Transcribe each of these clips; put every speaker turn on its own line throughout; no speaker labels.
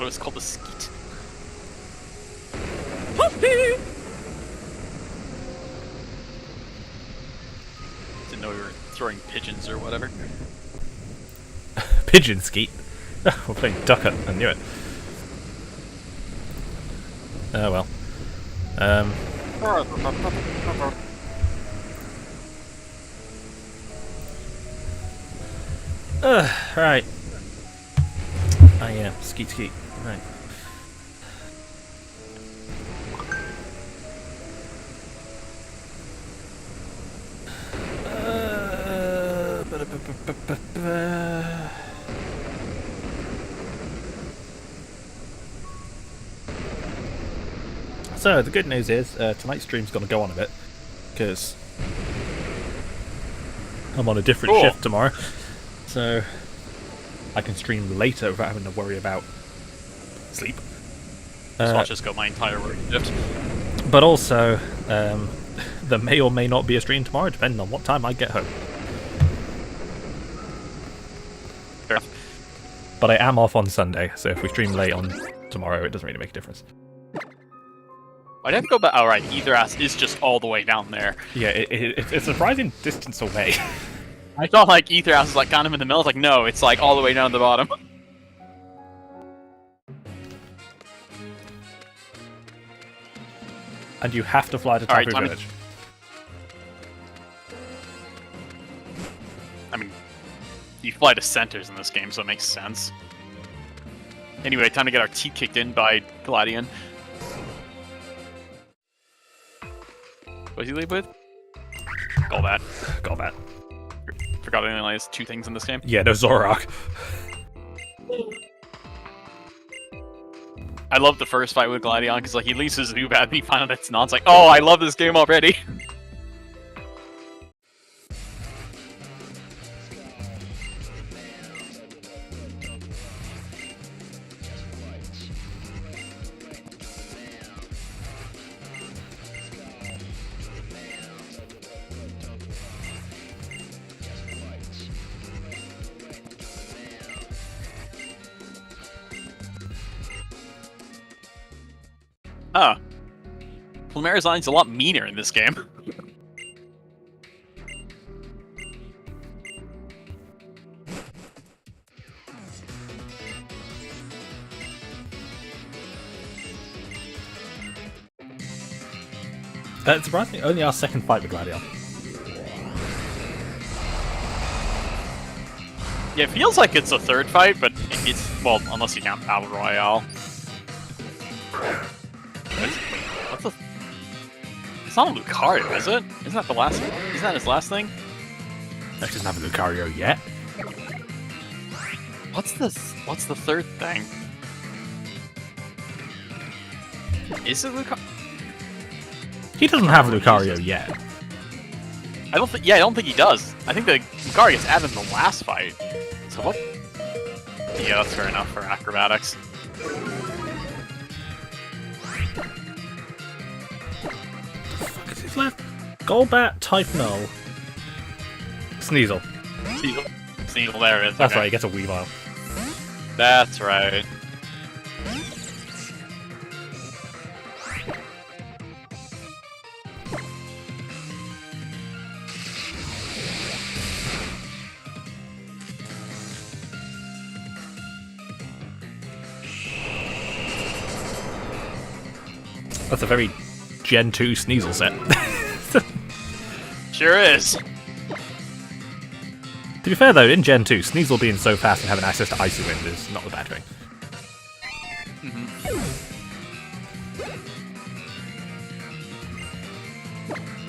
thought it was called the skeet. Didn't know we were throwing pigeons or whatever.
Pigeon skeet. We're playing duck hunt. I knew it. Oh well. Right. Oh yeah, skeet. Right. So the good news is tonight's stream's going to go on a bit because I'm on a different shift tomorrow, so I can stream later without having to worry about sleep.
So I'll just go my entire work shift.
But also, there may or may not be a stream tomorrow, depending on what time I get home.
Fair enough.
But I am off on Sunday, so if we stream late on tomorrow, it doesn't really make a difference.
I'd have to go back. Oh, right, Aether Ass is just all the way down there.
Yeah, it's a surprising distance away.
I thought like Aether Ass was like kind of in the middle. It's like no, it's like all the way down the bottom.
And you have to fly to Tapu Village.
I mean, you fly to centers in this game, so it makes sense. Anyway, time to get our teeth kicked in by Gladion. What does he leave with? Golbat. Forgot he only has 2 things in this game.
Yeah, no Zoroark.
I love the first fight with Gladion because like he leaves his Zubat and he finds out it's not. It's like, oh, I love this game already. Huh. Plumerizon's a lot meaner in this game.
It's surprisingly only our second fight with Gladion.
Yeah, it feels like it's a third fight, but it's, well, unless you count Battle Royale. What's the... It's not a Lucario, is it? Isn't that the last... Isn't that his last thing?
That doesn't have a Lucario yet.
What's the third thing? Is it Lucario?
He doesn't have a Lucario yet.
I don't think... Yeah, I don't think he does. I think the Lucario gets added in the last fight. So what? Yeah, that's fair enough for acrobatics.
Left. Golbat, type null. Sneasel.
Sneasel, there it is.
That's
okay.
right, he gets a Weavile.
That's right.
That's a very Gen 2 Sneasel set.
Sure is.
To be fair though, in Gen 2, Sneasel being so fast and having access to Icy Wind is not a bad thing.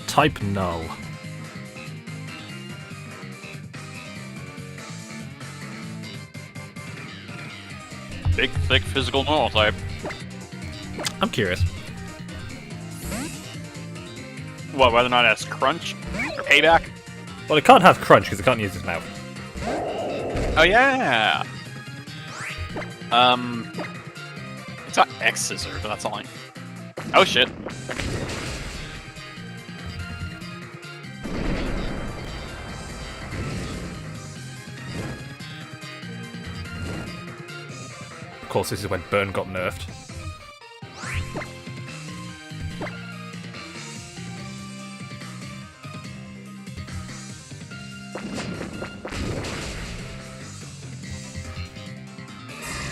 Type null.
Big, thick physical normal type.
I'm curious.
What, whether or not it has crunch? Or payback?
Well, it can't have crunch because it can't use its mouth.
Oh yeah! It's got X Scissor, but that's all I... Oh shit.
course, this is when Burn got nerfed.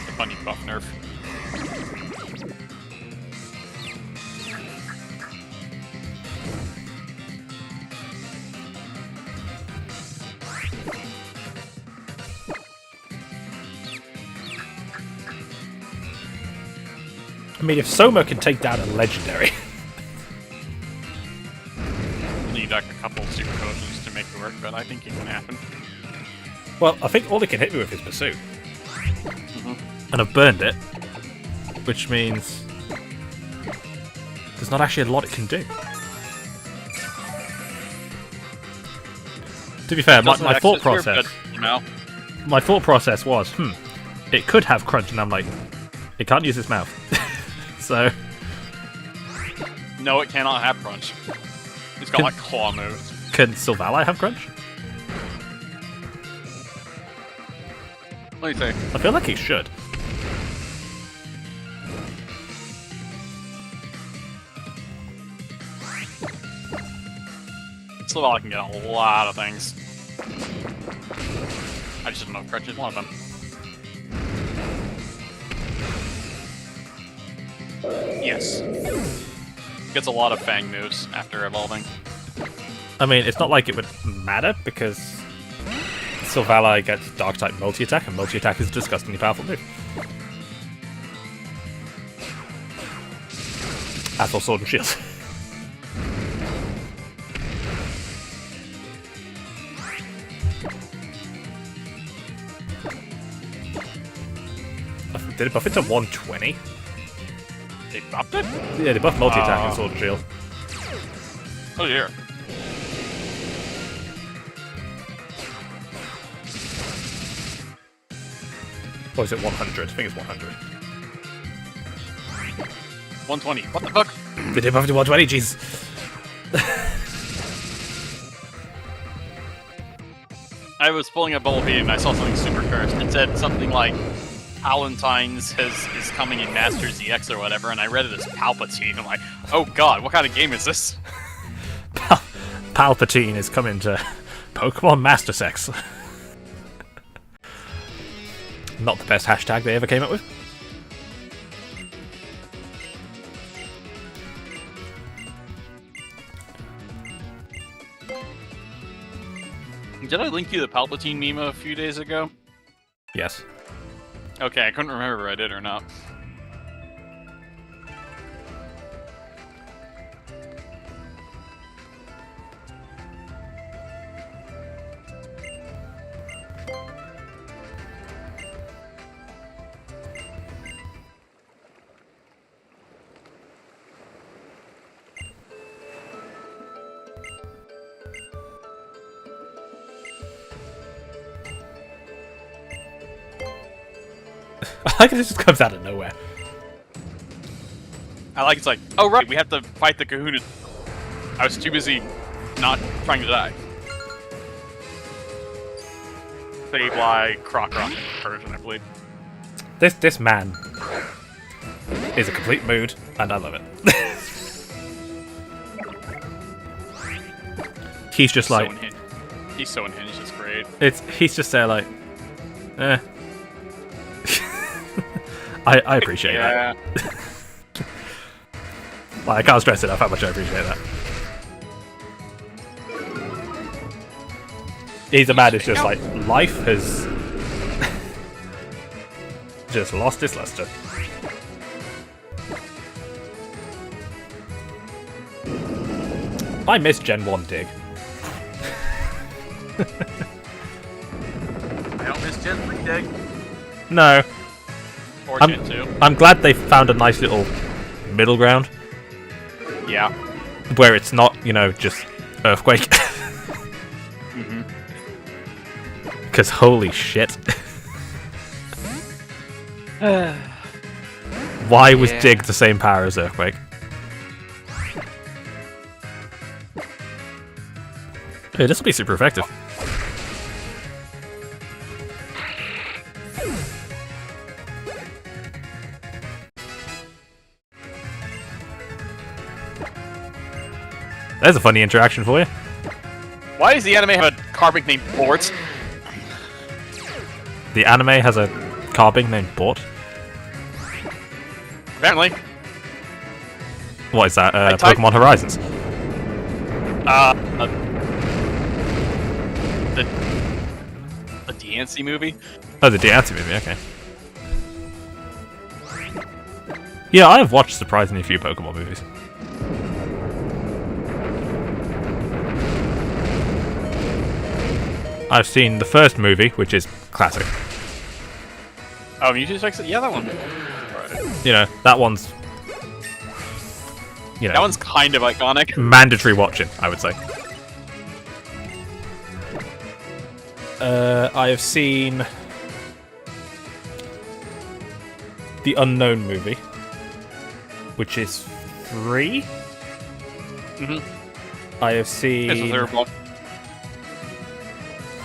The bunny buff nerf.
I mean, if Soma can take down a legendary...
We'll need like a couple super potions to make it work, but I think it can happen.
Well, I think all it can hit me with is Pursuit.
Mm-hmm.
And I've burned it, which means there's not actually a lot it can do. To be fair, my thought process... My thought process was, it could have Crunch, and I'm like, it can't use its mouth. So...
No, it cannot have Crunch. It's got like claw moves.
Can Sylvali have Crunch?
What do you think?
I feel like he should.
Sylvali can get a lot of things. I just don't know if Crunch is one of them. Yes. Gets a lot of Fang moves after evolving.
I mean, it's not like it would matter, because Sylvali gets Dark-type multi-attack, and multi-attack is a disgustingly powerful move. As for Sword and Shield. Did it buff it to 120?
They buffed it?
Yeah, they buffed multi-attack and Sword and Shield.
Oh dear.
Or is it 100? I think it's 100.
120. What the fuck?
They did buff it to 120, jeez.
I was pulling up Bumblebee and I saw something super cursed. It said something like Palentine's is coming in Masters EX or whatever, and I read it as Palpatine. I'm like, oh god, what kind of game is this?
Palpatine is coming to Pokemon Master Sex. Not the best hashtag they ever came up with.
Did I link you the Palpatine meme a few days ago?
Yes.
Okay, I couldn't remember if I did or not.
I like it just comes out of nowhere.
I like it's like, oh right, we have to fight the Kahuna. I was too busy not trying to die. Sableye, Croc-Rock, Persian, I believe.
This man is a complete mood, and I love it. He's just like...
He's so unhinged, it's great.
He's just there like... Eh. I appreciate that. Well, I can't stress enough how much I appreciate that. He's a man who's just like, life has just lost its luster. I miss Gen 1 Dig.
I don't miss Gen 3 Dig.
No.
Or Gen 2.
I'm glad they found a nice little middle ground.
Yeah.
Where it's not, you know, just Earthquake. Because holy shit. Why was Dig the same power as Earthquake? Hey, this will be super effective. There's a funny interaction for you.
Why does the anime have a carbink named Bort?
The anime has a carbink named Bort.
Apparently.
What is that? Pokemon Horizons.
The DNC movie.
Oh, the DNC movie. Okay. Yeah, I have watched surprisingly few Pokemon movies. I've seen the first movie, which is classic.
Oh, Mewtwo Strikes? Yeah, that one. Right.
You know, that one's... You know,
that one's kind of iconic.
Mandatory watching, I would say. I have seen... The Unknown movie, which is 3. I have seen...
It's the third one.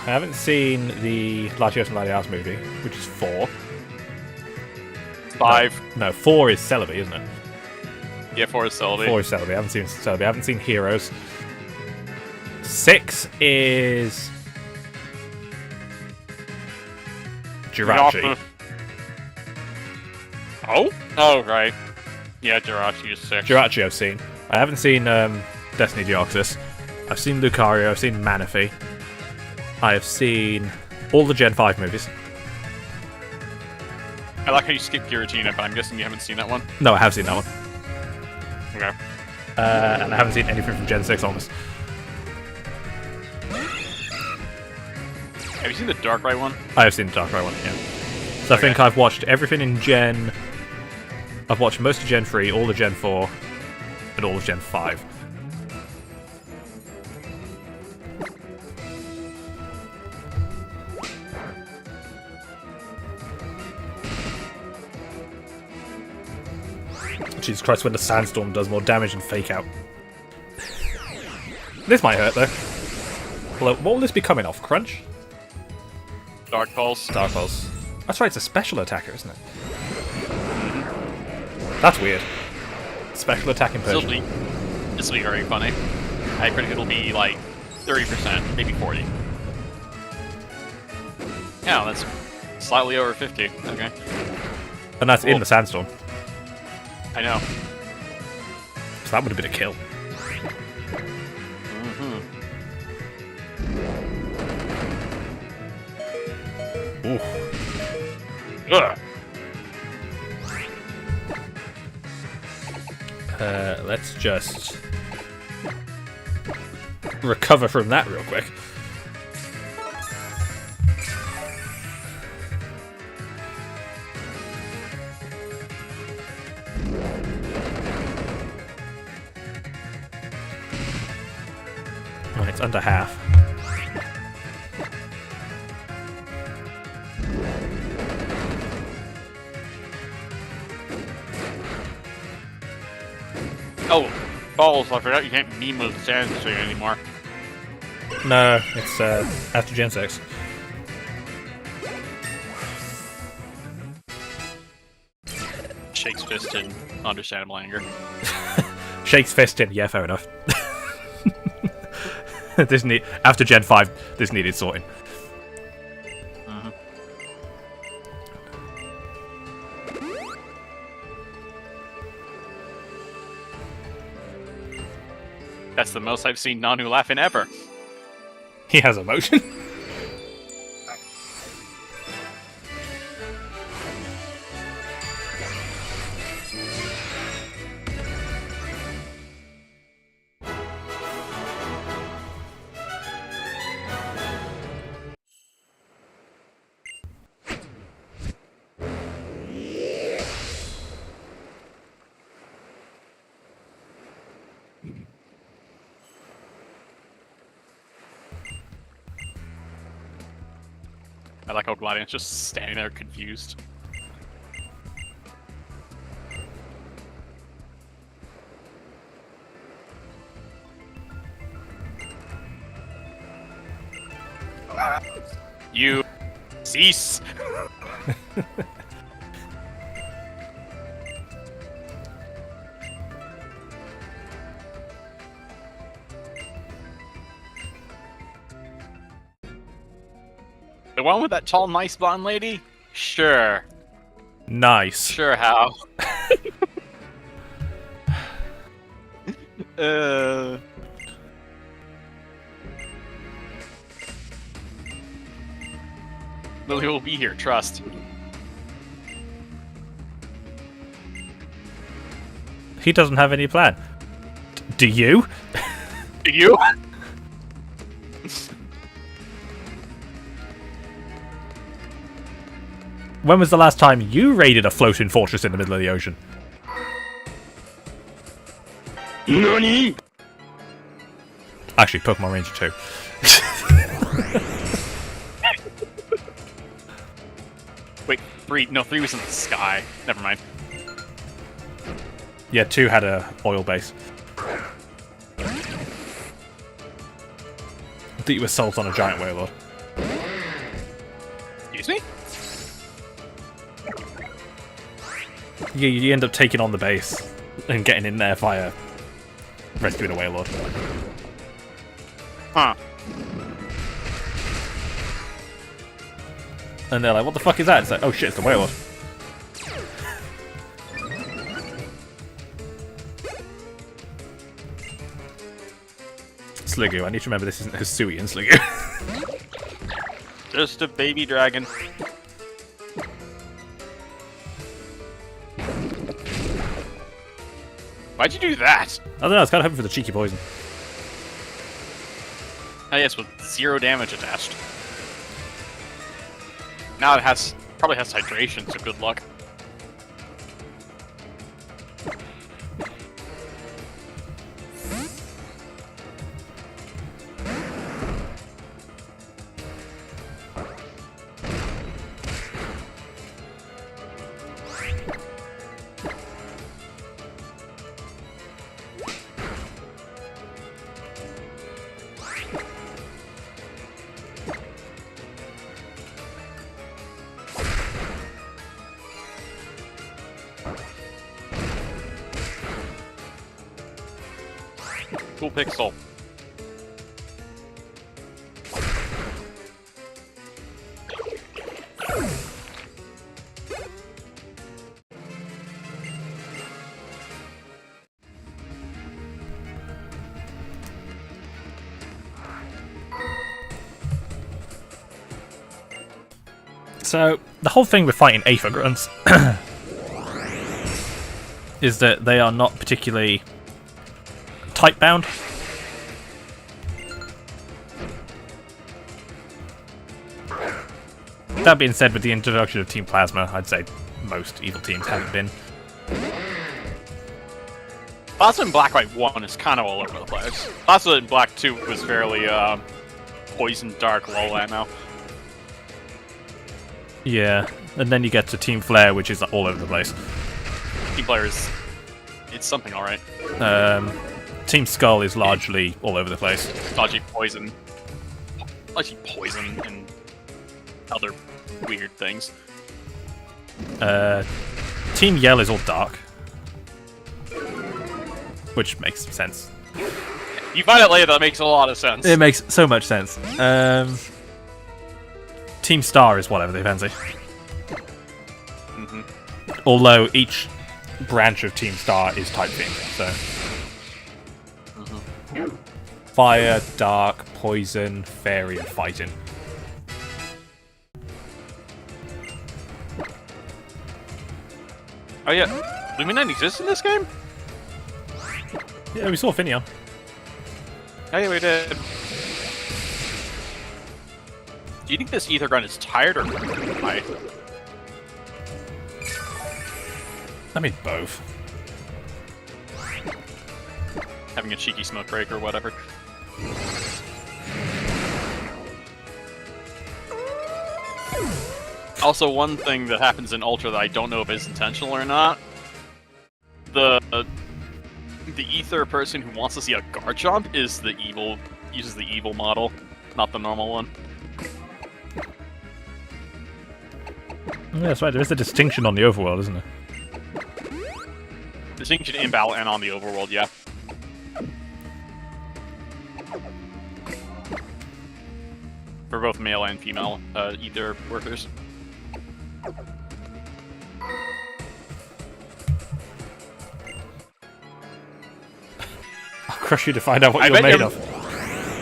I haven't seen the Latios and Latias movie, which is 4.
5.
No, 4 is Celebi, isn't it?
Yeah, 4 is Celebi.
4 is Celebi. I haven't seen Celebi. I haven't seen Heroes. 6 is... Jirachi.
Oh? Oh, right. Yeah, Jirachi is 6.
Jirachi I've seen. I haven't seen Destiny Deoxys. I've seen Lucario. I've seen Manaphy. I have seen all the Gen 5 movies.
I like how you skipped Giratina, but I'm guessing you haven't seen that one.
No, I have seen that one.
Okay.
And I haven't seen anything from Gen 6 almost.
Have you seen the Darkrai one?
I have seen the Darkrai one, yeah. So I think I've watched everything in Gen... I've watched most of Gen 3, all of Gen 4, and all of Gen 5. Jesus Christ, when the sandstorm does more damage than Fake Out. This might hurt, though. Well, what will this be coming off? Crunch?
Dark Pulse.
Dark Pulse. That's right, it's a special attacker, isn't it? That's weird. Special attack in Persian.
This will be very funny. I predict it'll be like 30%, maybe 40. Yeah, that's slightly over 50. Okay.
And that's in the sandstorm.
I know.
So that would have been a kill. Ooh.
Ugh.
Let's just recover from that real quick. Right, it's under half.
Oh, balls, I forgot you can't meme with the sand anymore.
No, it's after Gen 6.
Shakes fist in understandable anger.
Shakes fist in, yeah, fair enough. After Gen 5, this needed sorting.
That's the most I've seen Nanu laughing ever.
He has emotion.
I like how Gladiant's just standing there confused. You cease. The one with that tall, nice blonde lady? Sure.
Nice.
Sure, how? Lily will be here, trust.
He doesn't have any plan. Do you?
Do you?
When was the last time you raided a floating fortress in the middle of the ocean?
NANI?!
Actually, Pokemon Ranger 2.
Wait, 3? No, 3 was in the sky. Never mind.
Yeah, 2 had a oil base. I think you were sold on a giant whale.
Excuse me?
Yeah, you end up taking on the base and getting in there via rescuing a whale lord.
Huh.
And they're like, what the fuck is that? It's like, oh shit, it's the whale lord. Sliggoo, I need to remember this isn't Hisuian Sliggoo.
Just a baby dragon. Why'd you do that?
I don't know, I was kind of hoping for the cheeky poison.
Oh yes, with 0 damage attached. Now it probably has hydration, so good luck. Cool pixel.
So, the whole thing with fighting Aether grunts is that they are not particularly type bound. That being said, with the introduction of Team Plasma, I'd say most evil teams haven't been.
Plasma in Black White 1 is kind of all over the place. Plasma in Black 2 was fairly poison, dark, low ammo.
Yeah, and then you get to Team Flare, which is all over the place.
Team Flare is... it's something alright.
Team Skull is largely all over the place.
Dodgy poison. Dodgy poison and other weird things.
Team Yell is all dark. Which makes sense.
You find out later that makes a lot of sense.
It makes so much sense. Team Star is whatever they fancy.
Mm-hmm.
Although each branch of Team Star is type themed, so... Fire, dark, poison, fairy, and fighting.
Oh yeah, Luminite exists in this game?
Yeah, we saw Finion.
Oh yeah, we did. Do you think this Aether gun is tired or high?
I mean, both.
Having a cheeky smoke break or whatever. Also, one thing that happens in Ultra that I don't know if is intentional or not, the Aether person who wants to see a guard jump uses the evil model, not the normal one.
Yeah, that's right. There is a distinction on the overworld, isn't there?
Distinction in battle and on the overworld, yeah. for both male and female Aether workers.
I'll crush you to find out what you're made of.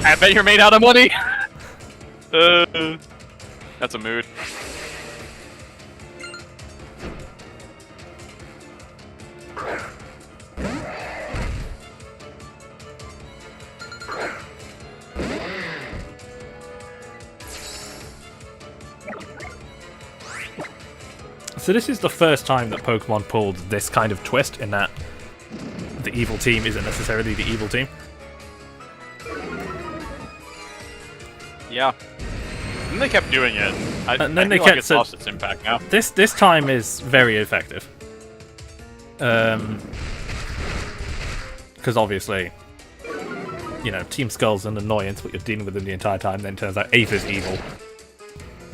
I bet you're made out of money! That's a mood.
So this is the first time that Pokemon pulled this kind of twist in that the evil team isn't necessarily the evil team.
Yeah. And they kept doing it.
And then
I feel like it's lost its impact now.
This time is very effective. Because obviously, you know, Team Skull's an annoyance, what you're dealing with them the entire time, then turns out Aether's evil.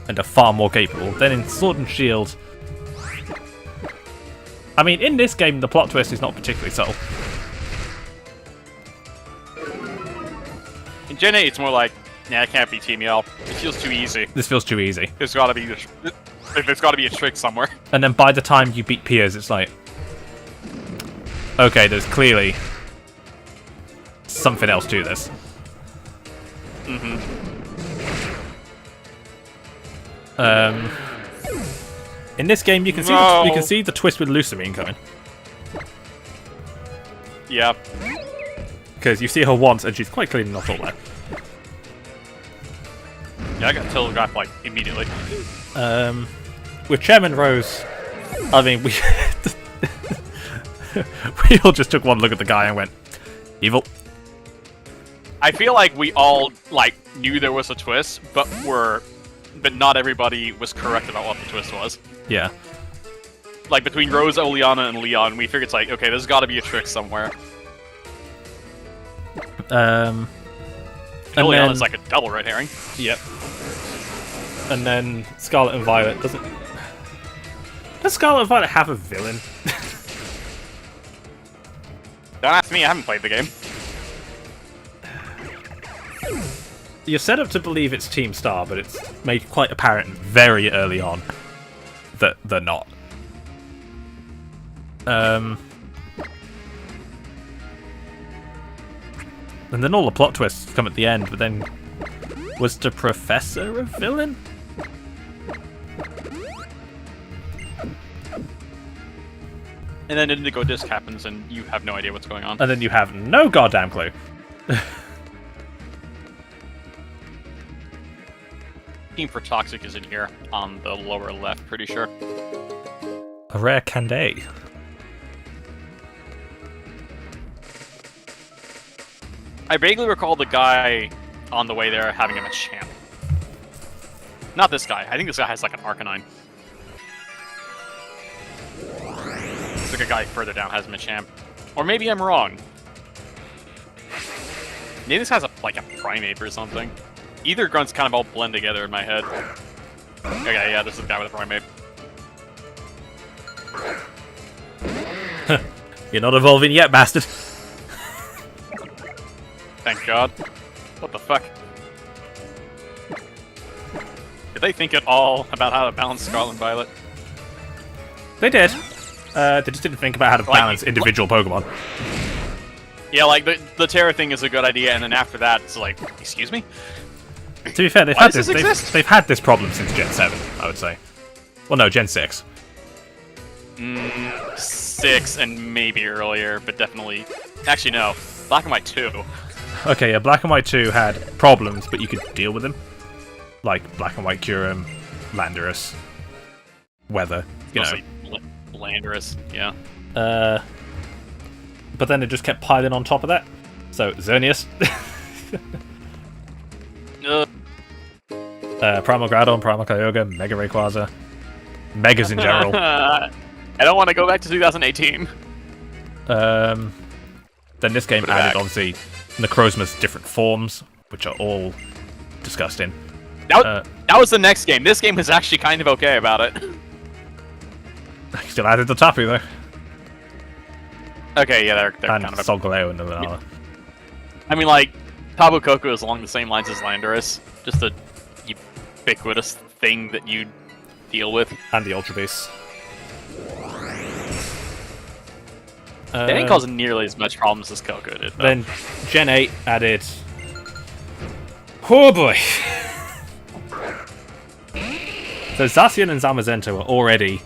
And are far more capable. Then in Sword and Shield... I mean, in this game, the plot twist is not particularly subtle.
In Gen 8, it's more like, nah, it can't be Team Yell. It feels too easy.
This feels too easy.
There's gotta be a trick somewhere.
And then by the time you beat Piers, it's like... Okay, there's clearly... something else to this. In this game, you can see the twist with Lusamine coming.
Yeah.
Because you see her once, and she's quite clearly not all there.
Yeah, I got telegraphed like immediately.
With Chairman Rose, I mean, we we all just took one look at the guy and went, evil.
I feel like we all like knew there was a twist, but not everybody was correct about what the twist was.
Yeah.
Like between Rose, Oleana, and Leon, we figured it's like, okay, there's got to be a trick somewhere. Oleana's like a double red herring.
Yep. And then Scarlet and Violet doesn't. Does Scarlet and Violet have a villain?
Don't ask me. I haven't played the game.
You're set up to believe it's Team Star, but it's made quite apparent very early on that they're not. And then all the plot twists come at the end, but then... Was the Professor a villain?
And then Indigo Disc happens and you have no idea what's going on.
And then you have no goddamn clue.
Team for Toxic is in here on the lower left, pretty sure.
A rare Candé.
I vaguely recall the guy on the way there having him a champ. Not this guy. I think this guy has like an Arcanine. It's like a guy further down has him a champ. Or maybe I'm wrong. Maybe this has like a Primate or something. Either grunts kind of all blend together in my head. Okay, yeah, this is the guy with a Primate.
You're not evolving yet, bastard.
Thank God. What the fuck? Did they think at all about how to balance Scarlet and Violet?
They did. They just didn't think about how to balance individual Pokemon.
Yeah, like, the Terra thing is a good idea, and then after that, it's like, excuse me?
To be fair, they've had this problem since Gen 7, I would say. Well, no, Gen 6.
6 and maybe earlier, but definitely... Actually, no. Black and White 2.
Okay, yeah, Black and White 2 had problems, but you could deal with them. Like Black and White Kyurem, Landorus, Weather, you know.
Landorus, yeah.
But then it just kept piling on top of that. So, Xerneas. Primal Groudon, Primal Kyogre, Mega Rayquaza. Megas in general.
I don't want to go back to 2018.
Then this game added, obviously, Necrozma's different forms, which are all disgusting.
That was the next game. This game was actually kind of okay about it.
Still added the Tapu, though.
Okay, yeah, they're
and
kind of...
Solgaleo and Lunala.
I mean, like, Tapu Koko is along the same lines as Landorus. Just a ubiquitous thing that you deal with.
And the Ultra Beasts.
They didn't cause nearly as much problems as Coco did, though.
Then Gen 8 added... Oh boy! So Zacian and Zamazenta were already...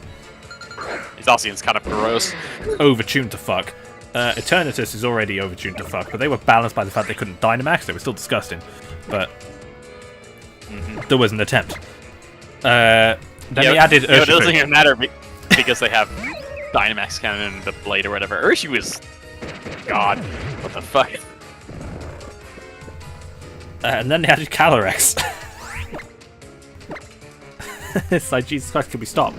Zacian's kind of gross.
Overtuned to fuck. Eternatus is already overtuned to fuck, but they were balanced by the fact they couldn't Dynamax. They were still disgusting. But... there was an attempt. Then they added Urshifu.
It doesn't even matter because they have Dynamax Cannon and the Blade or whatever. Urshifu was... God, what the fuck?
And then they added Calyrex. It's like, Jesus Christ, can we stop?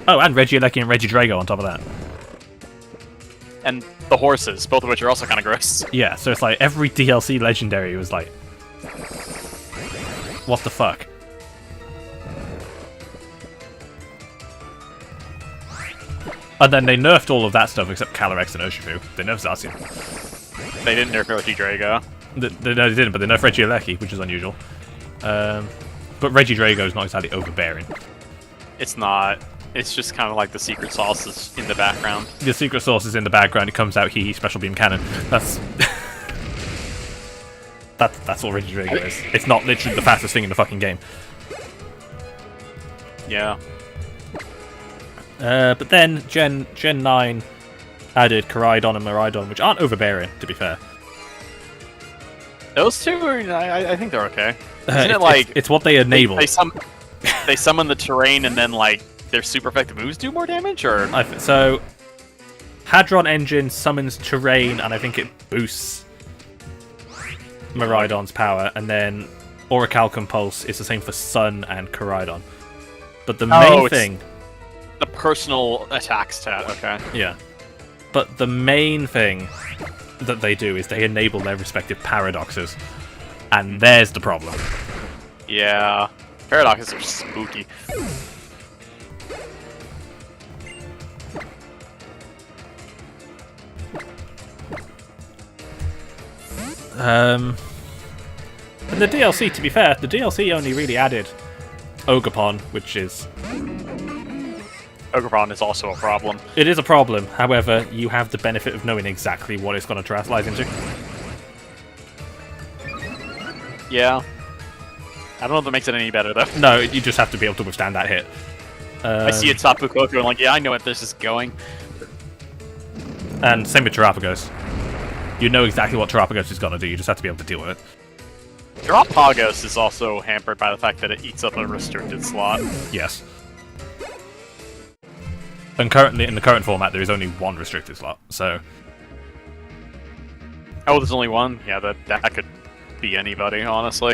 Oh, and Regieleki and Regidrago on top of that.
And the horses, both of which are also kind of gross.
Yeah, so it's like every DLC legendary was like... what the fuck? And then they nerfed all of that stuff except Calyrex and Urshifu. They nerfed Zacian.
They didn't nerf Regidrago.
No, they didn't, but they nerfed Regieleki, which is unusual. But Regidrago is not exactly overbearing.
It's not. It's just kind of like the secret sauce is in the background.
The secret sauce is in the background. It comes out, special beam cannon. That's that's what Regidrago is. It's not literally the fastest thing in the fucking game.
Yeah.
But then Gen 9 added Koraidon and Miraidon, which aren't overbearing, to be fair.
Those two are. I think they're okay. Isn't it like
it's what they enable?
They summon the terrain and then like their super effective moves do more damage, or
so Hadron Engine summons terrain, and I think it boosts Miraidon's power, and then Orichalcum Pulse is the same for Sun and Koraidon. But the main thing,
the personal attack stat. Okay.
Yeah. But the main thing that they do is they enable their respective paradoxes. And there's the problem.
Yeah. Paradoxes are spooky.
And the DLC, to be fair, the DLC only really added Ogerpon, which is...
Ogerpon is also a problem.
It is a problem, however, you have the benefit of knowing exactly what it's going to Terrasilize into.
Yeah. I don't know if that makes it any better, though.
No, you just have to be able to withstand that hit.
I see a Tapu Koko and like, yeah, I know what this is going.
And same with Terrapagos. You know exactly what Terrapagos is going to do, you just have to be able to deal with it.
Terrapagos is also hampered by the fact that it eats up a restricted slot.
Yes. And currently, in the current format, there is only one restricted slot, so...
Oh, there's only one? Yeah, that could be anybody, honestly.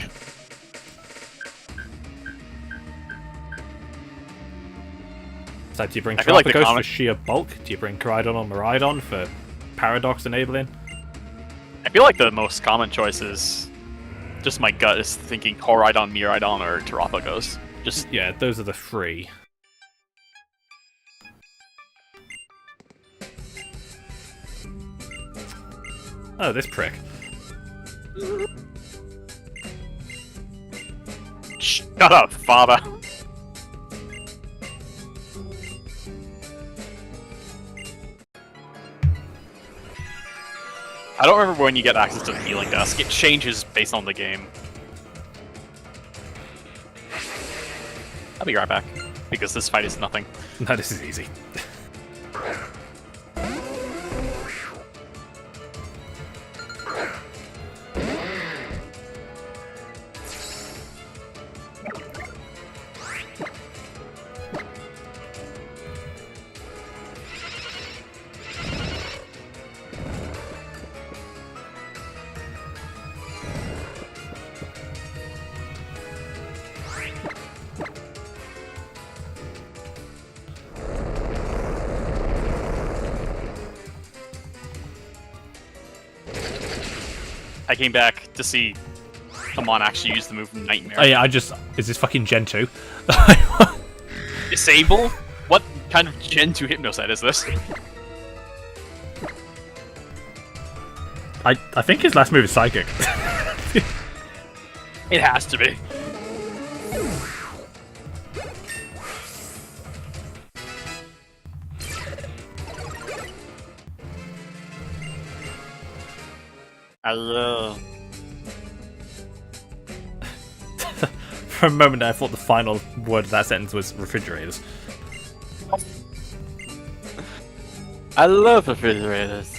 So do you bring Terrapagos for sheer bulk? Do you bring Koraidon or Miraidon for paradox enabling?
I feel like the most common choice is... just my gut is thinking Koraidon, Miraidon, or Terrapagos. Just...
yeah, those are the three. Oh, this prick.
Shut up, father. I don't remember when you get access to the healing desk. It changes based on the game. I'll be right back, because this fight is nothing.
No, this is easy.
I came back to see someone actually use the move Nightmare.
Oh yeah, is this fucking Gen 2?
Disable? What kind of Gen 2 Hypnoset is this?
I think his last move is Psychic.
It has to be. Hello.
For a moment, I thought the final word of that sentence was refrigerators.
I love refrigerators.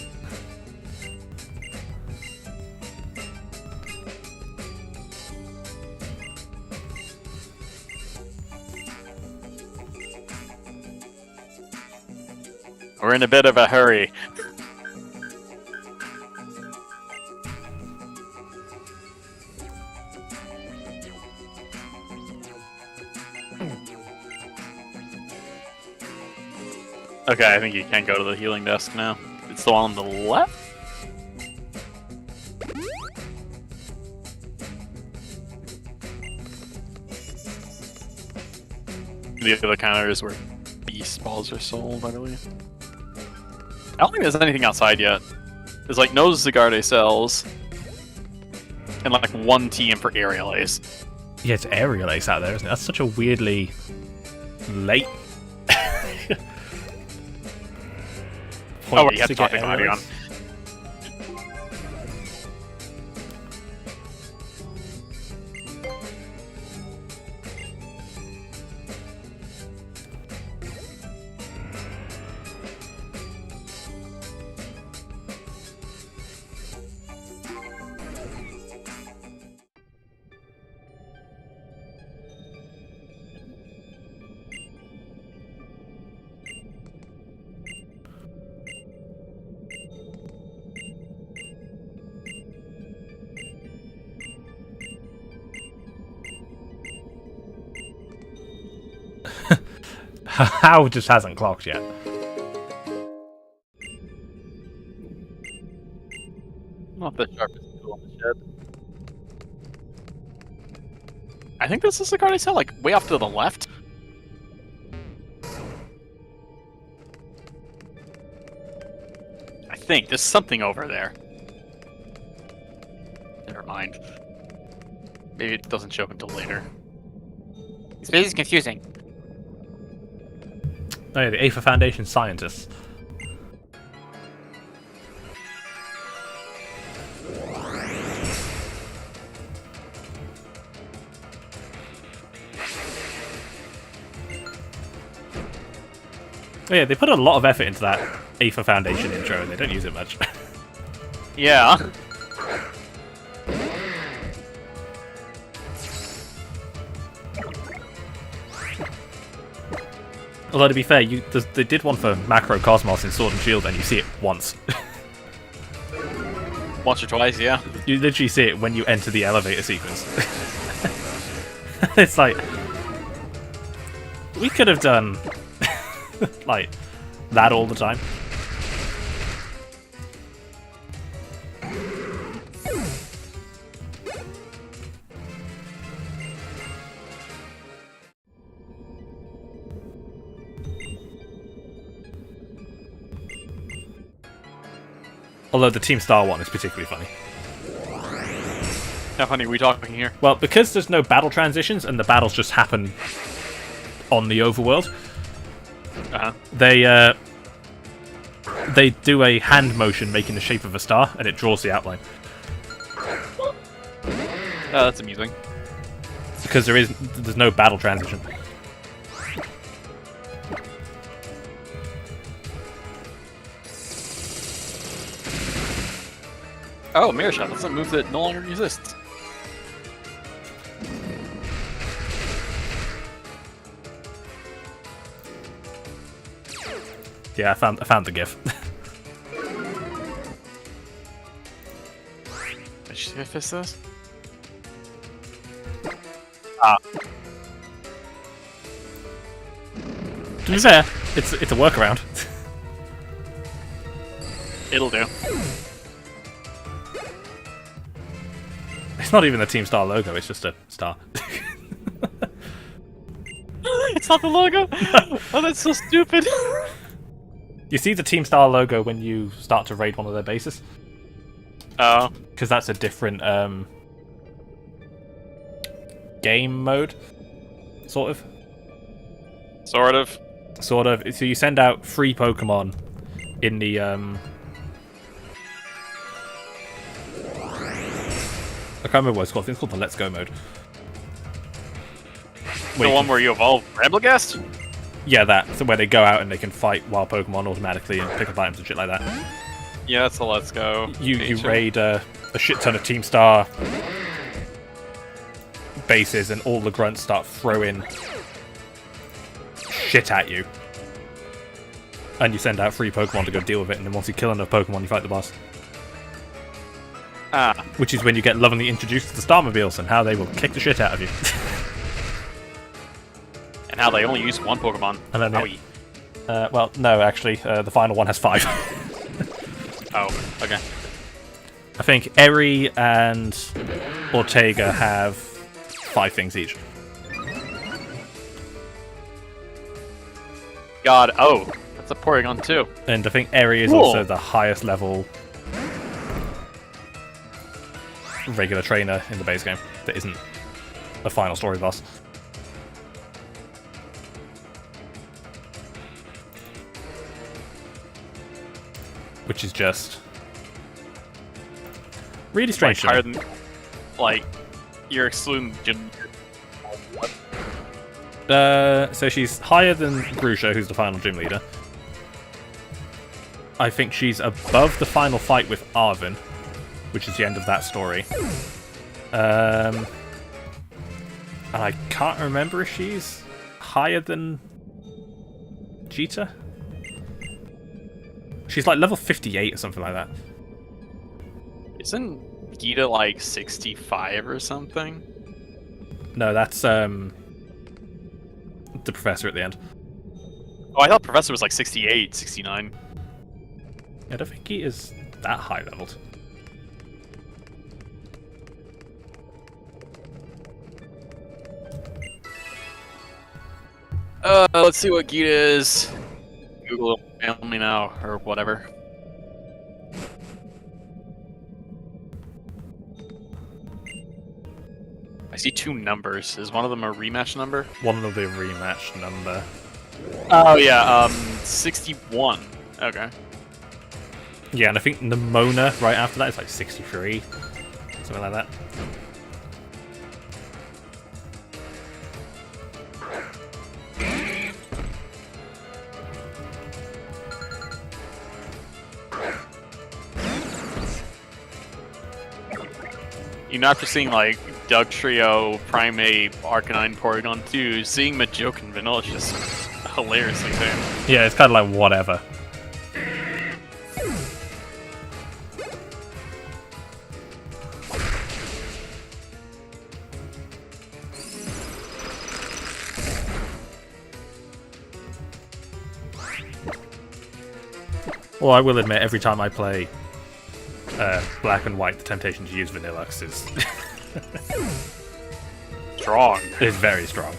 We're in a bit of a hurry. Okay, I think you can go to the healing desk now. It's the one on the left? The other counter is where beast balls are sold, I believe. I don't think there's anything outside yet. There's like no Zagarde cells, and like one TM for aerial ace.
Yeah, it's aerial ace out there, isn't it? That's such a weirdly late.
Oh, you have to talk to Gladion.
How just hasn't clocked yet.
Not the sharpest tool on the shed. I think this is the card I saw, like way off to the left. I think there's something over there. Never mind. Maybe it doesn't show up until later. This is confusing.
Oh yeah, the Aether Foundation scientists. Oh yeah, they put a lot of effort into that Aether Foundation intro and they don't use it much.
Yeah.
Although to be fair, they did one for Macrocosmos in Sword and Shield and you see it once.
Once or twice, yeah.
You literally see it when you enter the elevator sequence. It's like... We could have done... like, that all the time. Although the Team Star one is particularly funny.
How funny are we talking here?
Well, because there's no battle transitions and the battles just happen on the overworld, they do a hand motion making the shape of a star and it draws the outline.
Oh, that's amusing.
Because there's no battle transition.
Oh, Mirror Shot. That's a move that no longer exists.
Yeah, I found the GIF.
Did you see if I fist this? Ah.
To be fair, it's a workaround.
It'll do.
It's not even the Team Star logo, it's just a star.
It's not the logo? Oh, that's so stupid.
You see the Team Star logo when you start to raid one of their bases?
Oh.
Because that's a different game mode, sort of.
Sort of.
Sort of. So you send out free Pokemon in the I can't remember what it's called. I think it's called the Let's Go mode.
The one where you evolve Rabelgast?
Yeah, that. So where they go out and they can fight wild Pokemon automatically and pick up items and shit like that.
Yeah, that's a Let's Go.
You raid a shit ton of Team Star bases and all the grunts start throwing shit at you. And you send out free Pokemon to go deal with it, and then once you kill enough Pokemon, you fight the boss.
Ah.
Which is when you get lovingly introduced to the Starmobiles and how they will kick the shit out of you.
And how they only use one Pokemon.
And then, well, no, actually, the final one has 5.
Oh, okay.
I think Eri and Ortega have 5 things each.
God, oh, that's a Porygon too.
And I think Eri is also the highest level regular trainer in the base game that isn't a final story boss. Which is just really strange.
Like, higher than, like, you're excluding
so she's higher than Grusha, who's the final gym leader. I think she's above the final fight with Arvin, which is the end of that story. And I can't remember if she's higher than Jita. She's like level 58 or something like that.
Isn't Gita like 65 or something?
No, that's the professor at the end.
Oh, I thought Professor was like 68, 69.
I don't think he is that high leveled.
Let's see what Gita is. Google it, tell me now, or whatever. I see 2 numbers. Is one of them a rematch number?
One will be a rematch number.
Oh yeah, 61. Okay.
Yeah, and I think Nimona right after that is like 63. Something like that.
You know, after seeing like Doug Trio, Primate, Arcanine, Porygon 2, seeing Majoke and Vanilla is just hilariously tame.
Yeah, it's kind of like whatever. Well, I will admit, every time I play Black and White, the temptation to use Vanillux is
Strong.
is very strong.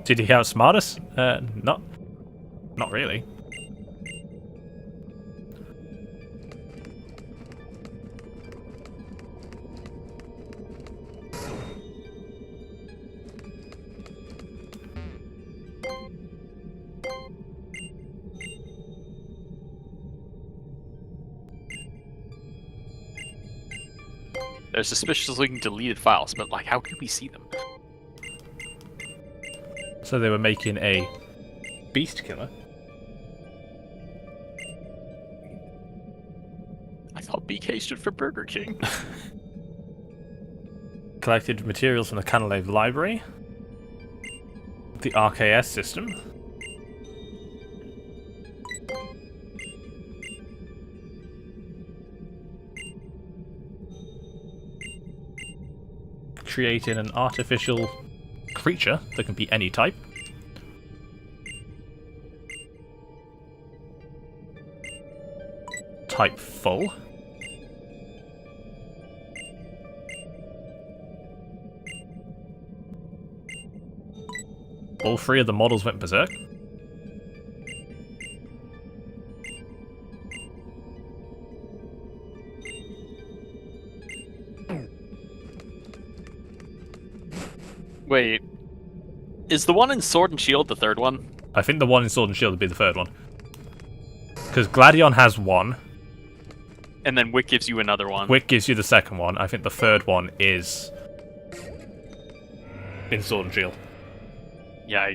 Did he outsmart us? Not really.
They're suspicious looking deleted files, but like, how can we see them?
So they were making a beast killer.
I thought BK stood for Burger King.
Collected materials from the Canalave library. The RKS system. Creating an artificial creature that can be any type. Type full. All three of the models went berserk.
Wait, is the one in Sword and Shield the third one?
I think the one in Sword and Shield would be the third one. Because Gladion has one.
And then Wick gives you another one.
Wick gives you the second one. I think the third one is in Sword and Shield.
Yeah,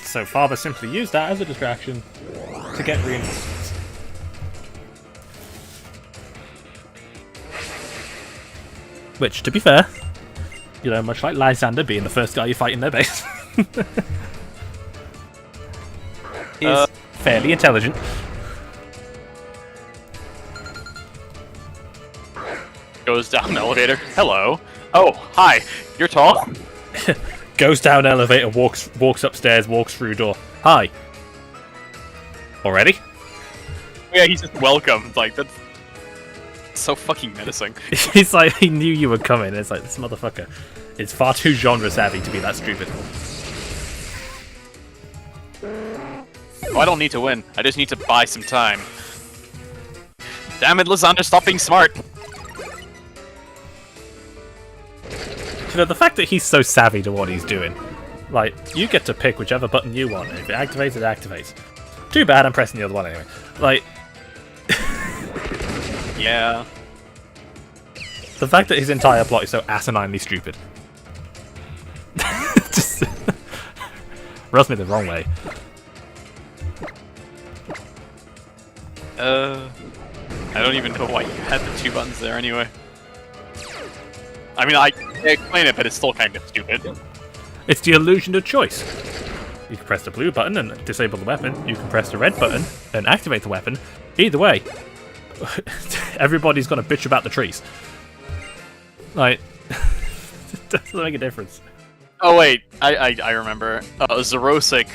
So Father simply used that as a distraction to get reinforcements. Which, to be fair, you know, much like Lysander being the first guy you fight in their base, is fairly intelligent.
goes down the elevator. Hello. Oh, hi. You're tall.
Goes down elevator, walks upstairs, walks through door. Hi. Already?
Yeah, he's just welcome. Like, that's so fucking menacing.
He's like, he knew you were coming. It's like, this motherfucker is far too genre savvy to be that stupid.
Oh, I don't need to win. I just need to buy some time. Damn it, Lysander, stop being smart.
You know, the fact that he's so savvy to what he's doing. Like, you get to pick whichever button you want. If it activates, it activates. Too bad, I'm pressing the other one anyway. Like...
Yeah.
The fact that his entire plot is so asininely stupid. Just... rubs me the wrong way.
I don't even know why you had the two buttons there anyway. I mean, I explain it, but it's still kind of stupid.
It's the illusion of choice. You can press the blue button and disable the weapon. You can press the red button and activate the weapon. Either way, everybody's gonna bitch about the trees. Like, it doesn't make a difference.
Oh wait, I remember. Zerosik,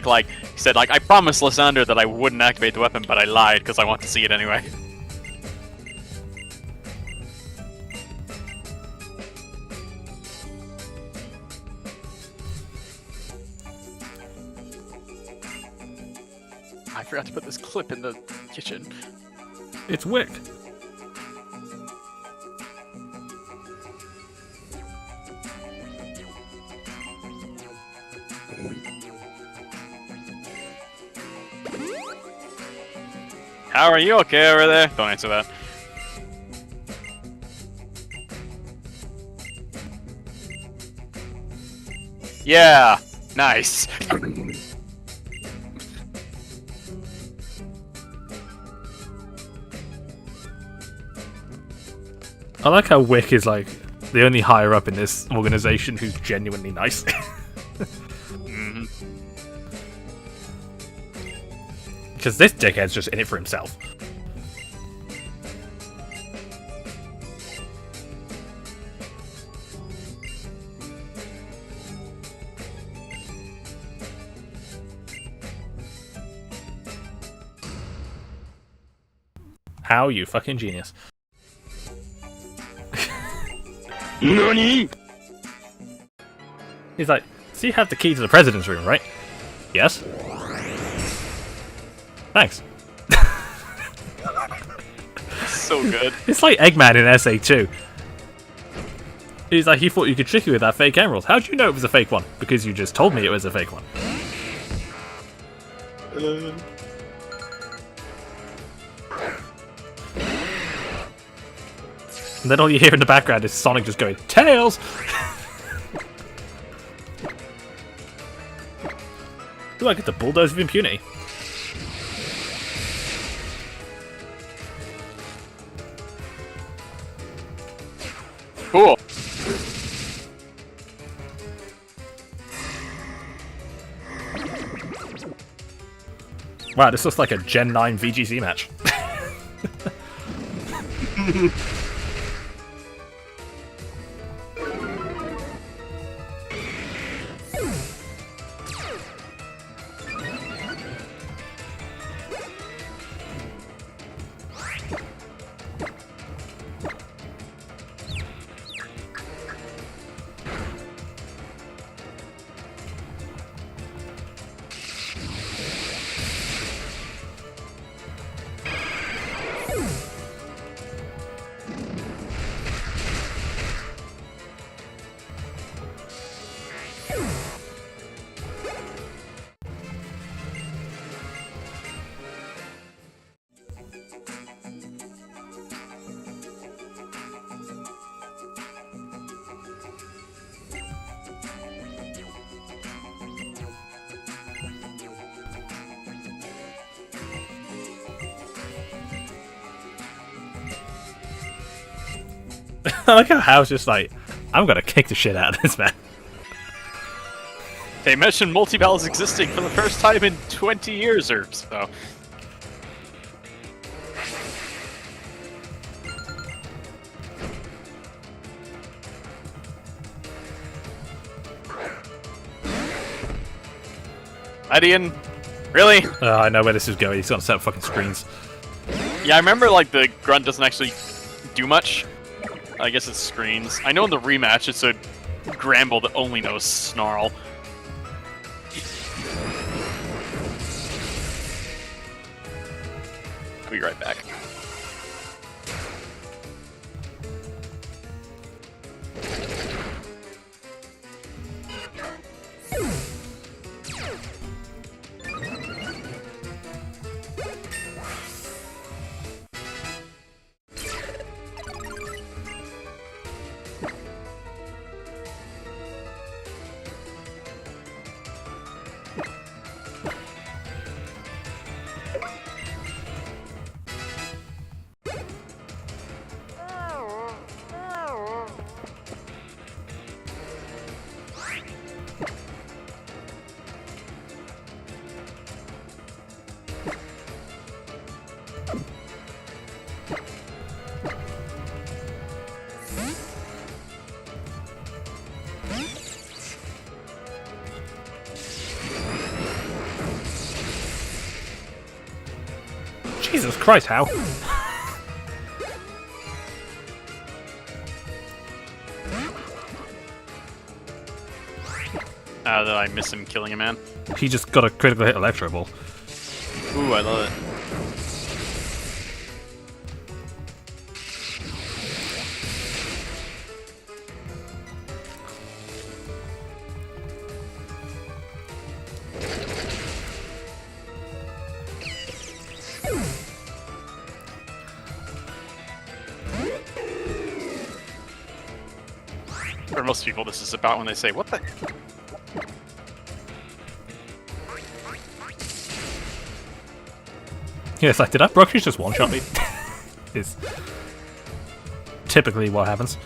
like, said, like, I promised Lysander that I wouldn't activate the weapon, but I lied because I want to see it anyway. I forgot to put this clip in the kitchen.
It's Wick.
How are you okay over there? Don't answer that. Yeah, nice.
I like how Wick is like the only higher up in this organization who's genuinely nice. Because this dickhead's just in it for himself. How, you fucking genius.
NANI?!
He's like, so you have the key to the president's room, right? Yes. Thanks.
so good.
It's like Eggman in SA2. He's like, he thought you could trick you with that fake emerald. How do you know it was a fake one? Because you just told me it was a fake one. And then all you hear in the background is Sonic just going, Tails! Ooh, I get the bulldoze of impunity.
Cool.
Wow, this looks like a Gen 9 VGC match. I like how Hal's just like, I'm gonna kick the shit out of this man.
They mentioned multi-battles existing for the first time in 20 years or so. Idian? Really?
I know where this is going. He's gonna set up fucking screens.
Yeah, I remember like the grunt doesn't actually do much. I guess it's screens. I know in the rematch it's a Gramble that only knows Snarl. I'll be right back.
Jesus Christ, Hal.
Did I miss him killing a man?
He just got a critical hit Electro Ball.
Ooh, I love it. For most people, this is about when they say, what the...
Yeah, it's like, did that Brockers just one-shot me? Is typically what happens.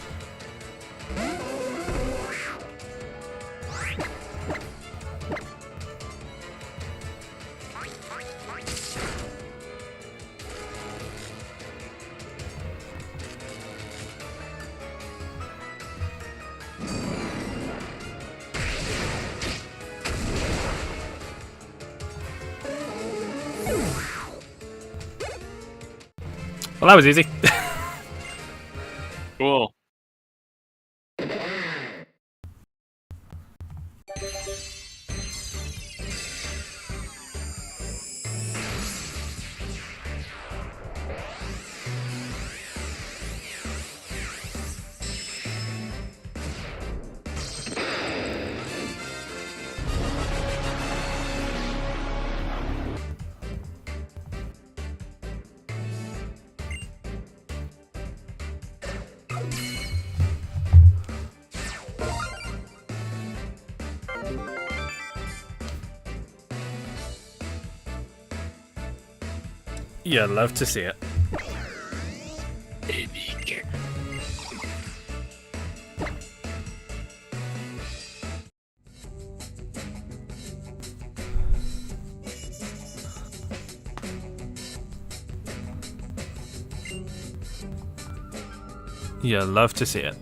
Well, that was easy.
Cool.
Yeah, love to see it. Yeah, love to see it.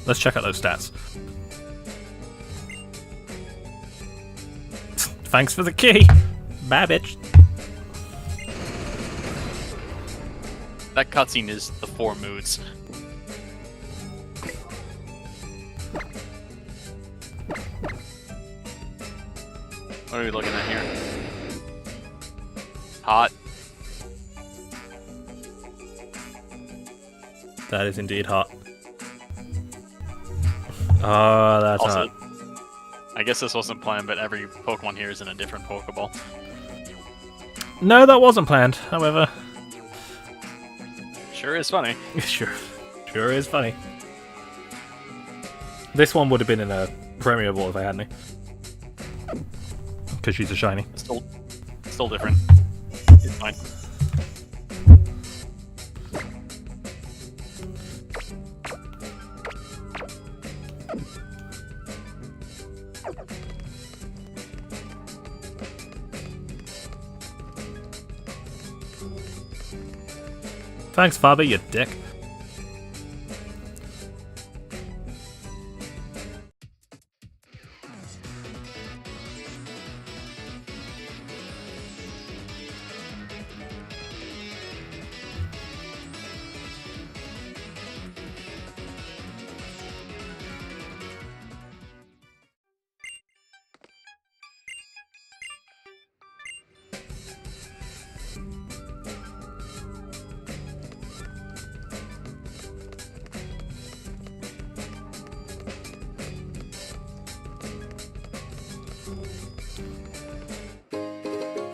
Let's check out those stats. Thanks for the key, bye bitch.
That cutscene is the 4 moods. What are we looking at here? Hot.
That is indeed hot. Oh, that's
Also,
hot.
I guess this wasn't planned, but every Pokemon here is in a different Pokeball.
No, that wasn't planned, however.
Sure is funny.
Sure is funny. This one would have been in a Premier Ball if I hadn't. Because she's a shiny.
Still different. It's fine.
Thanks, Faber, you dick.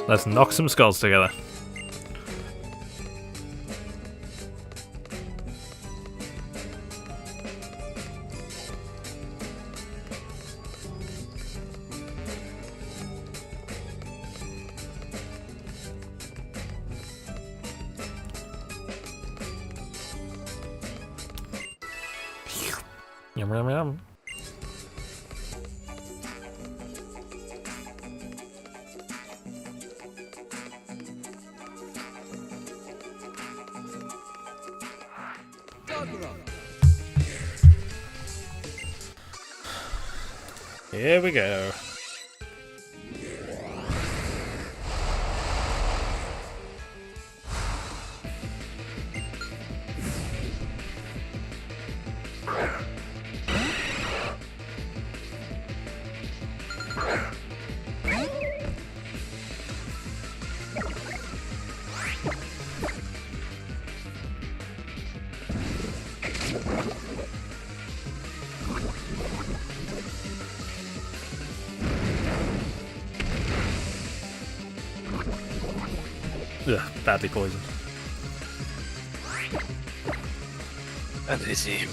Let's knock some skulls together. Yum yum yum. Here we go. Ugh, badly poisoned.
Busy.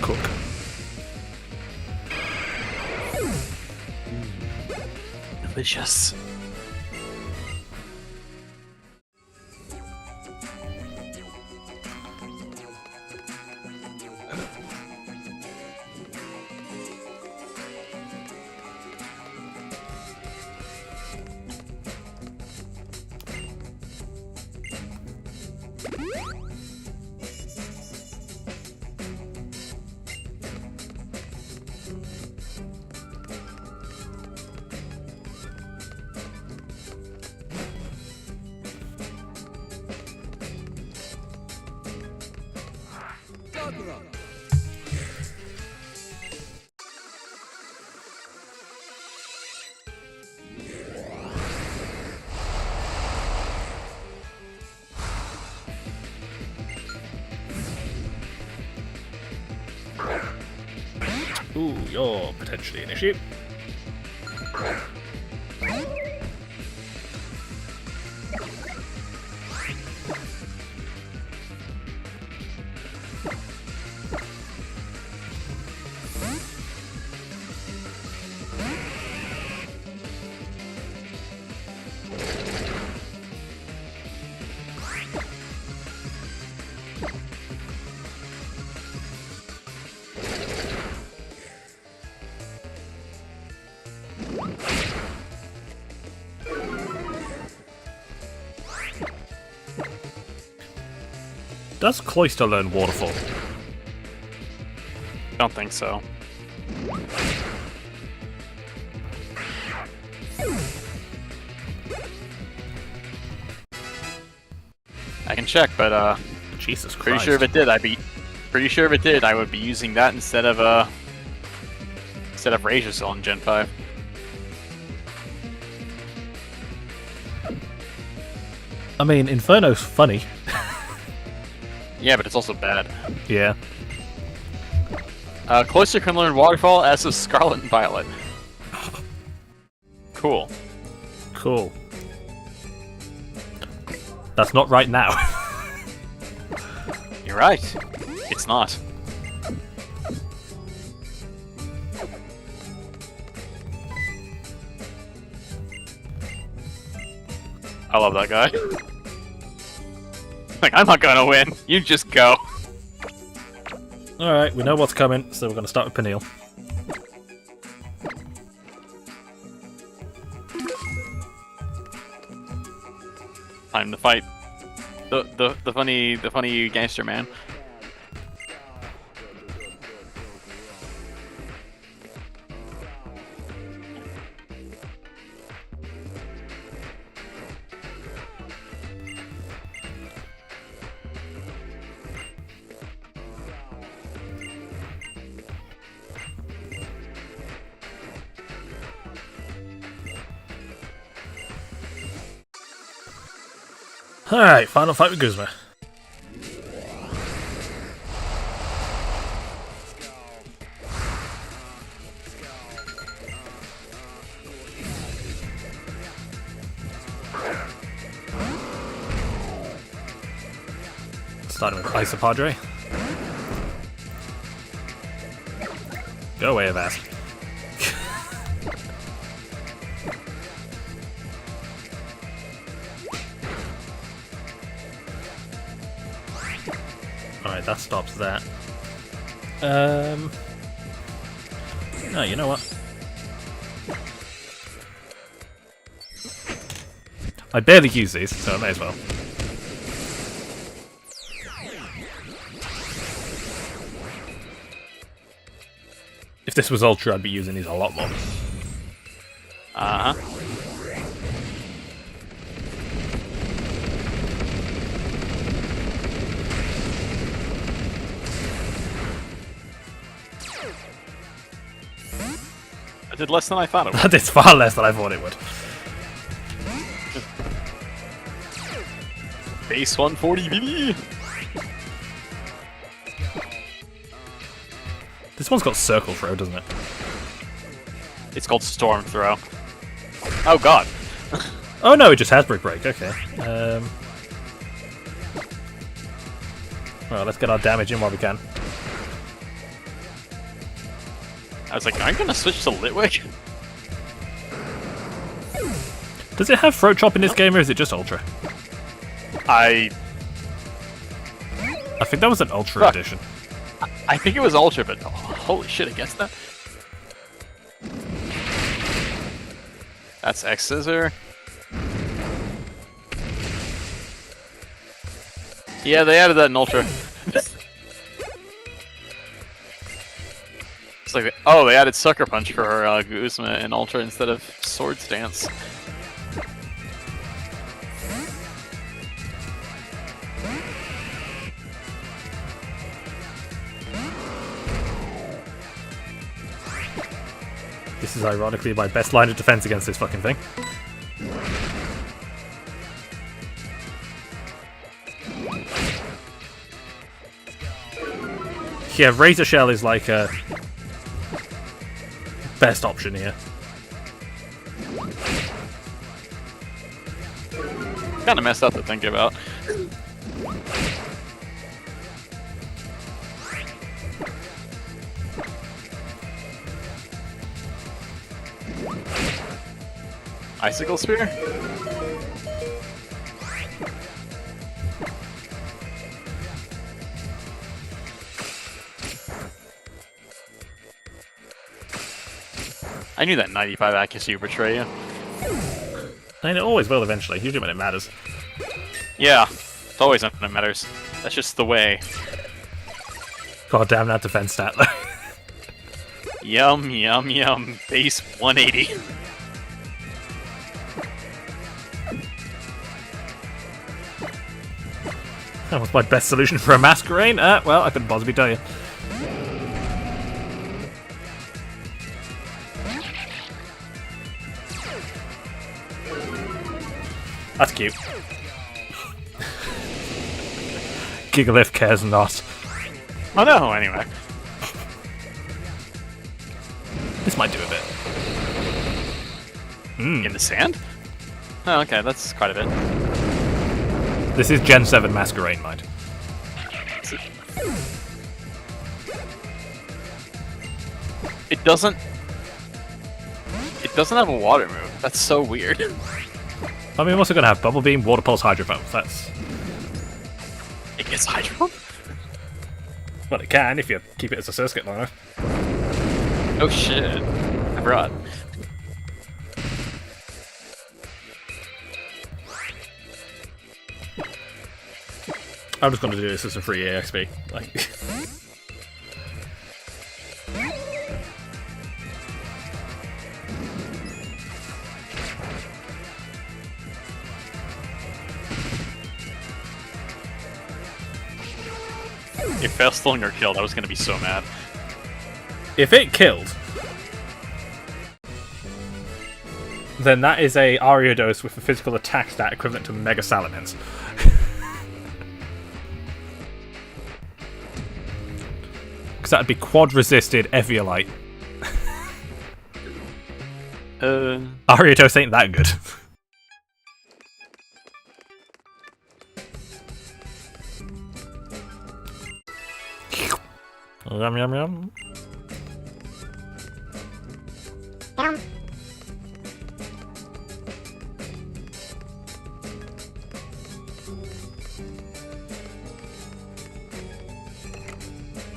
Cook.
Delicious.
Ooh, you're potentially an issue. Does Cloyster learn Waterfall?
Don't think so. I can check, but
Jesus Christ.
pretty sure if it did, I would be using that instead of Razor Cell in Gen 5.
I mean, Inferno's funny.
Yeah, but it's also bad.
Yeah.
Cloyster can learn Waterfall, as does Scarlet and Violet. Cool.
Cool. That's not right now.
You're right. It's not. I love that guy. Like, I'm not gonna win. You just go.
Alright, we know what's coming, so we're gonna start with Peniel.
Time to fight the funny gangster man.
Alright, final fight with Guzma. Starting with Isopadre. Go away, Avast. Alright, that stops that. No, you know what? I barely use these, so I may as well. If this was Ultra, I'd be using these a lot more.
Uh-huh. I did less than I thought it would.
That is far less than I thought it would.
Base 140 BB!
This one's got Circle Throw, doesn't it?
It's called Storm Throw. Oh god.
Oh no, it just has Brick Break, okay. Well, let's get our damage in while we can.
I was like, are you gonna switch to Litwick?
Does it have Throat Chop in this game, or is it just Ultra?
I
think that was an Ultra
Fuck.
edition.
I think it was Ultra, but holy shit, it gets that? That's X Scissor. Yeah, they added that in Ultra. It's like, oh, they added Sucker Punch for Guzma in Ultra instead of Sword Stance.
This is ironically my best line of defense against this fucking thing. Yeah, Razor Shell is like a best option here.
Kind of messed up to think about. Icicle Spear? I knew that 95 accuracy would betray you.
And it always will eventually, usually when it matters.
Yeah, it's always when it matters. That's just the way.
God damn that defense stat though.
Yum, yum, yum. Base 180.
That was my best solution for a Masquerain. Well, I couldn't possibly tell you. That's cute. Gigalith cares not.
Oh no, anyway.
This might do a bit.
In the sand? Oh, okay, that's quite a bit.
This is Gen 7 Masquerain, mind.
It doesn't have a water move. That's so weird.
I mean, I'm also going to have Bubble Beam, Water Pulse, Hydro Pump. That's...
It gets Hydro?
Well, it can, if you keep it as a Surskit long enough.
Oh shit. I forgot.
I'm just going to do this as a free AXP. Like...
If Festinger killed, I was gonna be so mad.
If it killed, then that is a Ariados with a physical attack stat equivalent to Mega Salamence. Because that'd be quad resisted Eviolite. Ariados ain't that good. Yum yum yum.
Are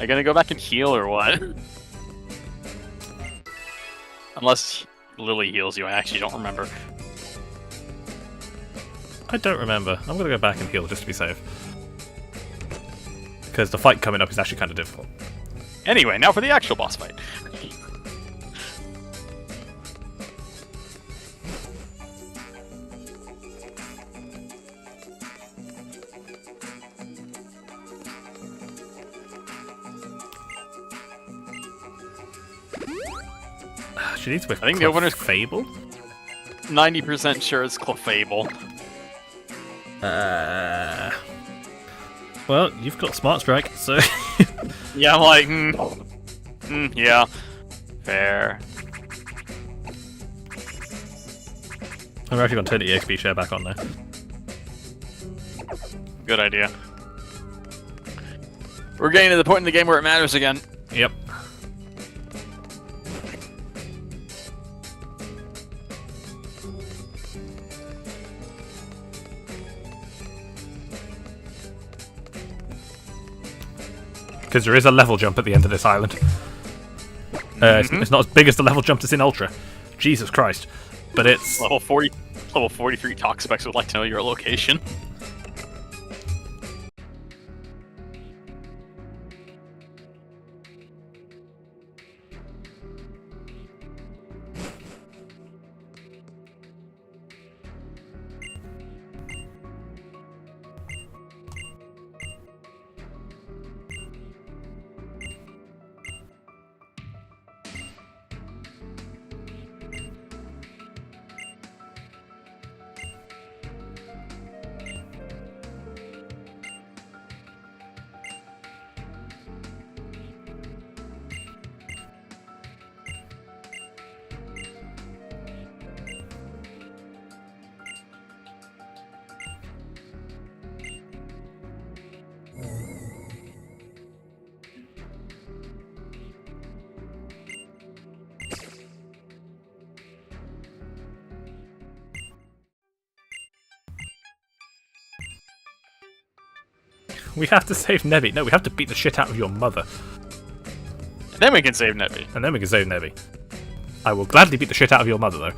you gonna go back and heal or what? Unless Lily heals you, I actually don't remember.
I don't remember. I'm gonna go back and heal just to be safe. Because the fight coming up is actually kind of difficult.
Anyway, now for the actual boss fight.
She needs with
I think the opener's
Fable?
90% sure it's Clefable.
Well, you've got Smart Strike, so...
Yeah, I'm like, yeah. Fair.
I'm actually going to turn the EXP share back on now.
Good idea. We're getting to the point in the game where it matters again.
Yep. Because there is a level jump at the end of this island. It's not as big as the level jump that's in Ultra. Jesus Christ. But it's...
Level 43 Toxapex would like to know your location.
We have to save Nebby. No, we have to beat the shit out of your mother.
Then we can save Nebby.
And then we can save Nebby. I will gladly beat the shit out of your mother, though.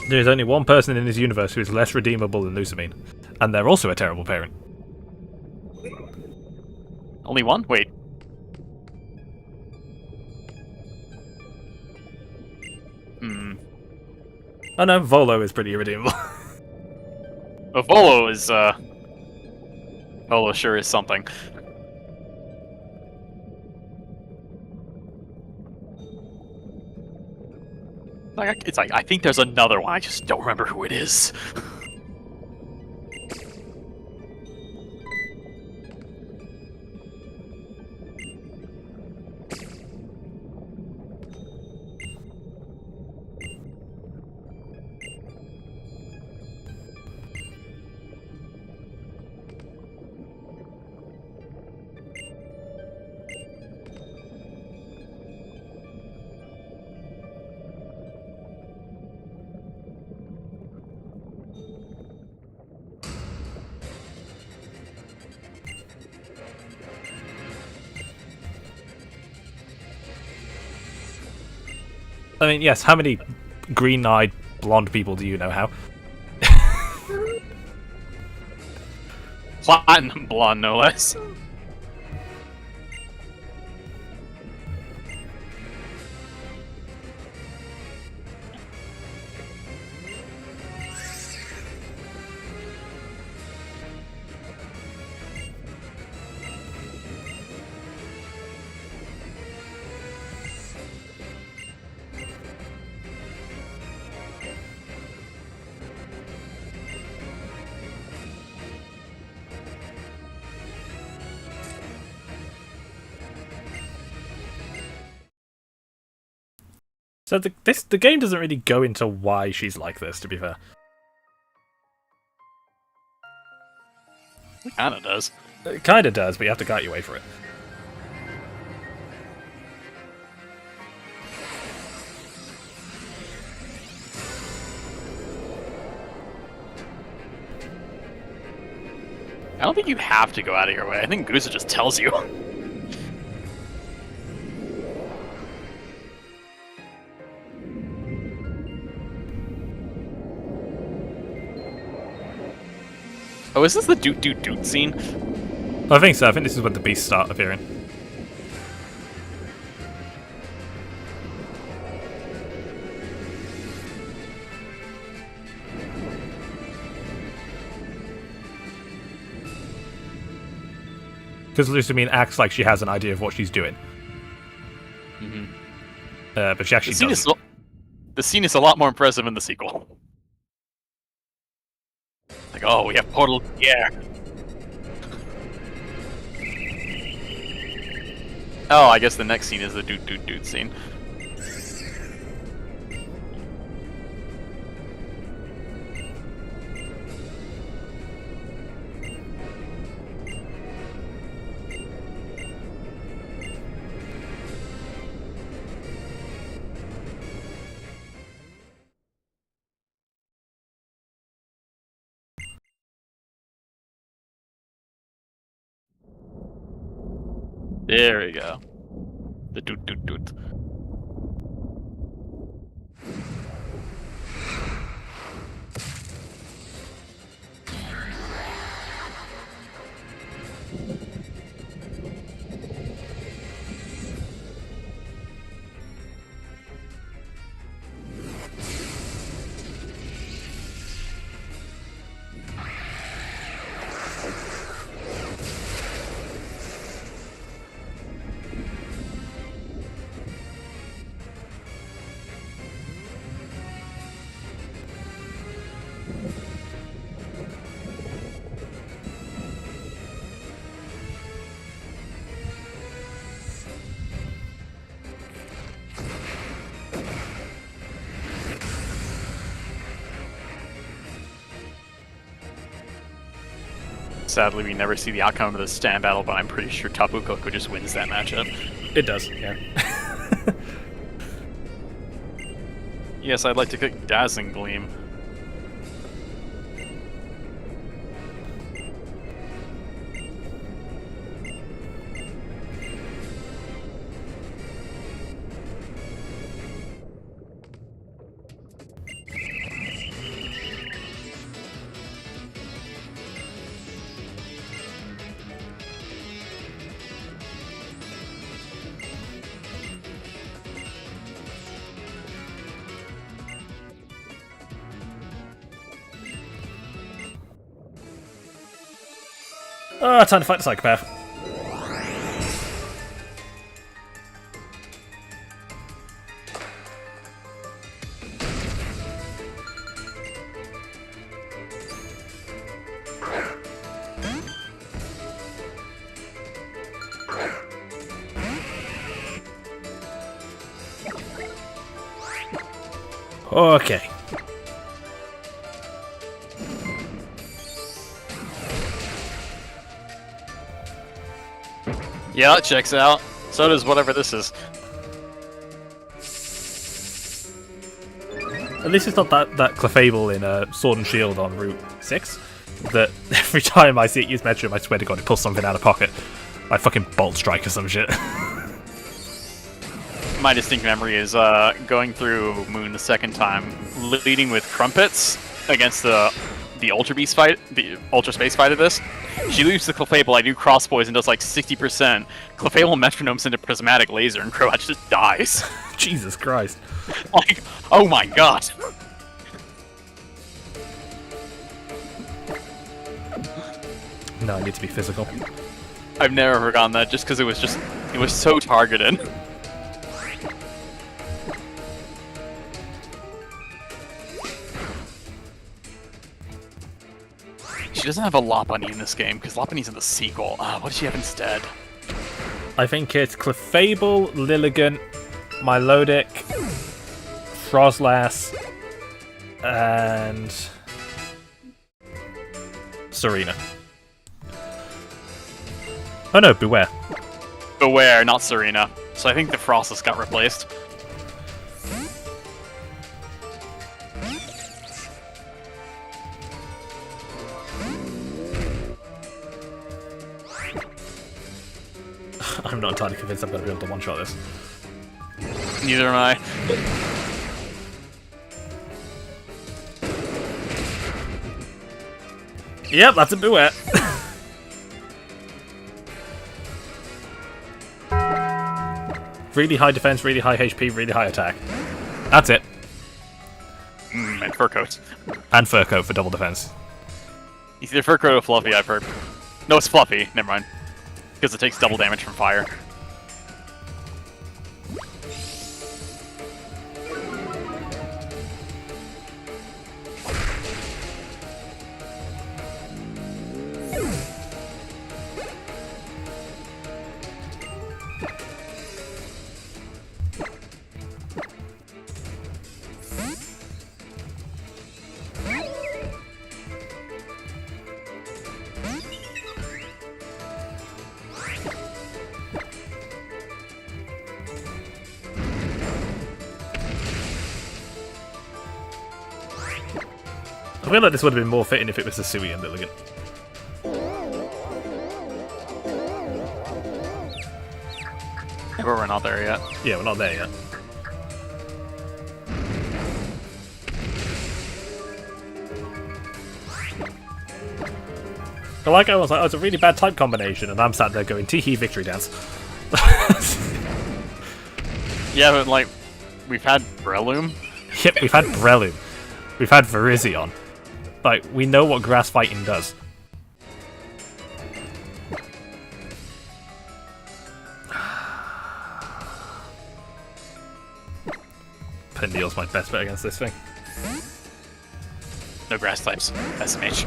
There is only one person in this universe who is less redeemable than Lusamine, and they're also a terrible parent.
Only one? Wait.
Oh no, Volo is pretty irredeemable.
But Volo is, Volo sure is something. It's like, I think there's another one, I just don't remember who it is.
I mean, yes, how many green-eyed blonde people do you know how?
Platinum blonde, no less.
So the game doesn't really go into why she's like this, to be fair.
It kinda does.
It kinda does, but you have to guide your way for it.
I don't think you have to go out of your way. I think Guza just tells you. Oh, is this the doot doot doot scene?
I think so. I think this is when the beasts start appearing. Because Lusamine acts like she has an idea of what she's doing. But she actually doesn't.
The scene is a lot more impressive in the sequel. Like, oh, we have portal, yeah. Oh, I guess the next scene is the doot doot doot scene. There we go. The doot doot doot. Sadly, we never see the outcome of the stand battle, but I'm pretty sure Tapu Koko just wins that matchup.
It does, yeah.
Yes, I'd like to cook Dazzling Gleam.
Oh, time to fight the psychopath. Okay.
Yeah, that checks out. So does whatever this is.
At least it's not that Clefable in Sword and Shield on Route 6. That every time I see it use Metronome, I swear to God, it pulls something out of pocket. Like fucking Bolt Strike or some shit.
My distinct memory is going through Moon the second time, leading with Crumpets against the Ultra Beast fight, the Ultra Space fight of this. She leaves the Clefable, I do Cross Poison, does like 60%. Clefable Metronomes into Prismatic Laser, and Croatch just dies.
Jesus Christ.
Like, oh my god.
No, I need to be physical.
I've never forgotten that just because it was so targeted. She doesn't have a Lopunny in this game, because Lopunny's in the sequel. What does she have instead?
I think it's Clefable, Lilligant, Milotic, Frostlass, and Serena. Oh no, Beware.
Beware, not Serena. So I think the Frostless got replaced.
I'm not entirely convinced I'm going to be able to one-shot this.
Neither am I.
Yep, that's a Beware. Really high defense, really high HP, really high attack. That's it.
And Fur Coat.
And Fur Coat for double defense.
It's either Fur Coat or Fluffy, I've heard. No, it's Fluffy. Never mind. Because it takes double damage from fire.
I feel like this would have been more fitting if it was a Sui and Lilligant.
But we're not there yet.
Yeah, we're not there yet. But like I was like, oh, it's a really bad type combination, and I'm sat there going, tee-hee, victory dance.
Yeah, but like, we've had Breloom.
Yep, we've had Breloom. We've had Virizion. Like, we know what grass fighting does. Pendeal's my best bet against this thing.
No grass types. SMH.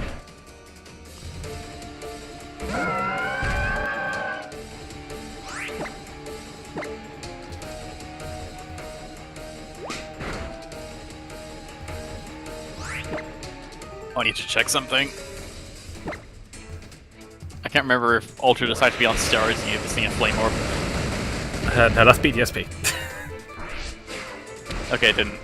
I need to check something. can't remember if Ultra decided to be on steroids and you this thing a flame orb.
No, that's BDSP.
Okay, it didn't.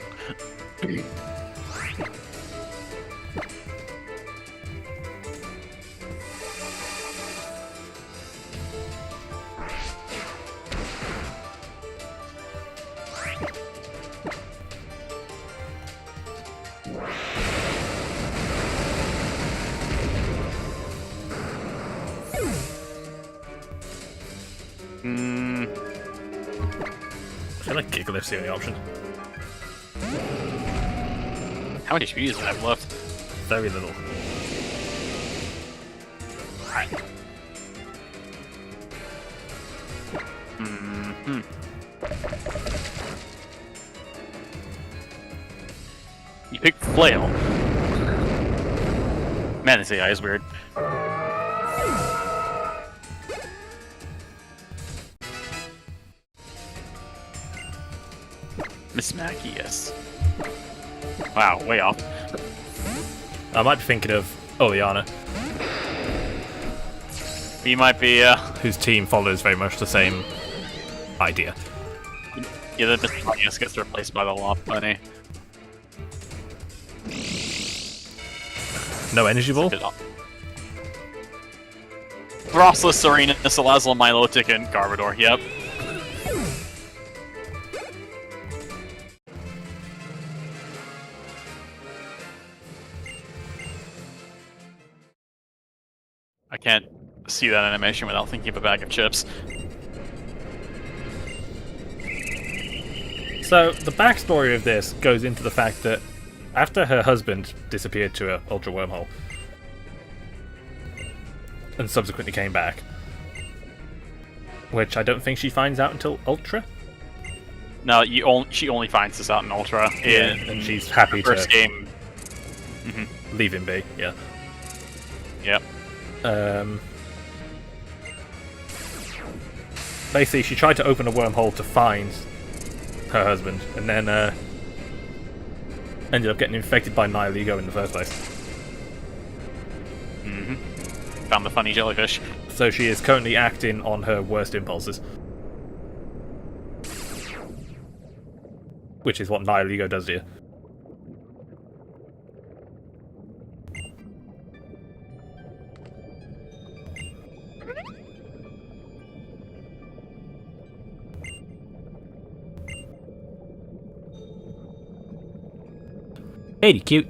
I feel like Gigalift's the only option.
How many HPs do I have left?
Very little.
You picked Flail. Man, this AI is weird. Miss Mackie, yes. Wow, way off.
I might be thinking of Oleana,
You might be,
whose team follows very much the same idea.
yeah, the Miss gets replaced by the Lop Bunny.
No energy ball?
Throstless, Serena, Salazzle, Milotic, and Garbodor, yep. I can't see that animation without thinking of a bag of chips.
So, the backstory of this goes into the fact that after her husband disappeared to an Ultra Wormhole, and subsequently came back, which I don't think she finds out until Ultra.
No, she only finds this out in Ultra.
And she's happy
first
to
game.
leave him be, yeah.
Yep.
Basically, she tried to open a wormhole to find her husband, and then ended up getting infected by Nihilego in the first place.
Found the funny jellyfish.
So she is currently acting on her worst impulses. Which is what Nihilego does to you. Hey, cute.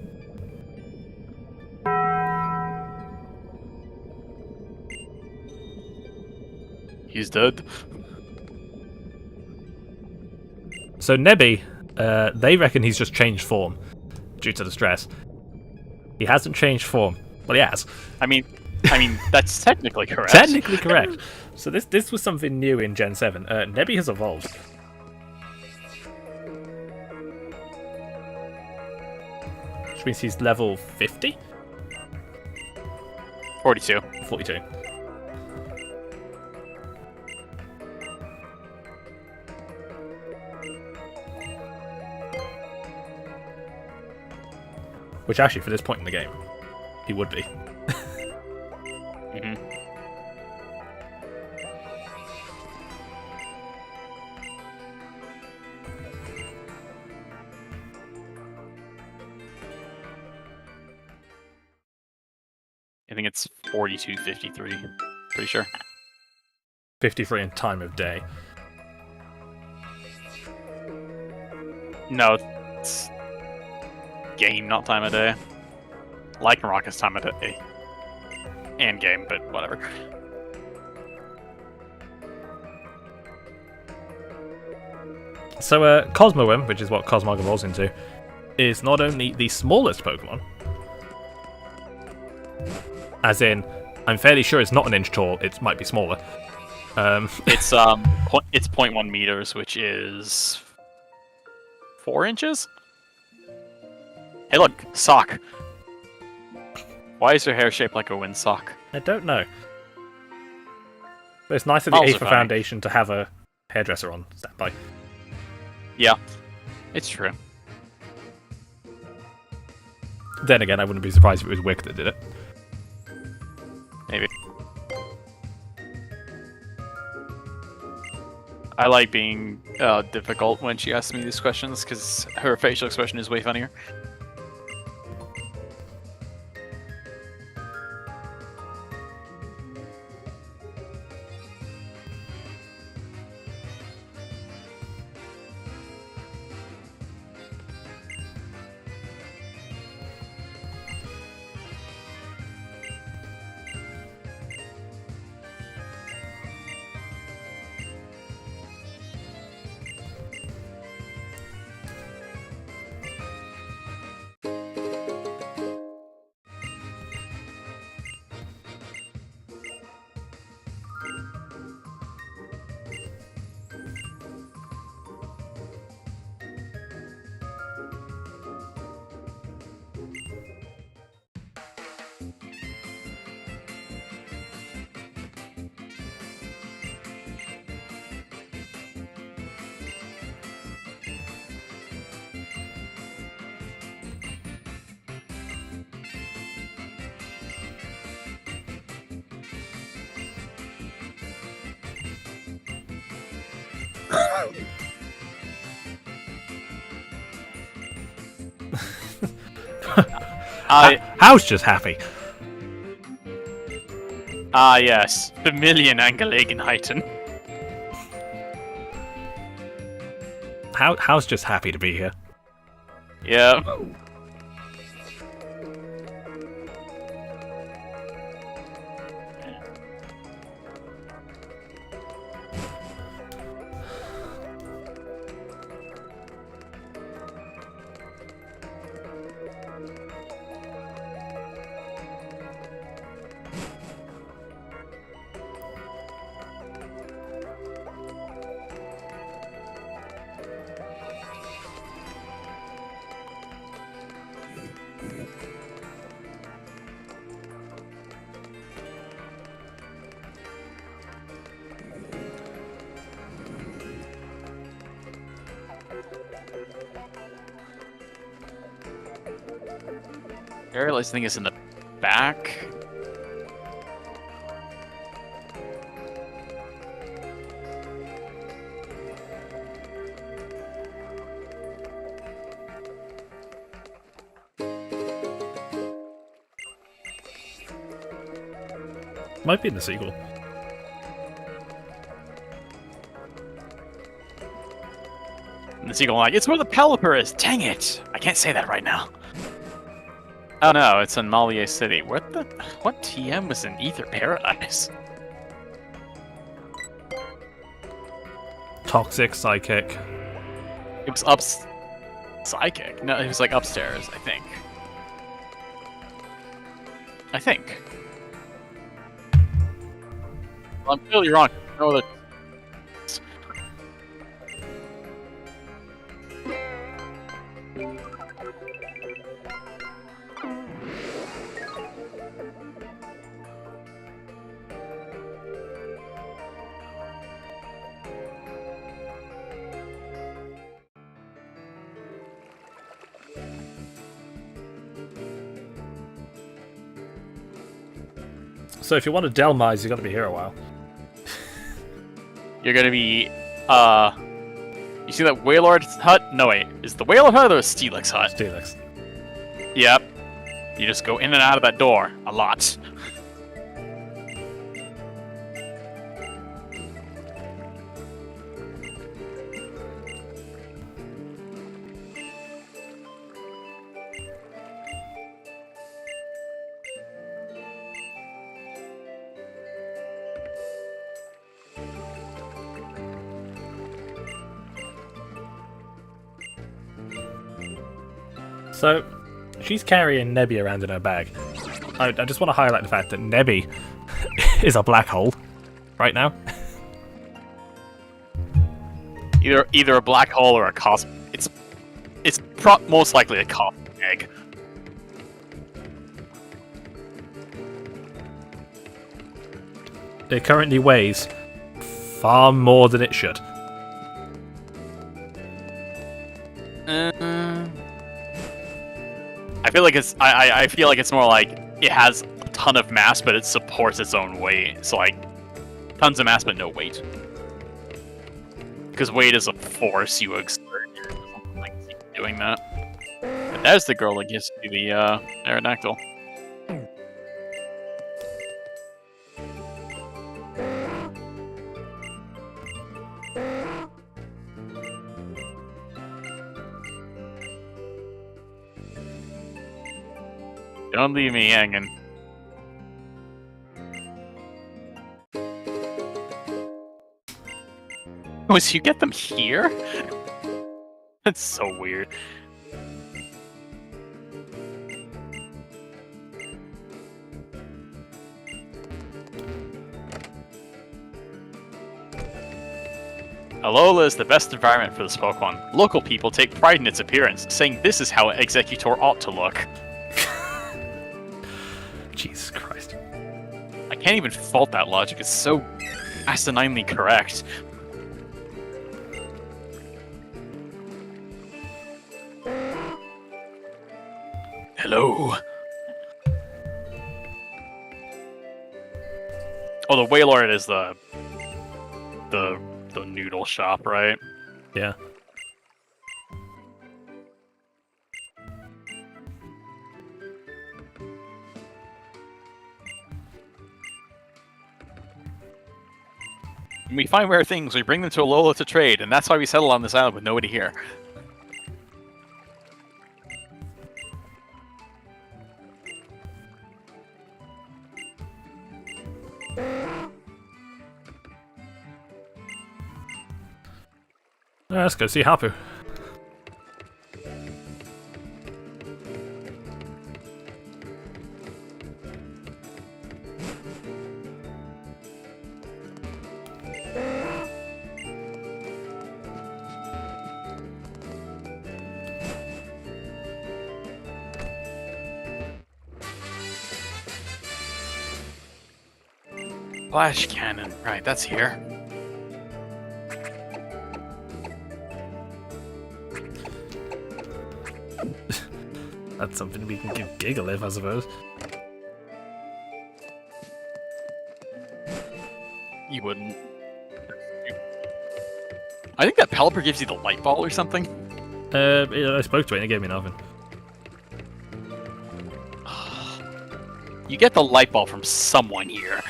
He's dead.
So Nebby, they reckon he's just changed form due to the stress. He hasn't changed form. Well, he has.
I mean, that's technically correct.
Technically correct. So this was something new in Gen 7. Nebby has evolved. Which means he's level 50?
42.
42. Which actually, for this point in the game, he would be.
I think it's 42:53. Pretty sure.
53 in time of day.
No, it's game, not time of day. Lycanroc is time of day. And game, but whatever.
So, Cosmoem, which is what Cosmog evolves into, is not only the smallest Pokemon, as in, I'm fairly sure it's not an inch tall, it might be smaller.
It's 0.1 meters, which is 4 inches? Hey look, sock. Why is her hair shaped like a windsock?
I don't know. But it's nice of the
Also
Aether
funny.
Foundation to have a hairdresser on standby.
Yeah, it's true.
Then again, I wouldn't be surprised if it was Wick that did it.
Maybe. I like being difficult when she asks me these questions because her facial expression is way funnier.
How's just happy?
Ah, yes. Vermilion Angelegenheiten.
How's just happy to be here?
Yeah. I realize the thing is in the back.
Might be in the sequel.
And the sequel, like, it's where the Pelipper is. Dang it! I can't say that right now. Oh no, it's in Malier City. What TM was in Aether Paradise?
Toxic psychic.
It was psychic. No, it was like upstairs, I think. Well, I'm clearly wrong. No, that.
So if you want to Delmise, you got to be here a while.
You're gonna be, you see that Wailord hut? No, wait. Is the Wailord hut or the Steelix hut?
Steelix.
Yep. You just go in and out of that door a lot.
So, she's carrying Nebby around in her bag. I just want to highlight the fact that Nebby is a black hole right now.
Either a black hole or a cosmic. It's most likely a cosmic egg.
It currently weighs far more than it should.
I feel like I feel like it's more like it has a ton of mass, but it supports its own weight. So like, tons of mass but no weight. Because weight is a force you exert. Something like doing that. And there's the girl that gives you the Aerodactyl. Don't leave me hanging. Oh, so you get them here? That's so weird. Alola is the best environment for this Pokemon. Local people take pride in its appearance, saying this is how an Executor ought to look.
Jesus Christ.
I can't even fault that logic, it's so asininely correct. Hello. Oh, the Wailord is the noodle shop, right?
Yeah.
When we find rare things, we bring them to Alola to trade, and that's why we settle on this island with nobody here.
Let's go see Hapu.
Flash cannon, right, that's here.
That's something we can give Gigalith, I suppose.
You wouldn't. I think that Pelipper gives you the light ball or something.
I spoke to it and it gave me nothing.
You get the light ball from someone here.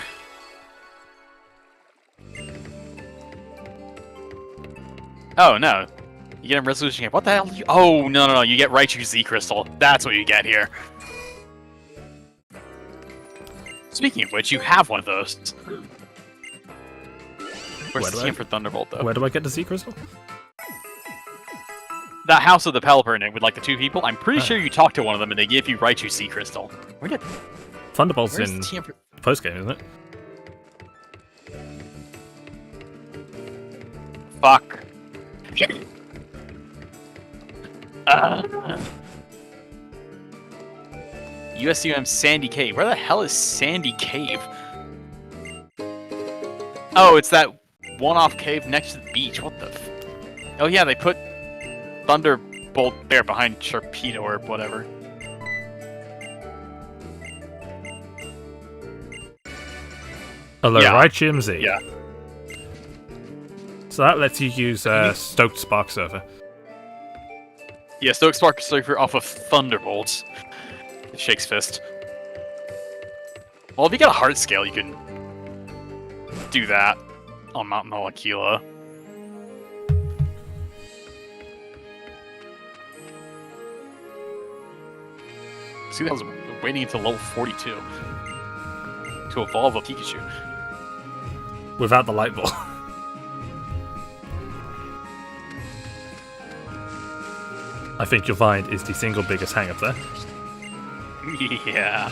Oh, no. You get a resolution game. What the hell? Oh, no. You get Raichu Z Crystal. That's what you get here. Speaking of which, you have one of those. Where's the TM for Thunderbolt, though?
Where do I get the Z Crystal?
The house of the Pelipper in it with, like, the two people. I'm pretty sure you talked to one of them and they gave you Raichu Z Crystal. Where did...
Thunderbolt's
Where's
in
the TM for...
post-game, isn't it?
Fuck. USUM Sandy Cave. Where the hell is Sandy Cave? Oh, it's that one-off cave next to the beach. What the f... Oh yeah, they put Thunderbolt there behind Sharpedo or whatever.
Hello,
Yeah.
Raichu Z.
Yeah.
So that lets you use Stoked Spark Surfer.
Yeah, Stoke Spark Surfer off of Thunderbolts. Shakes fist. Well, if you got a heart scale, you can do that on Mount Malakila. See, that was waiting until level 42 to evolve a Pikachu.
Without the light ball. I think you'll find is the single biggest hang-up there.
Yeah.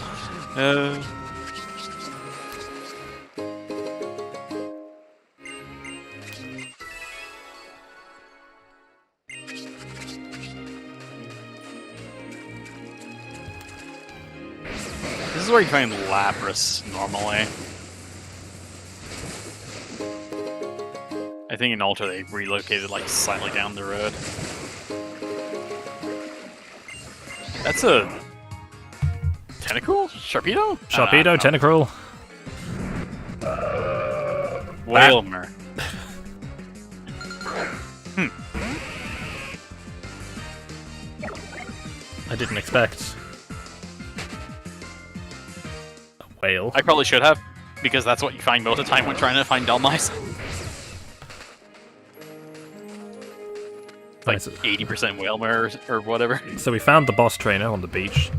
This is where you find Lapras normally. I think in Ultra they relocated like slightly down the road. That's a Tentacool? Sharpedo?
Sharpedo, Tentacruel.
Wailmer.
I didn't expect a whale.
I probably should have, because that's what you find most of the time when trying to find dull mice. Like 80% whale mirrors or whatever.
So we found the boss trainer on the beach.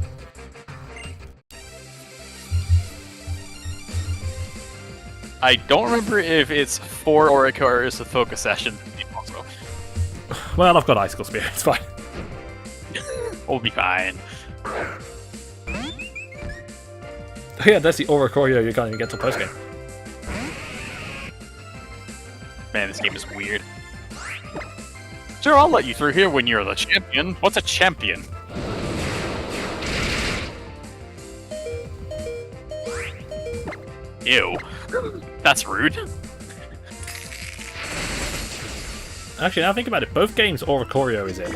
I don't remember if it's 4 Orica or it's a focus session. Also.
Well, I've got Icicle Spear, it's fine.
We'll be fine.
Oh yeah, that's the Oricorio you can't even get till post-game.
Man, this game is weird. Sure, I'll let you through here when you're the champion. What's a champion? Ew. That's rude.
Actually, now think about it, both games Oricorio is in.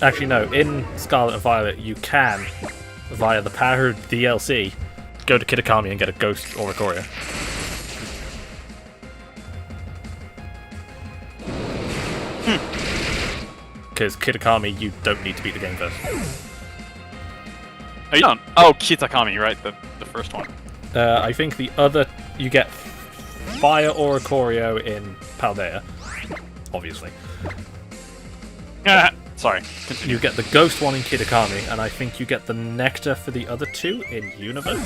Actually, no, in Scarlet and Violet, you can, via the Power DLC, go to Kitakami and get a Ghost Oricorio. Because Kitakami, you don't need to beat the game first.
Oh, you don't? Oh, Kitakami, right? The first one.
I think the other, you get Fire Oricorio in Paldea, obviously.
Sorry, continue.
You get the Ghost one in Kitakami, and I think you get the Nectar for the other two in Unova.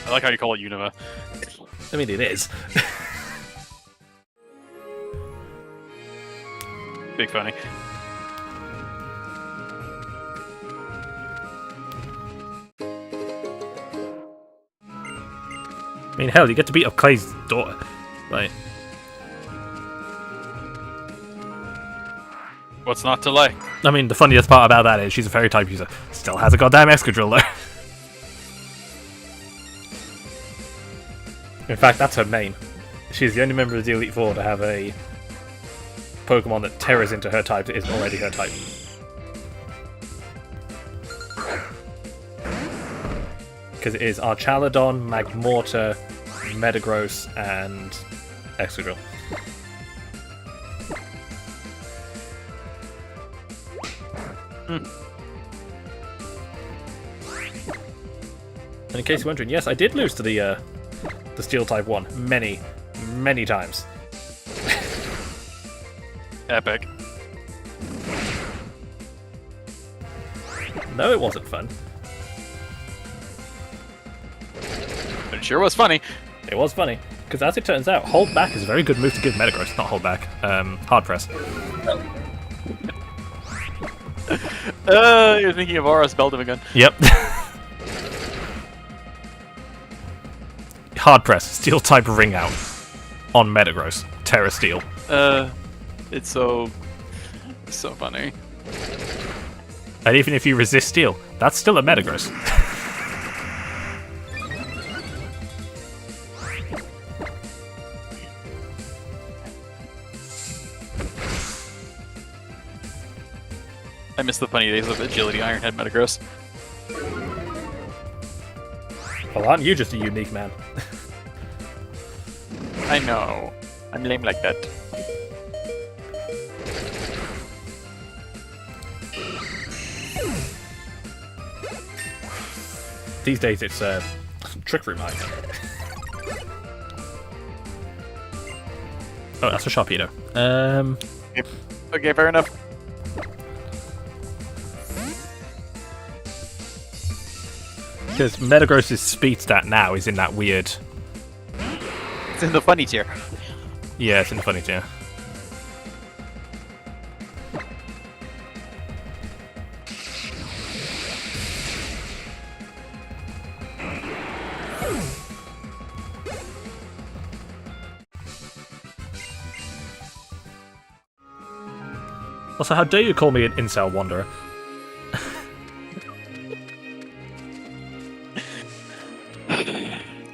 I like how you call it Unova.
I mean, it is.
Big funny.
I mean, hell, you get to beat up Clay's daughter. Like,
What's not to like?
I mean, the funniest part about that is she's a fairy type user. Still has a goddamn Excadrill, though. In fact, that's her main. She's the only member of the Elite Four to have a Pokemon that terrors into her type that isn't already her type. Because it is Archaladon, Magmortar, Metagross, and Excadrill. And in case you're wondering, yes, I did lose to the Steel type one many, many times.
Epic.
No, it wasn't fun.
But it sure was funny.
It was funny, because as it turns out, Hold Back is a very good move to give Metagross. Not Hold Back, Hard Press.
You're thinking of Aura's Beldum again.
Yep. Hard Press, Steel type Ring Out on Metagross. Terra Steel.
It's so funny.
And even if you resist Steel, that's still a Metagross.
I miss the funny days of Agility Ironhead Metagross.
Well, aren't you just a unique man?
I know. I'm lame like that.
These days it's Trick Room High. Oh, that's a Sharpedo.
Okay, fair enough.
Because Metagross's speed stat now is in that weird...
It's in the funny tier.
Yeah, it's in the funny tier. Also, how dare you call me an incel wanderer?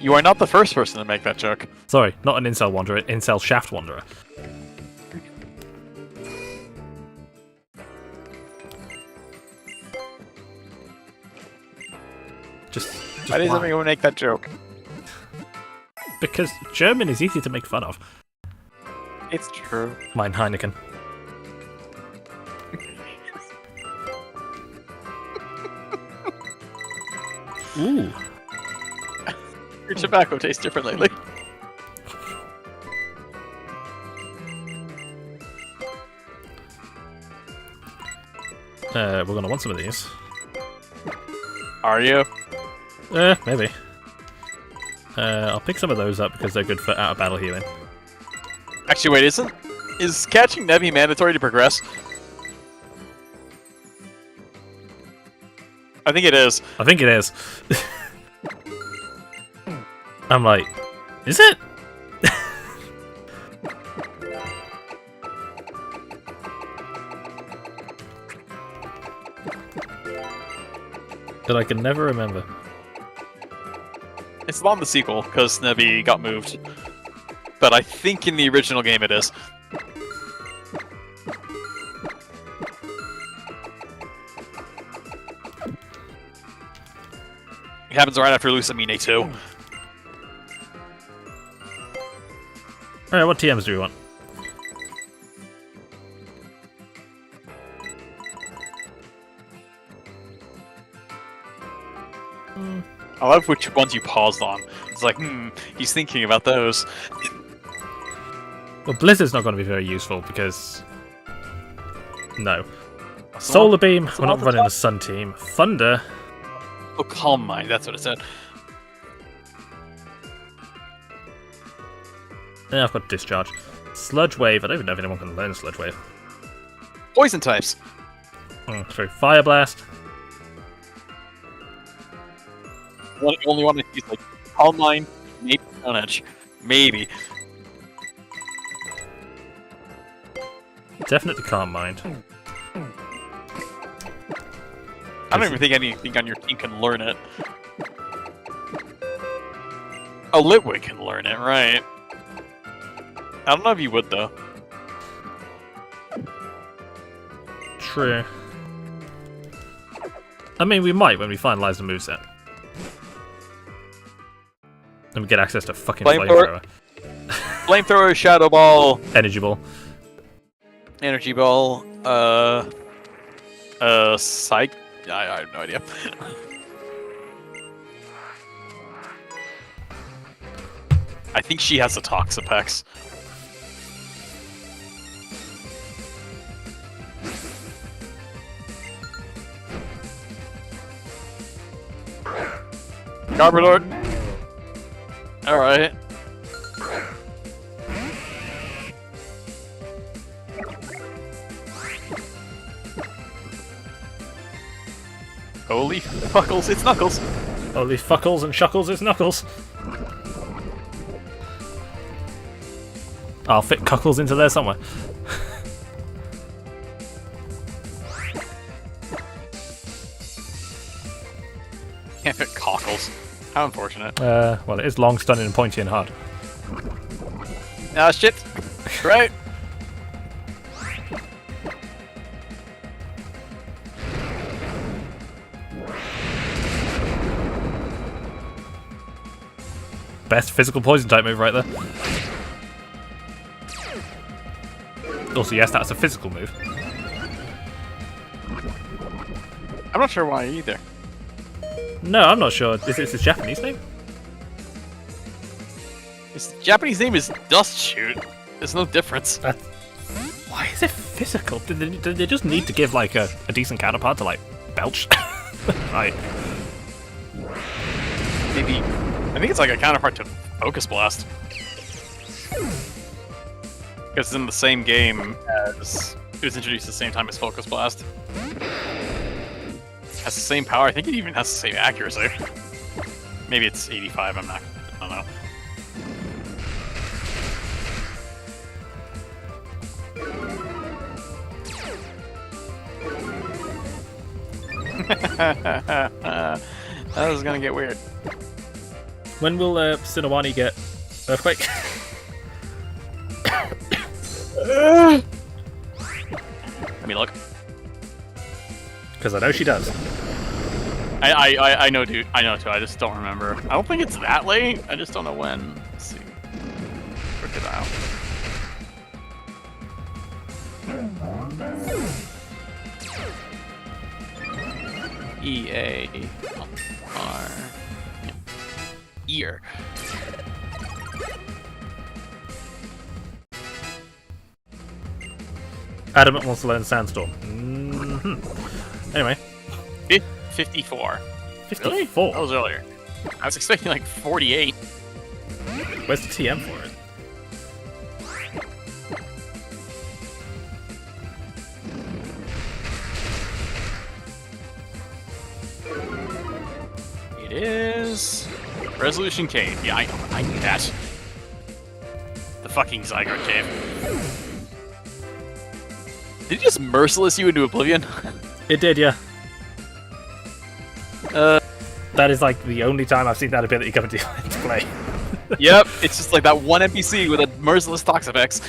You are not the first person to make that joke.
Sorry, not an incel wanderer, an incel shaft wanderer.
Why does everyone make that joke?
Because German is easy to make fun of.
It's true.
Mein Heineken. Ooh.
Your tobacco tastes different lately.
We're gonna want some of these.
Are you?
Maybe. I'll pick some of those up because they're good for out-of-battle healing.
Actually, wait, is catching Nebby mandatory to progress? I think it is.
I think it is. I'm like, is it? But I can never remember.
It's not in the sequel, because Nebby got moved. But I think in the original game it is. It happens right after Lusamine too.
Alright, what TMs do we want?
I love which ones you paused on. It's like, he's thinking about those.
Well, Blizzard's not going to be very useful because... No. Solar Beam, we're not running the Sun team. Thunder...
Oh, Calm Mind, that's what it said.
Yeah, I've got Discharge. Sludge Wave, I don't even know if anyone can learn Sludge Wave.
Poison types.
True. Fire Blast.
Only one that use like Calm Mind, maybe Stone Edge. Maybe.
Definitely Calm Mind.
I don't even think anything on your team can learn it. Oh, Litwick can learn it, right? I don't know if you would, though.
True. I mean, we might when we finalize the moveset. And we get access to fucking Flamethrower.
Flamethrower, Shadow Ball,
Energy Ball.
Energy Ball, Psych. I have no idea. I think she has the Toxapex. Garbodor. Alright. Holy fuckles, it's Knuckles!
Holy fuckles and shuckles, it's Knuckles! I'll fit Cuckles into there somewhere.
Can't fit Cockles. How unfortunate.
Well, it is long, stunning, and pointy and hard.
Ah, shit! Right!
Best physical poison type move right there. Also, yes, that's a physical move.
I'm not sure why either.
No, I'm not sure. Is it his Japanese name?
His Japanese name is Dust Shoot. There's no difference.
Why is it physical? Did they just need to give like a decent counterpart to like Belch? Right.
Maybe. I think it's like a counterpart to Focus Blast. Because it's in the same game as... It was introduced at the same time as Focus Blast. Has the same power. I think it even has the same accuracy. Maybe it's 85, I don't know. That was gonna get weird.
When will Sinawani get Earthquake?
Let me look.
Because I know she does.
I know, dude. I know too. I just don't remember. I don't think it's that late. I just don't know when. Let's see. Crocodile. E-A-R... Ear.
Adamant wants to learn Sandstorm. Anyway.
54.
54?
Really? That was earlier. I was expecting like 48.
Where's the TM for it?
It is... Resolution Cave. Yeah, I knew that. The fucking Zygarde Cave. Did he just merciless you into oblivion?
It did, yeah.
That
That is like the only time I've seen that ability come into play.
Yep, it's just like that one NPC with a merciless Toxapex.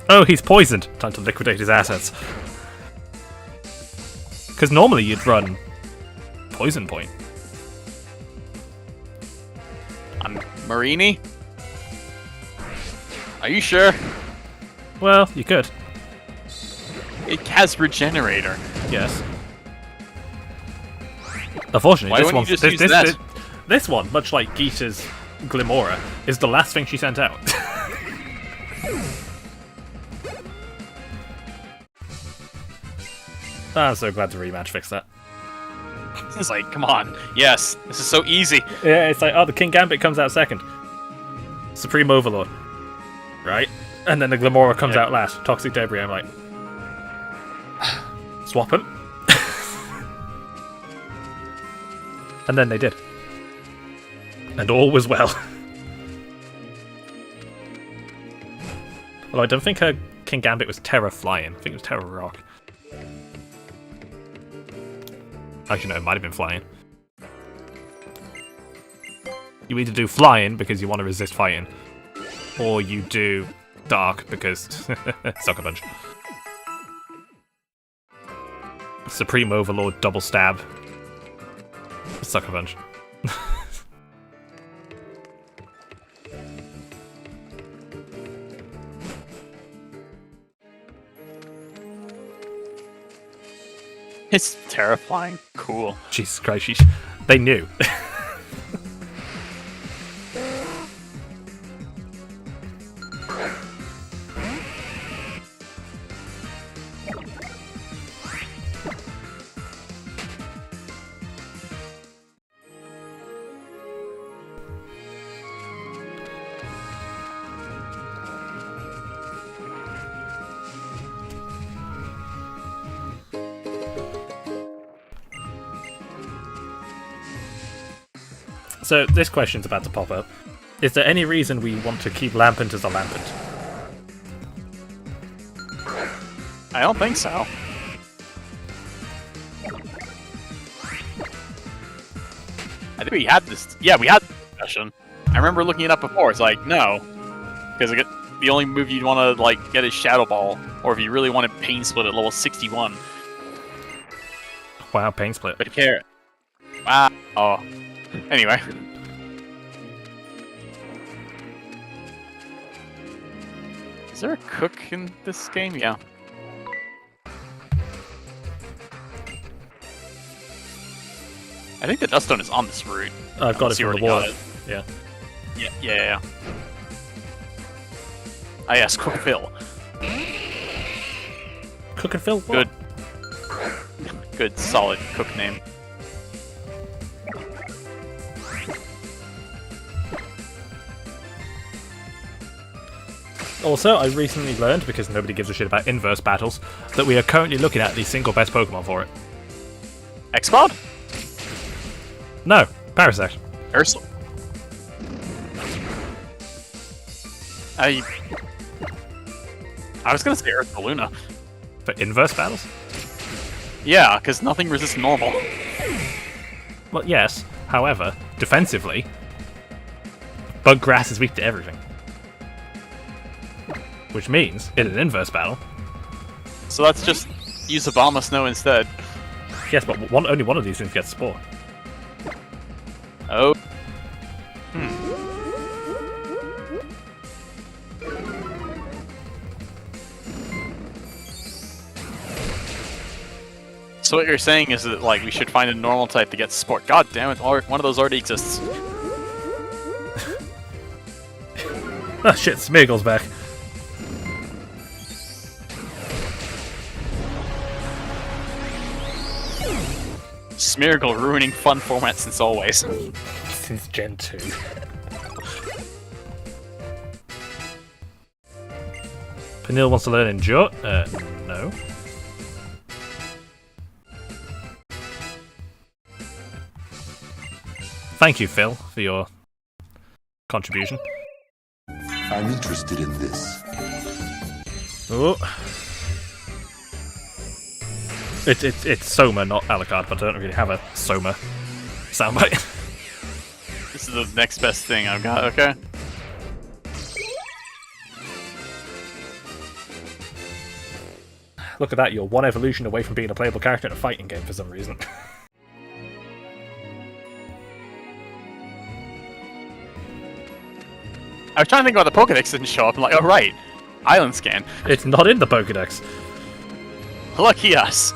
Oh, he's poisoned. Time to liquidate his assets. Because normally you'd run Poison Point.
I'm Marini? Are you sure?
Well, you could.
It has Regenerator.
Yes. Unfortunately,
Why wouldn't you just use that?
This one, much like Geeta's Glimora, is the last thing she sent out. I'm so glad the rematch fixed that.
It's like, come on. Yes, this is so easy.
Yeah, it's like, oh, the King Gambit comes out second. Supreme Overlord. Right? And then the Glimora comes out last. Toxic Debris, I'm like... swap him. And then they did. And all was well. Although I don't think her King Gambit was Terra Flying. I think it was Terra Rock. Actually, no, it might have been Flying. You either do Flying because you want to resist fighting, or you do Dark because Sucker Punch. Supreme Overlord, Double Stab. Sucker Punch.
It's terrifying. Cool.
Jesus Christ, they knew. So, this question's about to pop up. Is there any reason we want to keep Lampent as a Lampent?
I don't think so. I think we had this... Yeah, we had this discussion. I remember looking it up before. It's like, no. Because the only move you'd want to like get is Shadow Ball. Or if you really wanted Pain Split at level 61.
Wow, Pain Split.
But care. Wow. Oh. Anyway. Is there a cook in this game? Yeah. I think the Duststone is on this route.
I've got it from the water. Yeah.
Yeah. Ah, yes, Cook Phil.
Cook and Phil?
Good. Good, solid cook name.
Also, I recently learned, because nobody gives a shit about inverse battles, that we are currently looking at the single best Pokemon for it.
X-Cloud?
No, Parasect.
Ursula. I was gonna say Ursaluna.
For inverse battles?
Yeah, because nothing resists normal.
Well, yes. However, defensively, Bug Grass is weak to everything. Which means, in an inverse battle...
So let's just use Obama Snow instead.
Yes, but only one of these things gets Spore.
Oh. So what you're saying is that like we should find a normal type to get support. God damn it! One of those already exists.
Oh shit! Smeagol's back.
Smeargle ruining fun formats since always.
Since Gen 2. Peniel wants to learn Endure? No. Thank you, Phil, for your contribution.
I'm interested in this.
Oh. It's Soma, not Alucard, but I don't really have a Soma soundbite.
This is the next best thing I've got, okay?
Look at that, you're one evolution away from being a playable character in a fighting game for some reason.
I was trying to think about the Pokedex didn't show up. I'm like, oh right, Island Scan.
It's not in the Pokedex.
Lucky us.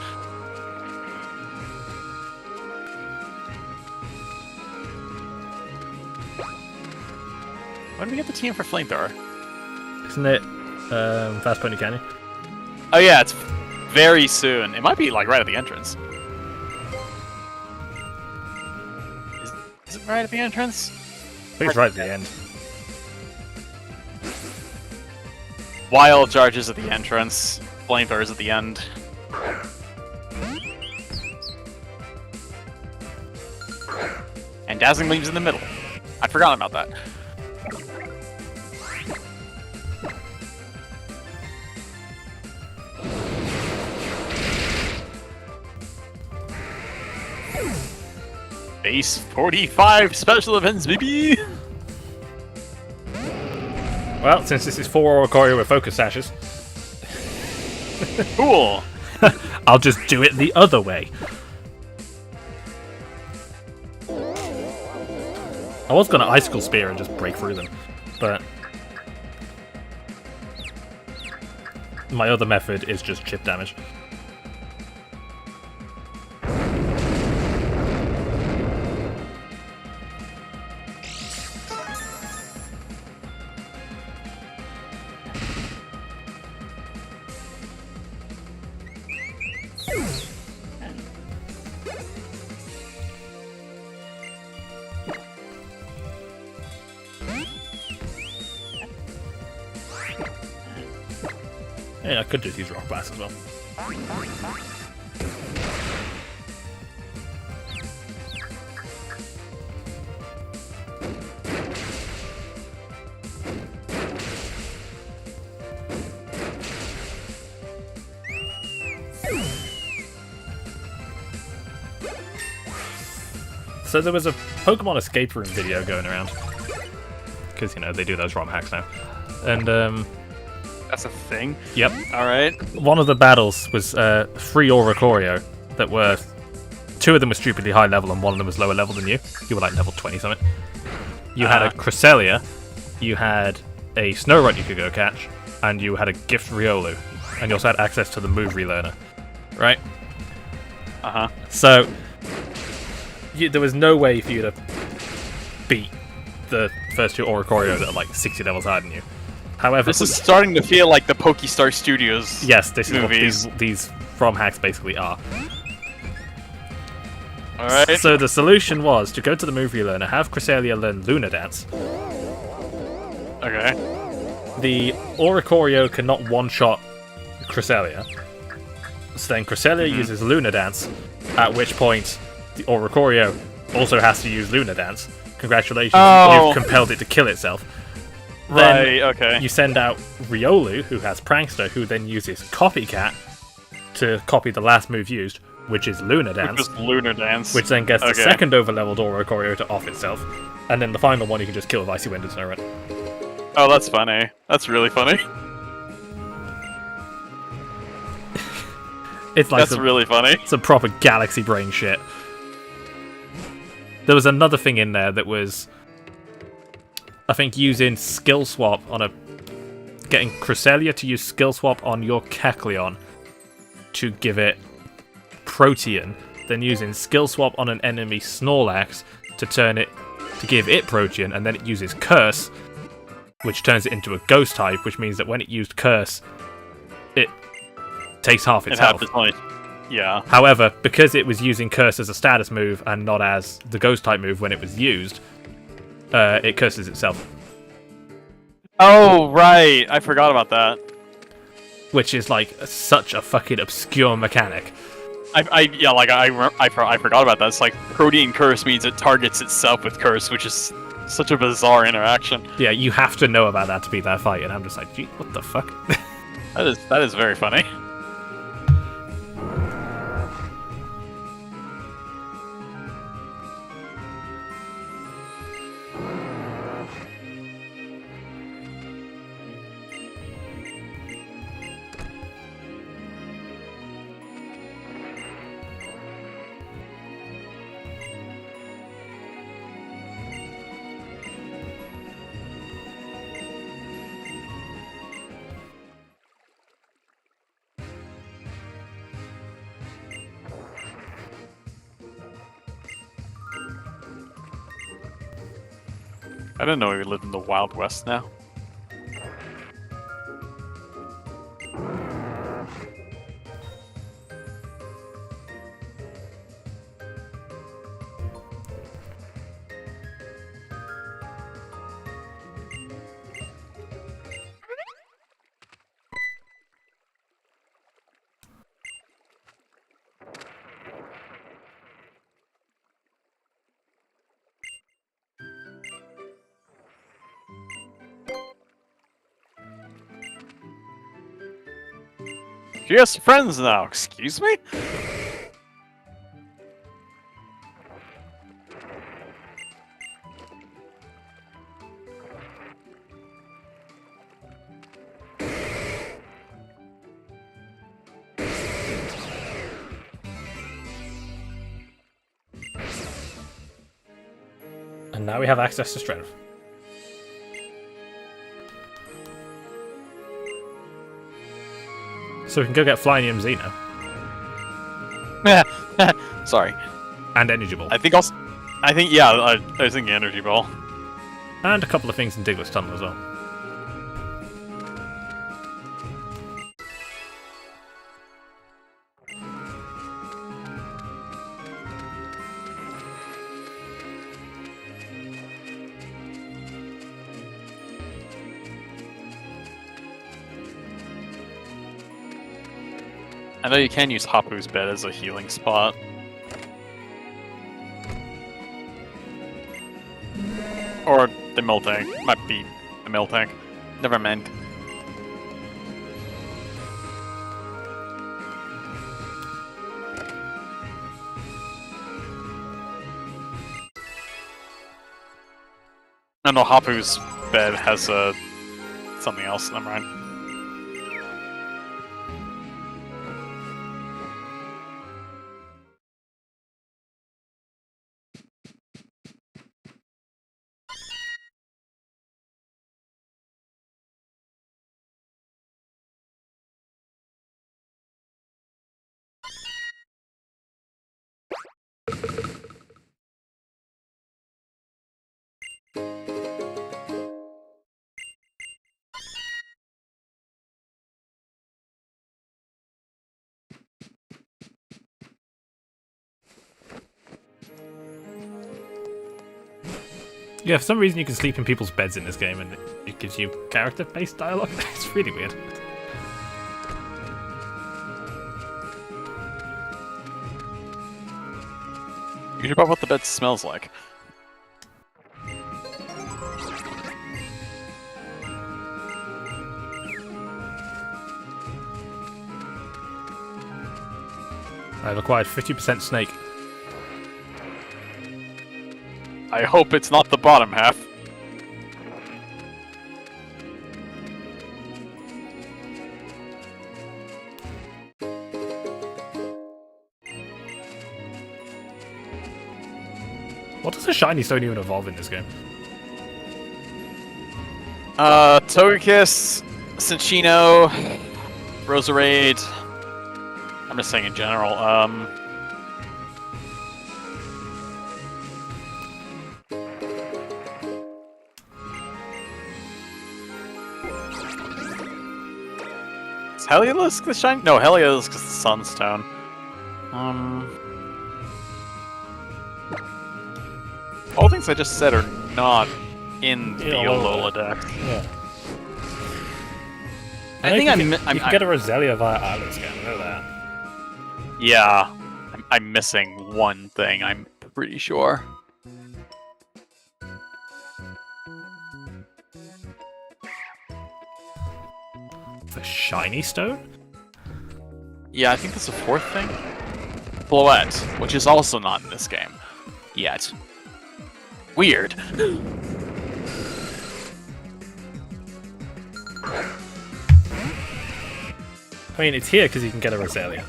When do we get the team for Flamethrower?
Isn't it Fast Pony Canyon?
Oh yeah, it's very soon. It might be like right at the entrance. Is it right at the entrance?
I think it's right at the end.
Wild Charges at the entrance. Flamethrowers at the end. And Dazzling Gleam's in the middle. I'd forgotten about that. Base 45 special events, baby!
Well, since this is 4 Oricorio with focus sashes,
Cool!
I'll just do it the other way. I was gonna Icicle Spear and just break through them, but my other method is just chip damage. Yeah, I could just use Rock Blast as well. So there was a Pokemon escape room video going around. Because, you know, they do those ROM hacks now. And,
That's a thing?
yep.
Alright.
One of the battles was 3 Oricorio that were... 2 of them were stupidly high level and one of them was lower level than you. You were like level 20 something. You had a Cresselia, you had a Snorunt you could go catch, and you had a Gift Riolu. And you also had access to the move relearner. Right?
Uh-huh.
So, there was no way for you to beat the first 2 Oricorio that are like 60 levels higher than you. However,
This is starting to feel like the Pokestar Studios
yes, this is
movies.
what these ROM hacks basically are.
Alright.
So the solution was to go to the move relearner, have Cresselia learn Luna Dance.
Okay.
The Oricorio cannot one-shot Cresselia. So then Cresselia uses Luna Dance, at which point the Oricorio also has to use Luna Dance. Congratulations, you've compelled it to kill itself. Then
Right, okay.
you send out Riolu, who has Prankster, who then uses Copycat to copy the last move used, which is Luna Dance.
Just Lunar Dance.
Which then gets the
Okay.
second overleveled Oricorio to off itself. And then the final one you can just kill with Icy Wind and Snorunt.
Oh, that's funny. That's really funny.
It's like
That's really funny.
some proper galaxy brain shit. There was another thing in there that was, I think, using Skill Swap on getting Cresselia to use Skill Swap on your Kecleon to give it Protean, then using Skill Swap on an enemy Snorlax to give it Protean, and then it uses Curse, which turns it into a Ghost type, which means that when it used Curse, it takes half its health.
Yeah.
However, because it was using Curse as a status move and not as the Ghost type move when it was used, it curses itself.
Oh, right. I forgot about that.
Which is like such a fucking obscure mechanic.
I forgot about that. It's like Protean Curse means it targets itself with Curse, which is such a bizarre interaction.
Yeah, you have to know about that to beat that fight, and I'm just like, gee, what the fuck?
That is very funny. I didn't know we lived in the Wild West now. You have some friends now, excuse me?
And now we have access to strength. So we can go get Flying EMZ now.
Sorry.
And Energy Ball.
I think Energy Ball.
And a couple of things in Diglett's Tunnel as well.
I know you can use Hapu's bed as a healing spot. Or the Miltank. Might be the Miltank. Never mind. I know Hapu's bed has something else. Never mind.
Yeah, for some reason you can sleep in people's beds in this game and it gives you character-based dialogue. It's really weird.
You should about what the bed smells like.
I've acquired 50% snake.
I hope it's not the bottom half.
What does the shinies don't even evolve in this game?
Togekiss, Cinccino, Roserade. I'm just saying in general. Heliolisk the shiny? No, Heliolisk is the Sunstone. All things I just said are not in the Alola deck.
Yeah.
I think
you can get a Roselia via Island Scan, I know that.
Yeah, I'm missing one thing, I'm pretty sure.
The Shiny Stone?
Yeah, I think that's the fourth thing. Floette, which is also not in this game. Yet. Weird.
I mean, it's here because you can get a Roselia.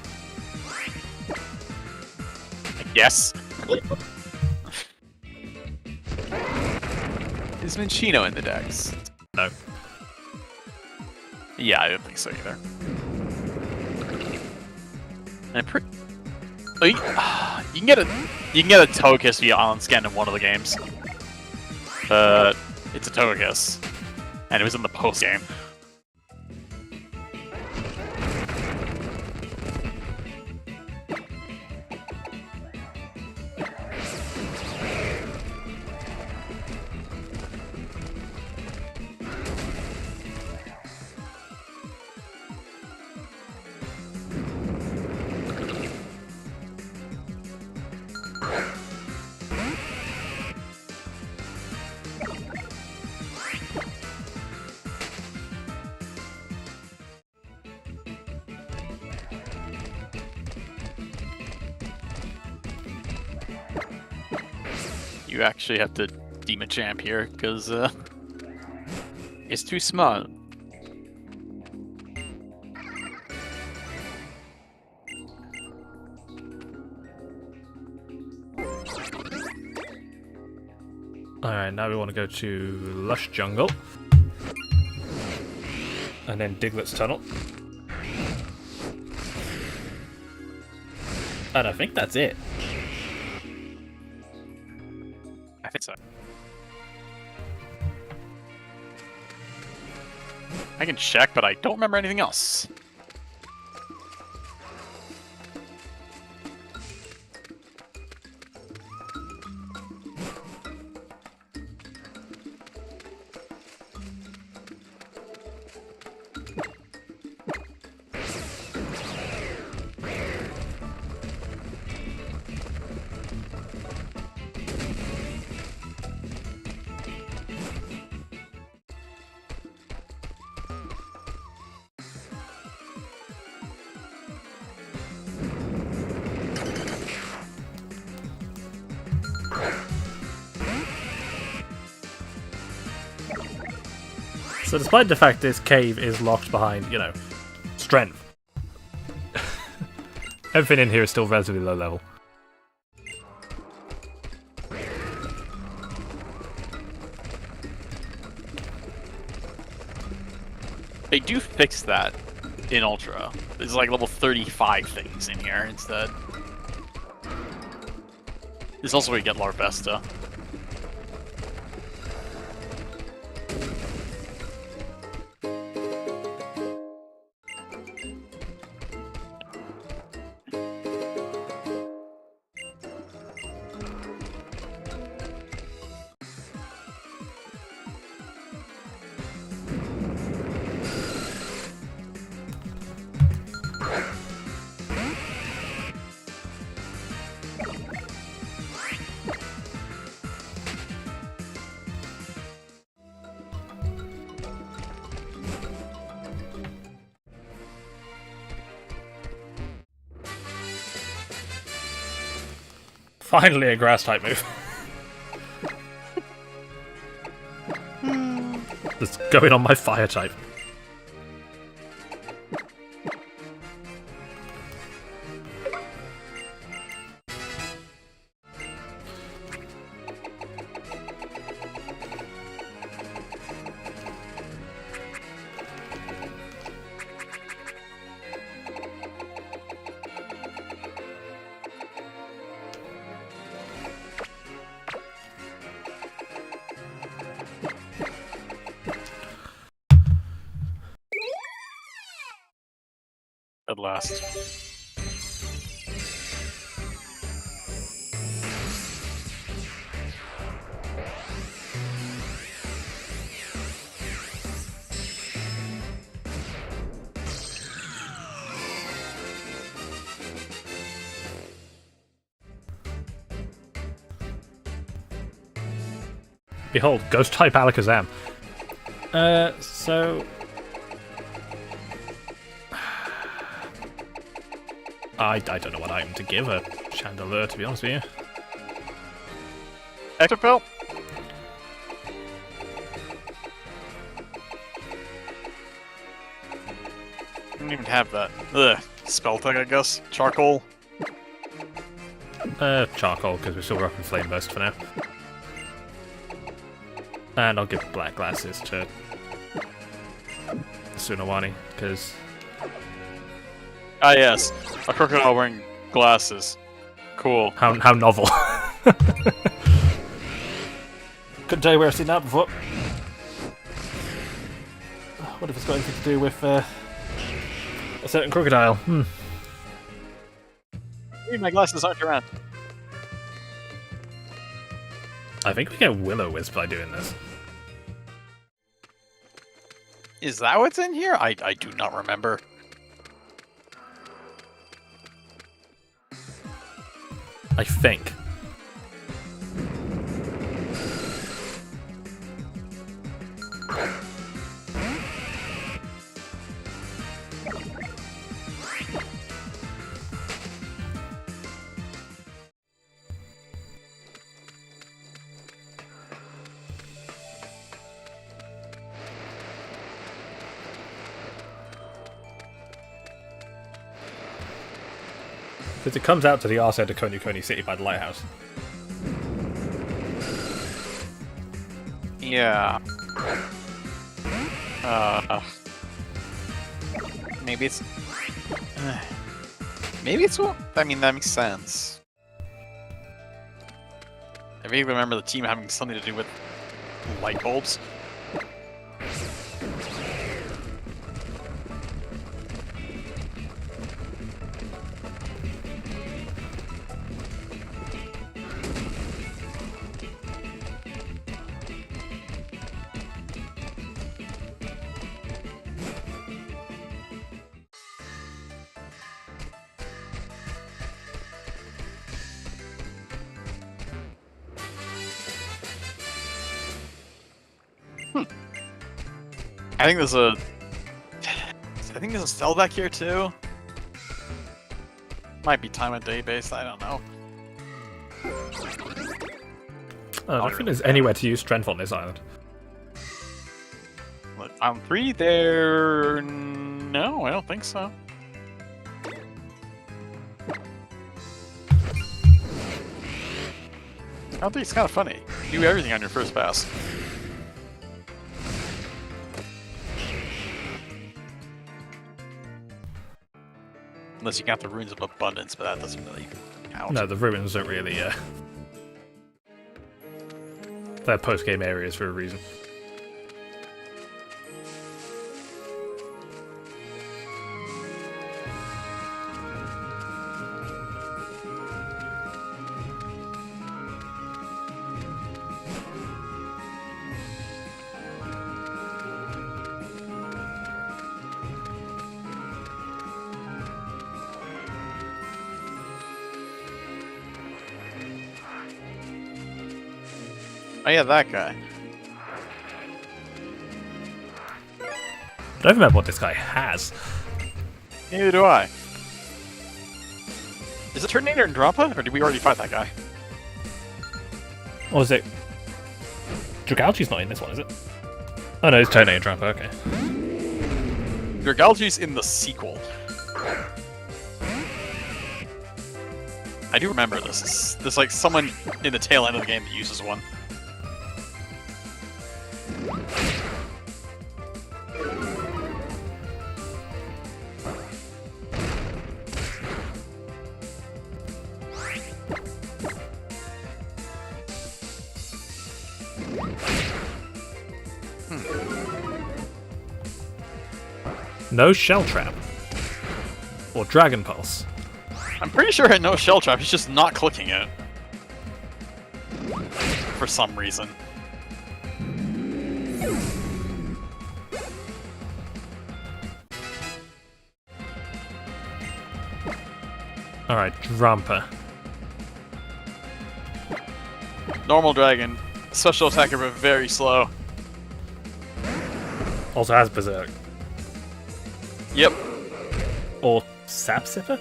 Yes. Is Minchino in the decks?
No.
Yeah, I don't think so either. And you can get a Togekiss via Island Scan in one of the games. It's a Togekiss, and it was in the post game. You actually have to Demon Champ here, because it's too small.
Alright, now we want to go to Lush Jungle. And then Diglett's Tunnel. And I think that's it.
I think so. I can check, but I don't remember anything else.
So despite the fact this cave is locked behind, you know, strength, everything in here is still relatively low level.
They do fix that in Ultra. There's like level 35 things in here instead. This is also where you get Larvesta.
Finally a grass type move. Just going on my fire type.
at last.
Behold, ghost type Alakazam. So I don't know what item to give a Chandelure, to be honest with you.
Ectopelt? I don't even have that. Ugh. Spelltech, I guess. Charcoal.
Charcoal, because we're still rocking Flame Burst for now. And I'll give black glasses to Sunawani, because...
Ah yes, a crocodile wearing glasses. Cool.
How novel. Couldn't tell you where I've seen that before. What if it's got anything to do with a certain crocodile?
Maybe my glasses aren't around.
I think we get Will-O-Wisp by doing this.
Is that what's in here? I do not remember.
I think. Because it comes out to the arse end of Konyu City by the lighthouse.
Yeah. Maybe it's... maybe it's what... I mean, that makes sense. I vaguely remember the team having something to do with light bulbs. I think there's a... I think there's a cell back here too. Might be time of day based, I don't know.
I don't think there's anywhere to use strength on this island.
Look, on 3 there... No, I don't think so. I don't think it's kind of funny. You do everything on your first pass. Unless you got the Runes of Abundance, but that doesn't really count.
No, the ruins don't really, they're post-game areas for a reason.
Oh yeah, that guy.
I don't remember what this guy has.
Neither do I. Is it Turtonator and Drampa, or did we already fight that guy?
Or is it... Dragalchi's not in this one, is it? Oh no, it's Tony and Drampa, okay.
Dragalchi's in the sequel. I do remember this. There's like someone in the tail end of the game that uses one.
No shell trap. or Dragon Pulse.
I'm pretty sure it knows Shell Trap, it's just not clicking it. For some reason.
Alright, Drampa.
Normal dragon. Special attacker, but very slow.
Also has Berserk.
Yep.
Or Sap Sipper?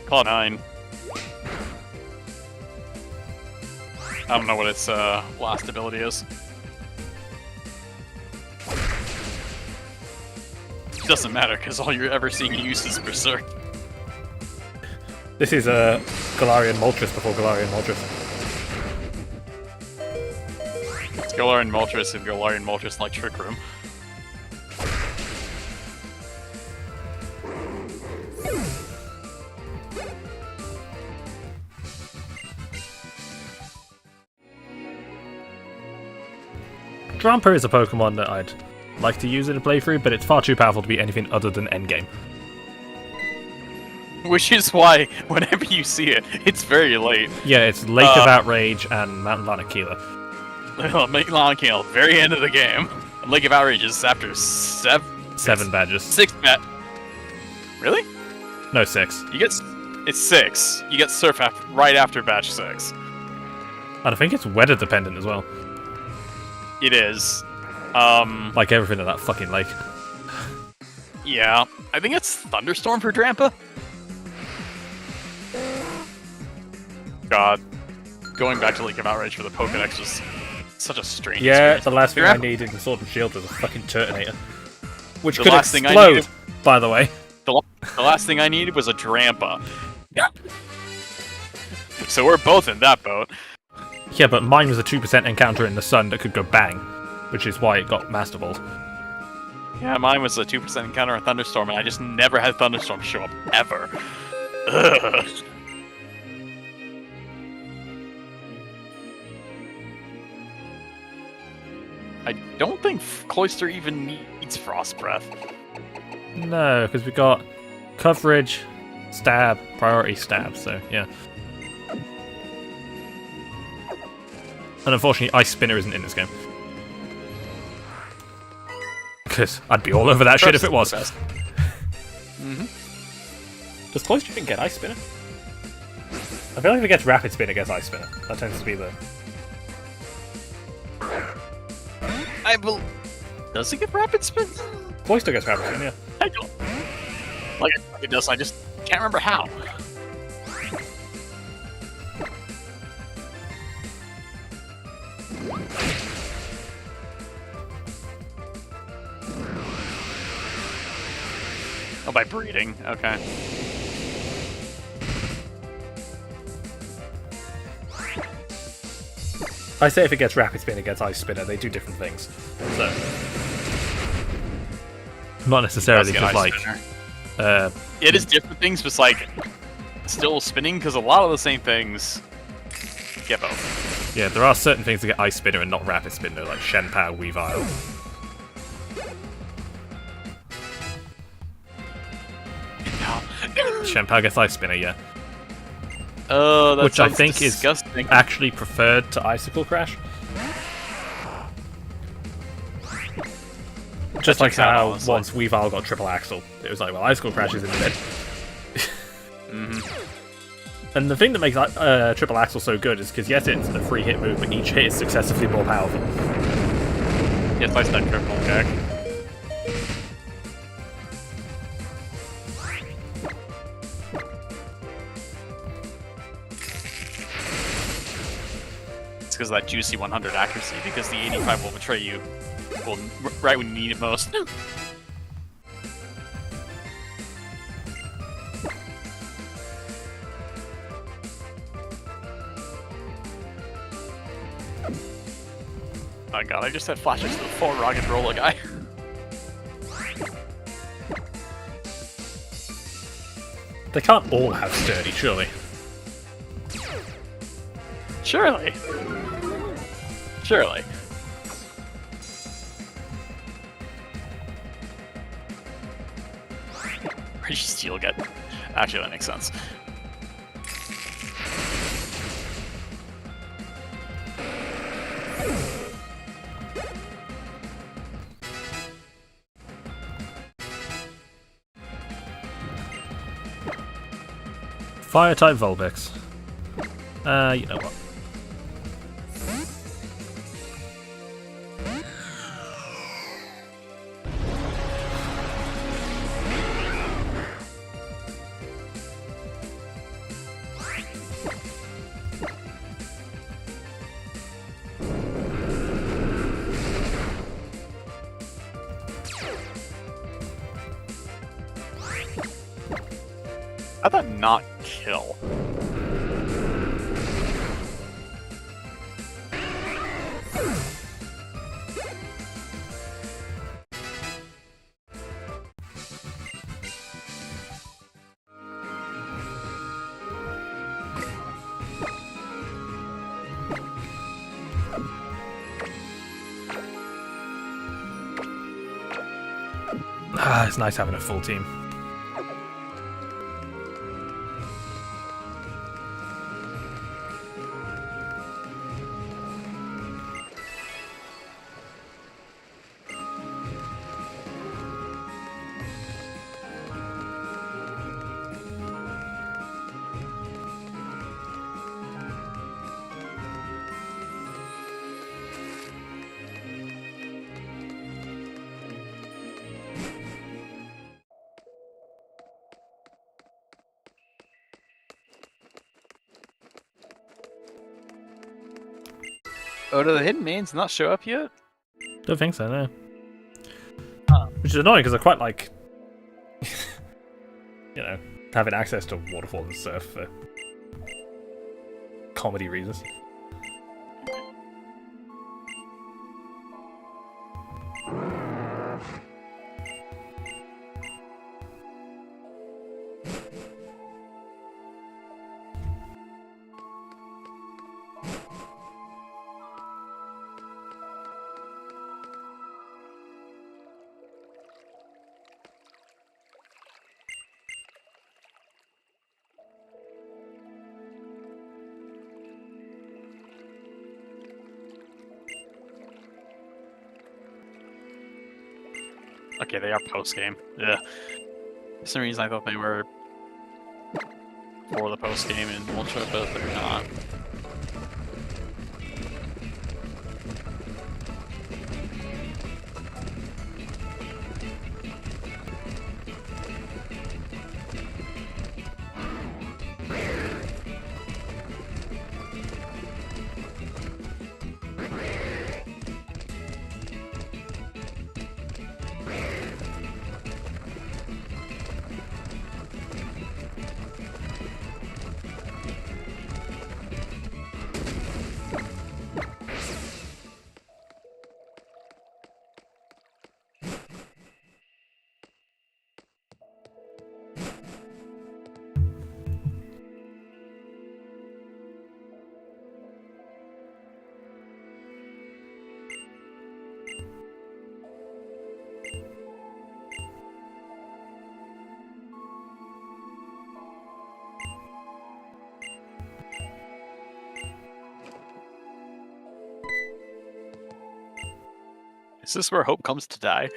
Claw 9. I don't know what its last ability is. It doesn't matter, because all you're ever seeing use is Berserk.
This is Galarian Moltres before Galarian Moltres.
It's Galarian Moltres and Galarian Moltres like Trick Room.
Drampa is a Pokemon that I'd like to use in a playthrough, but it's far too powerful to be anything other than endgame.
Which is why, whenever you see it, it's very late.
Yeah, it's Lake of Outrage and Mountain Lanakila.
Make Lanakila, very end of the game. And Lake of Outrage is after
7 badges.
6 Really?
No, 6.
You get... It's 6. You get Surf right after batch 6.
And I think it's weather dependent as well.
It is.
Like everything in that fucking lake.
Yeah. I think it's Thunderstorm for Drampa. God. Going back to Lake of Outrage for the Pokedex was such a strange experience.
The last thing I needed in Sword and Shield was a fucking Turtonator. Which could explode, by the way.
The last thing I needed was a Drampa. So we're both in that boat.
Yeah, but mine was a 2% encounter in the sun that could go bang, which is why it got Master Balled.
Yeah, mine was a 2% encounter in Thunderstorm, and I just never had Thunderstorm show up, ever. Ugh. I don't think Cloyster even needs Frost Breath.
No, because we got coverage, stab, priority stab, so yeah. And unfortunately, Ice Spinner isn't in this game. Because I'd be all over that shit if it was.
Mm-hmm.
Does Cloyster even get Ice Spinner? I feel like if it gets Rapid Spin, it gets Ice Spinner. That tends to be the...
Does it get Rapid Spin?
Cloyster gets Rapid Spin, yeah.
I don't... Like it does, I just can't remember how. Oh, by breeding. Okay.
I say if it gets Rapid Spin, it gets Ice Spinner. They do different things. So... Not necessarily just like...
It is different things, but it's like... Still spinning, because a lot of the same things... get both.
Yeah, there are certain things that get Ice Spinner and not Rapid Spin, though, like Shenpao, Weavile. Shenpao gets Ice Spinner, yeah.
Oh, that
which I
sounds
think
disgusting.
is actually preferred to Icicle Crash. Just like how once Weavile got Triple Axle, it was like, well, Icicle Crash is in the bed. And the thing that makes Triple Axle so good is because, yes, it's a free hit move, but each hit is successively more powerful.
Yes, I said triple attack. It's because of that juicy 100 accuracy, because the 85 will betray you right when you need it most. Oh god, I just had flashes to the full rock and roller guy.
They can't all have Sturdy, surely.
Surely. Surely.
you steal get. Actually, that makes sense.
Fire type Volbex. You know what?
How about not kill?
Ah, it's nice having a full team.
Oh, do the hidden mains not show up yet?
Don't think so, no. Which is annoying because I quite like, you know, having access to waterfall and surf for comedy reasons.
Okay, they are post-game. Yeah. For some reason I thought they were for the post-game in Ultra, but they're not. Is this where hope comes to die?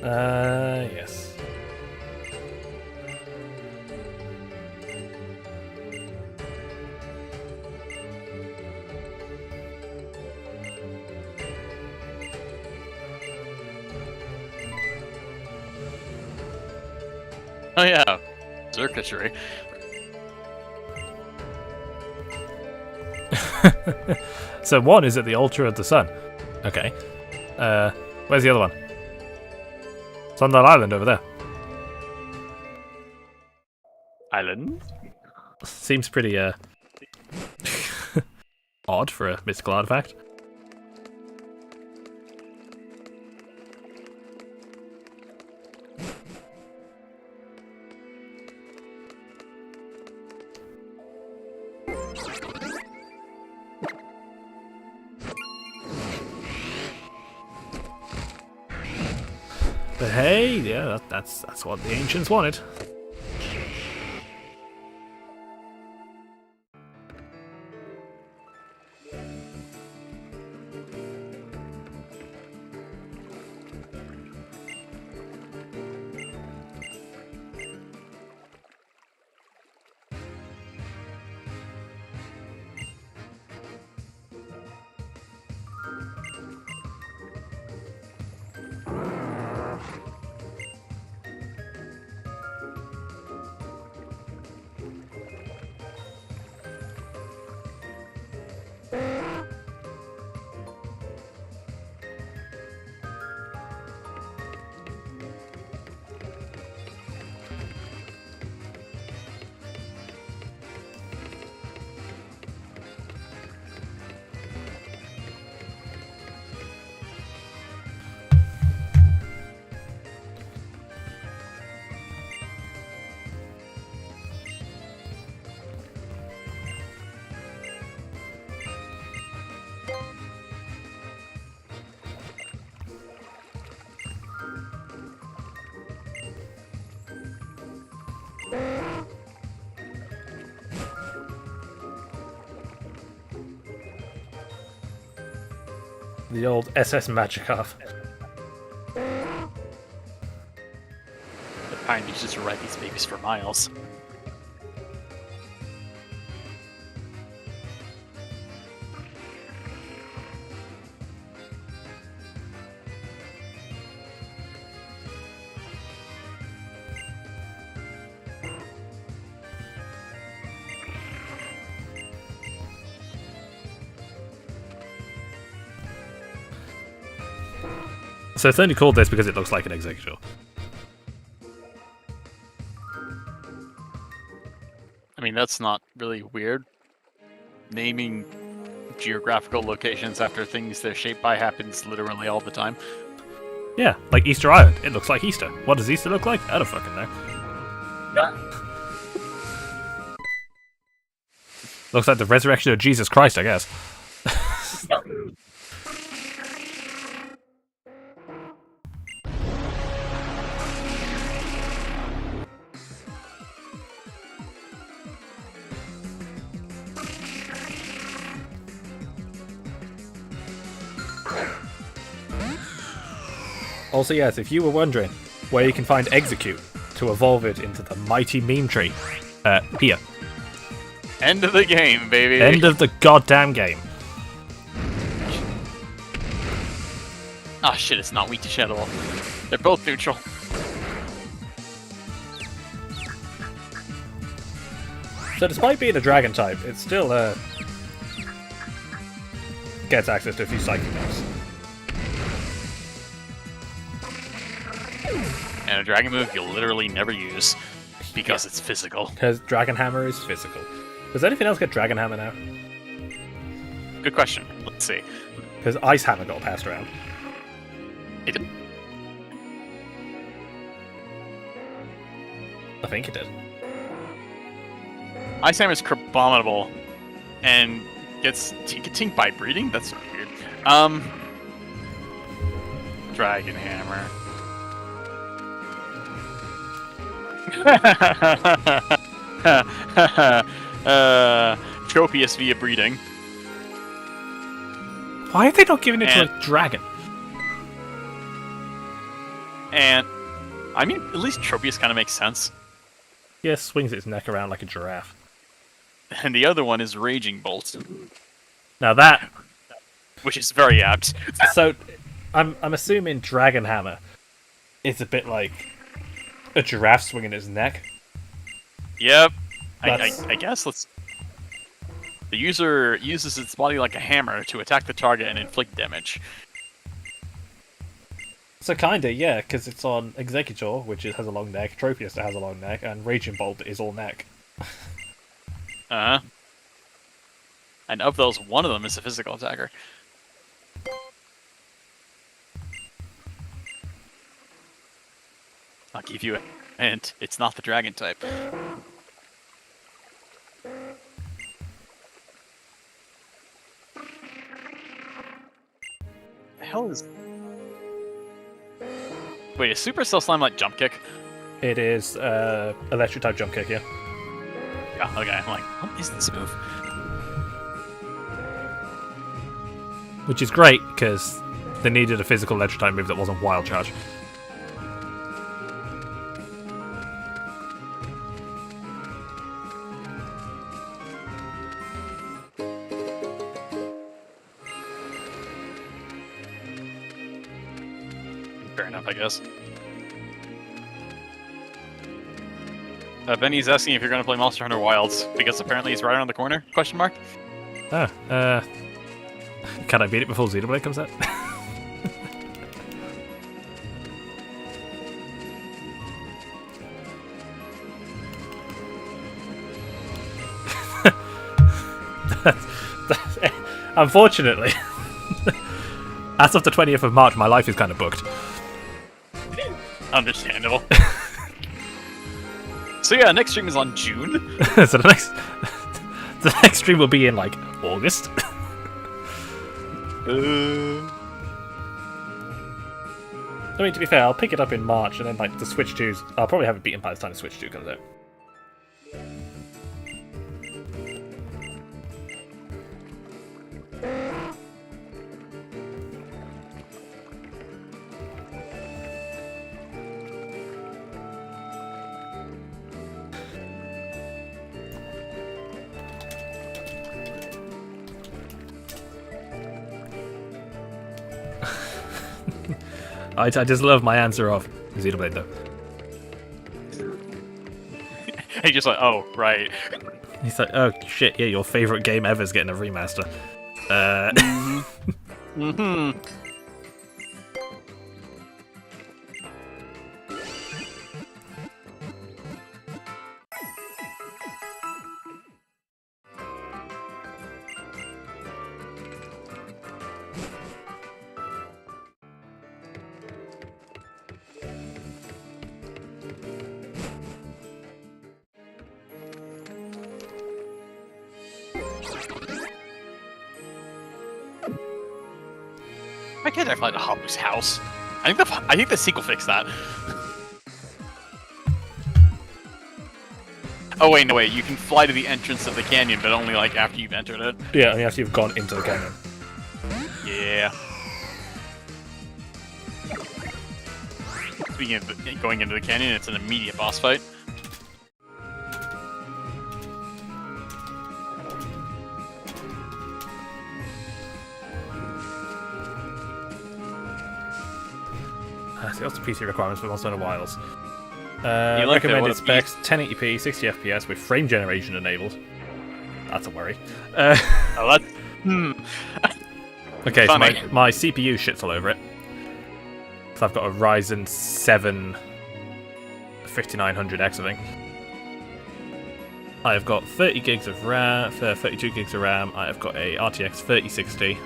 Yes.
Oh yeah, circuitry.
So one is at the altar of the sun. Okay. Where's the other one? It's on that island over there.
Island?
Seems pretty odd for a mystical artifact. But hey, yeah, that's what the ancients wanted. The old SS Magikov.
The Pine Beach just ride these babies for miles.
So it's only called this because it looks like an executor.
I mean, that's not really weird. Naming geographical locations after things they're shaped by happens literally all the time.
Yeah, like Easter Island. It looks like Easter. What does Easter look like? I don't fucking know. Looks like the resurrection of Jesus Christ, I guess. Also, yes, if you were wondering where you can find Execute to evolve it into the mighty meme tree, here.
End of the game, baby.
End of the goddamn game.
Ah, shit, it's not weak to Shadow. They're both neutral.
So despite being a dragon type, it still gets access to a few psychic moves.
And a dragon move you'll literally never use because it's physical.
Because Dragon Hammer is physical. Does anything else get Dragon Hammer now?
Good question. Let's see.
Because Ice Hammer got passed around.
It did.
I think it did.
Ice Hammer is Crabominable and gets tink by breeding? That's weird. Dragon Hammer. Tropius via breeding.
Why are they not giving it to a dragon?
And I mean, at least Tropius kind of makes sense.
Yeah, swings its neck around like a giraffe.
And the other one is Raging Bolt,
Now that,
which is very apt.
so I'm assuming Dragon Hammer is a bit like a giraffe swinging its neck.
Yep.
That's-
I guess the user uses its body like a hammer to attack the target and inflict damage.
So kinda, yeah, because it's on Executor, which has a long neck, Tropius that has a long neck, and Raging Bolt is all neck.
Uh-huh. And of those, one of them is a physical attacker. I'll give you a hint. It's not the dragon type. The hell is... Wait, is Super Cell Slime like Jump Kick?
It is electric type jump kick, yeah.
Yeah, okay. I'm like, what is this move?
Which is great, because they needed a physical electric type move that wasn't Wild Charge.
Fair enough, I guess. Benny's asking if you're going to play Monster Hunter Wilds, because apparently it's right around the corner, question mark?
Oh, can I beat it before Xenoblade comes out? Unfortunately, as of the 20th of March, my life is kind of booked.
Understandable. So yeah, next stream is on June.
So the next stream will be in like August. I mean, to be fair, I'll pick it up in March, and then like the Switch 2's, I'll probably have it beaten by the time the Switch 2 comes out. I just love my answer of Xenoblade though.
He just like, oh, right.
He's like, oh shit, yeah, your favorite game ever is getting a remaster.
Mm-hmm. Why can't I find a Habu's house? I think the sequel fixed that. Oh wait, no wait. You can fly to the entrance of the canyon, but only like after you've entered it.
Yeah, only after you've gone into the canyon.
Yeah. Speaking of going into the canyon, it's an immediate boss fight.
See, what's the PC requirements for Monster Hunter Wilds?
You like
Recommended
it,
specs: 1080p, 60 FPS with frame generation enabled. That's a worry.
Oh, that's...
Okay, so
Funny.
my CPU shits all over it. So I've got a Ryzen 7 5900X, I think. I've got 30 gigs of RAM, 32 gigs of RAM. I have got a RTX 3060.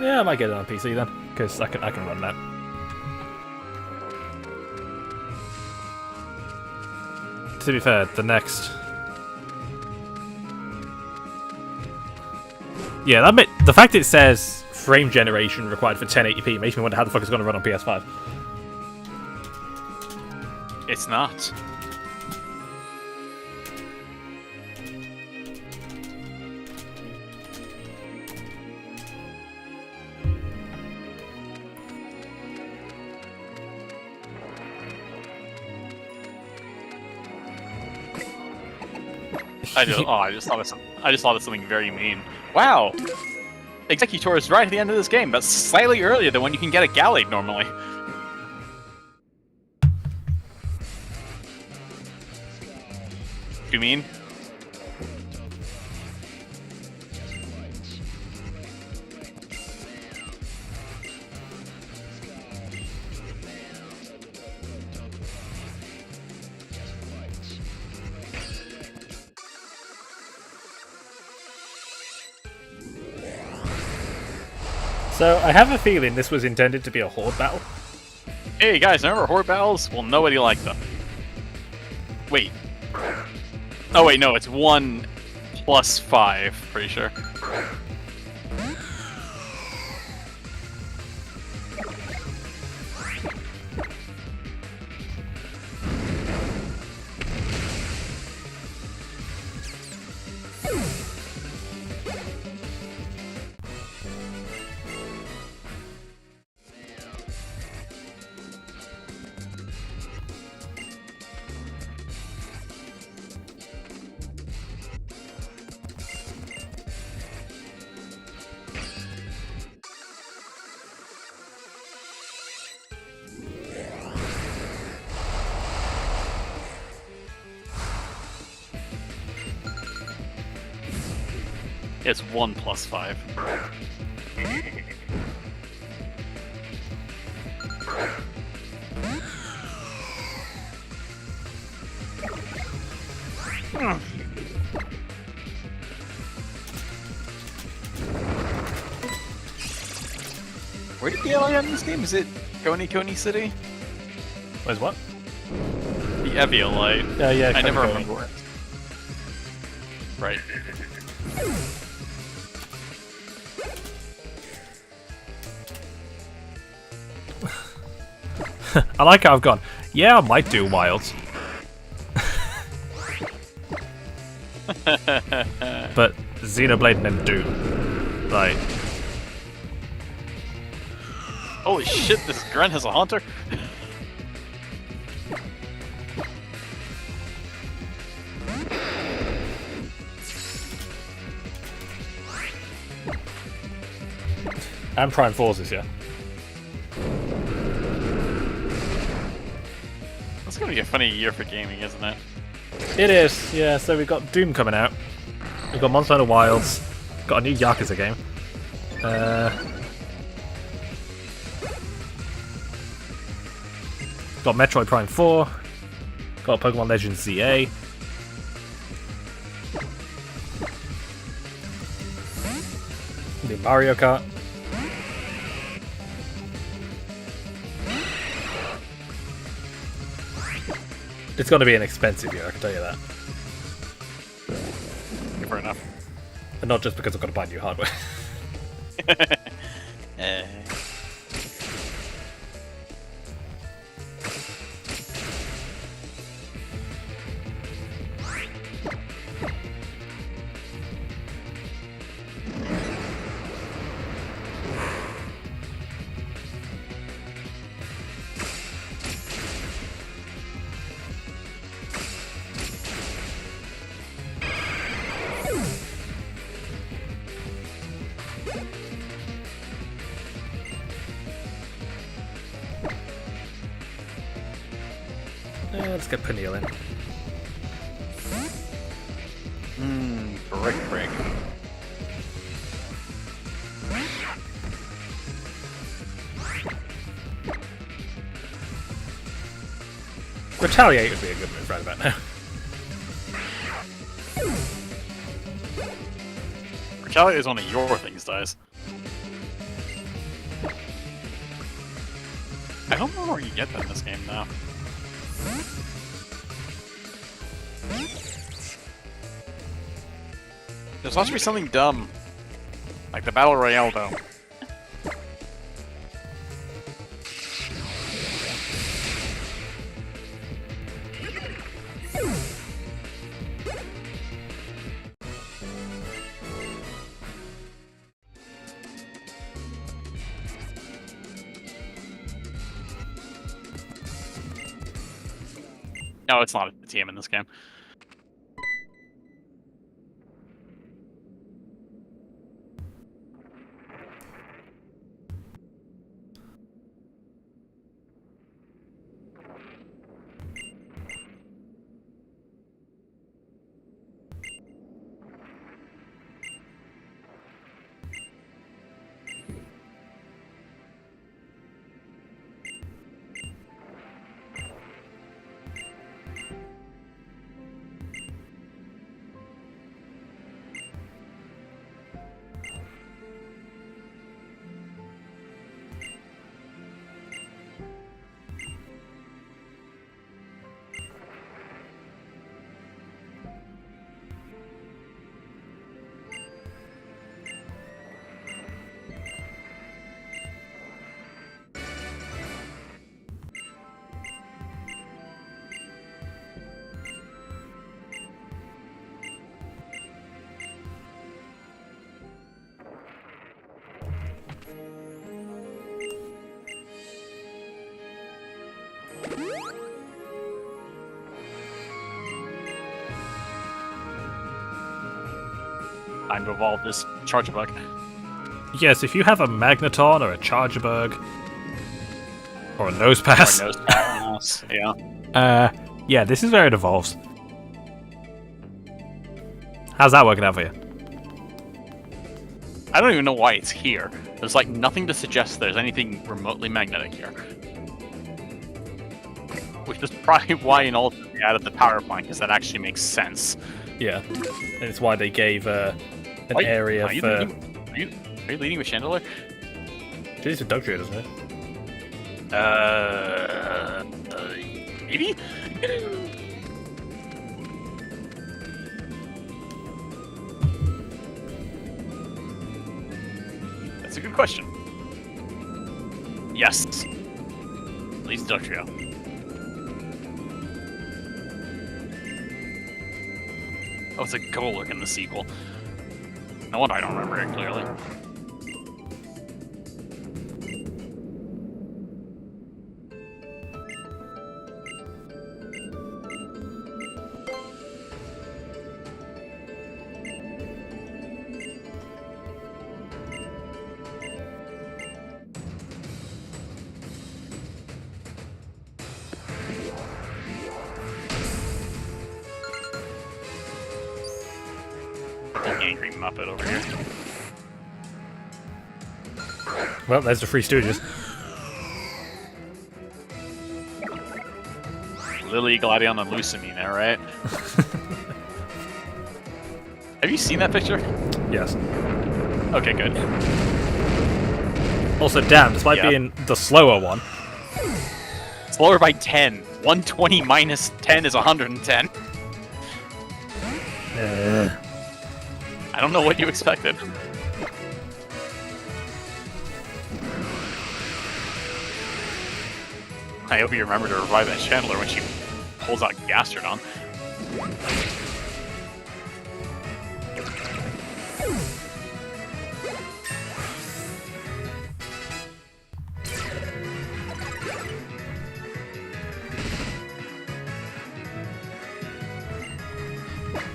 Yeah, I might get it on PC then, because I can run that. To be fair, the next... Yeah, the fact it says frame generation required for 1080p makes me wonder how the fuck it's going to run on PS5.
It's not. I just thought of something very mean. Wow! Executor is right at the end of this game, but slightly earlier than when you can get a Gallade normally. You mean?
So I have a feeling this was intended to be a horde battle.
Hey guys, remember horde battles? Well, nobody liked them. Wait. Oh wait, no, it's 1 plus 5, pretty sure. It's 1 plus 5. Where did the ally end in this game? Is it Coney City?
Where's what?
The Eviolite.
Yeah,
I never
Coney.
remember where. Right.
I like how I've gone, yeah, I might do wilds. But Xenoblade and then Doom. Like,
Holy shit, this grunt has a haunter?
and Prime Forces, yeah.
It's gonna be a funny year for gaming, isn't it?
It is, yeah. So we've got Doom coming out. We've got Monster Hunter Wilds. Got a new Yakuza game. Got Metroid Prime 4. Got Pokemon Legends ZA. The Mario Kart. It's going to be an expensive year, I can tell you that.
Fair enough.
And not just because I've got to buy new hardware. Let's get Peniel in.
Brick.
Retaliate would be a good move right about now.
Retaliate is one of your things, dies. I don't know where you get that in this game now. There's supposed to be something dumb. Like the Battle Royale dome. No, it's not a TM in this game. Time to evolve this Charger Bug.
Yes, if you have a Magneton or a Charjabug or a Nose Pass,
Yeah.
yeah, this is where it evolves. How's that working out for you?
I don't even know why it's here. There's like nothing to suggest there's anything remotely magnetic here. Which is probably why in Ultra they added the power plant, because that actually makes sense.
Yeah, and it's why they gave an area
are you
for.
Are you leading with Chandelier?
This is Dugtrio, doesn't it?
Maybe? That's a good question. Yes. Leads Dugtrio. Oh, it's a Golurk in the sequel. No wonder I don't remember it clearly. Angry Muppet over here.
Well, there's the Three Stooges.
Lily, Gladion, and Lucamine there, right? Have you seen that picture?
Yes.
Okay, good.
Also, damn, despite being the slower one.
Slower by 10. 120 minus 10 is 110. I don't know what you expected. I hope you remember to revive that Chandler when she pulls out Gastrodon.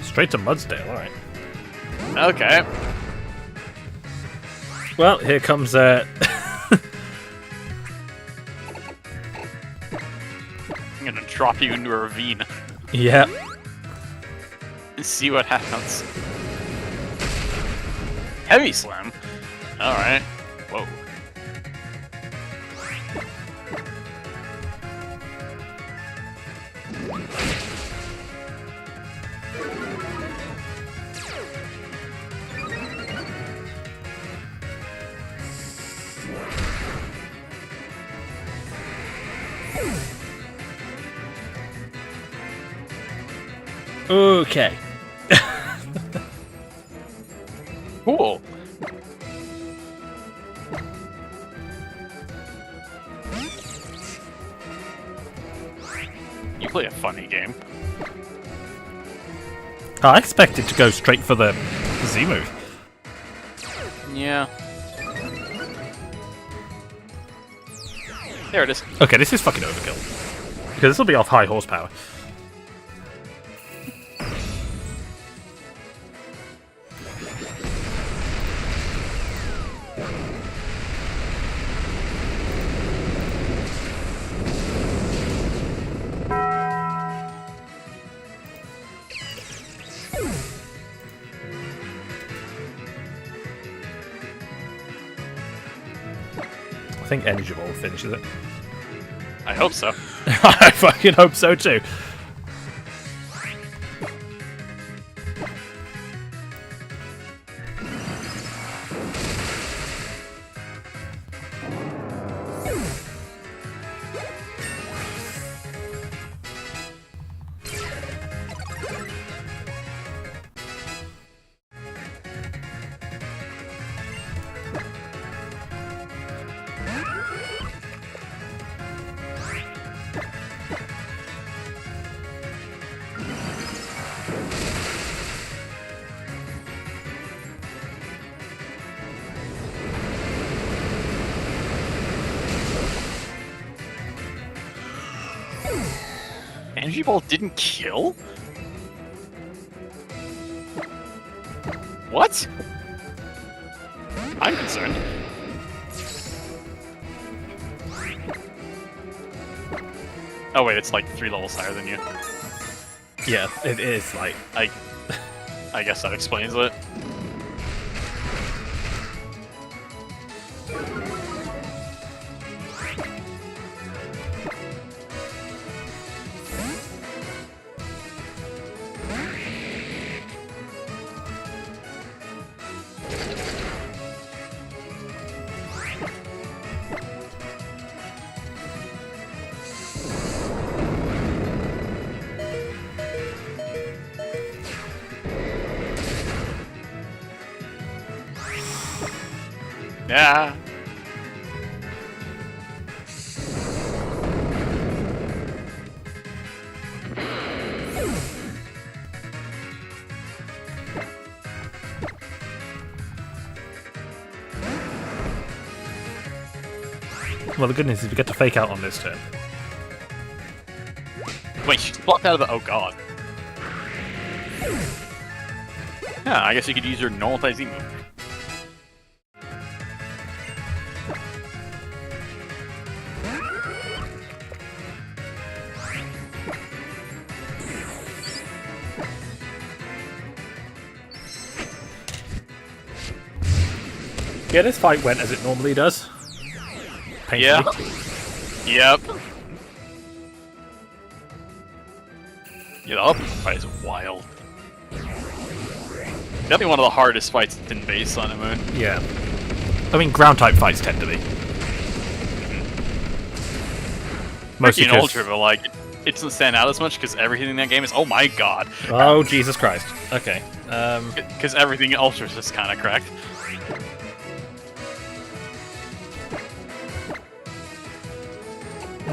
Straight to Mudsdale, alright.
Okay.
Well, here comes
I'm gonna drop you into a ravine
yeah.
and see what happens. Heavy Slam? Alright. Whoa.
Okay.
Cool. You play a funny game.
I expected to go straight for the Z move.
Yeah. There it is.
Okay, this is fucking overkill. Because this will be off high horsepower. I think Energy Ball finishes it.
I hope so.
I fucking hope so too.
Energy Ball didn't kill? What? I'm concerned. Oh wait, it's like 3 levels higher than you.
Yeah, it is like
I guess that explains it. Yeah.
well, the good news is we get to fake out on this turn.
Wait, she's blocked out of the. Oh god. Yeah, I guess you could use your normal type Z move.
Yeah, this fight went as it normally does.
Yeah.
Painfully.
Yep. Yeah, the upper fight is wild. Definitely one of the hardest fights in base on the moon.
Yeah. I mean, ground type fights tend to be. Mostly
In Ultra, but like, it doesn't stand out as much because everything in that game is, oh my god.
Oh, Jesus Christ. Okay.
Because everything in Ultra is just kind of cracked.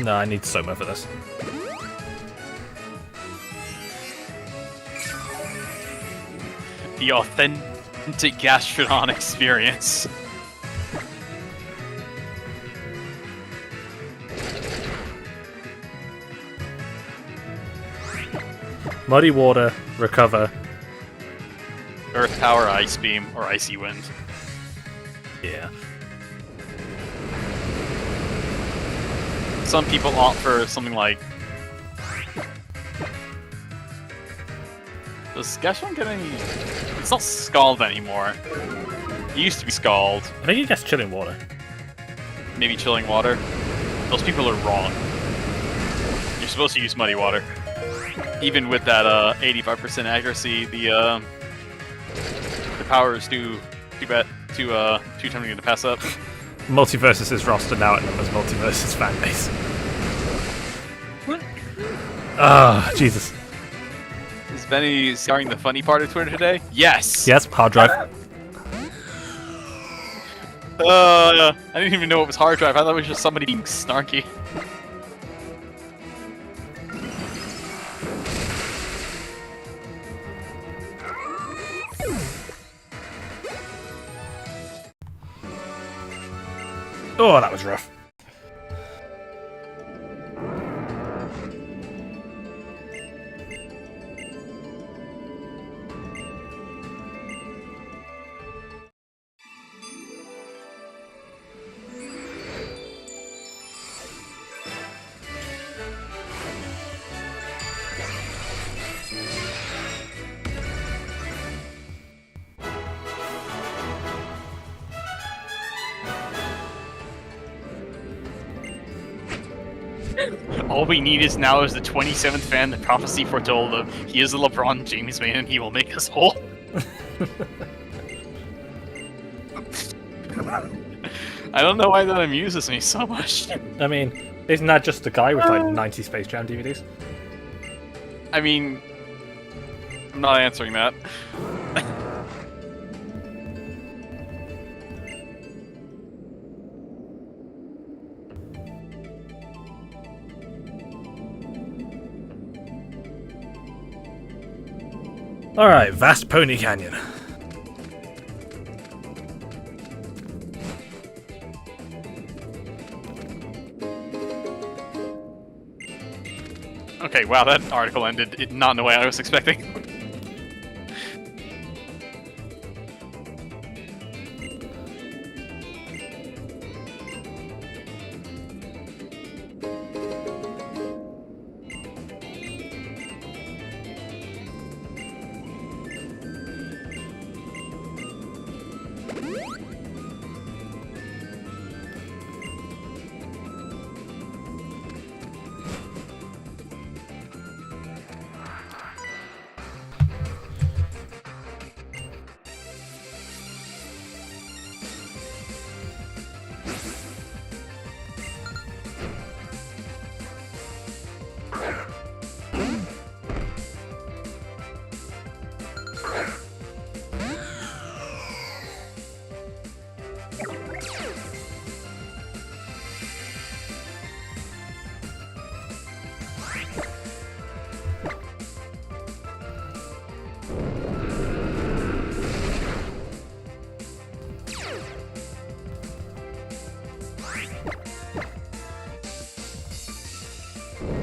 No, I need Soma for this.
The authentic Gastrodon experience.
Muddy Water, Recover.
Earth Power, Ice Beam, or Icy Wind.
Yeah.
Some people opt for something like... Does Gastrodon get any... It's not Scald anymore. It used to be Scald.
I think he gets Chilling Water.
Maybe Chilling Water. Those people are wrong. You're supposed to use Muddy Water. Even with that 85% accuracy, the power is too tempting to pass up.
Multiversus' roster now outnumbers Multiversus fanbase. Ah, Jesus.
Is Benny starring the funny part of Twitter today? Yes!
Yes, hard drive.
I didn't even know it was hard drive. I thought it was just somebody being snarky.
Oh, that was rough.
All we need is now is the 27th fan that prophecy foretold of he is a LeBron James man and he will make us whole. I don't know why that amuses me so much.
I mean, isn't that just the guy with like 90 Space Jam DVDs?
I mean, I'm not answering that.
Alright, vast Pony Canyon.
Okay, wow, that article ended not in the way I was expecting.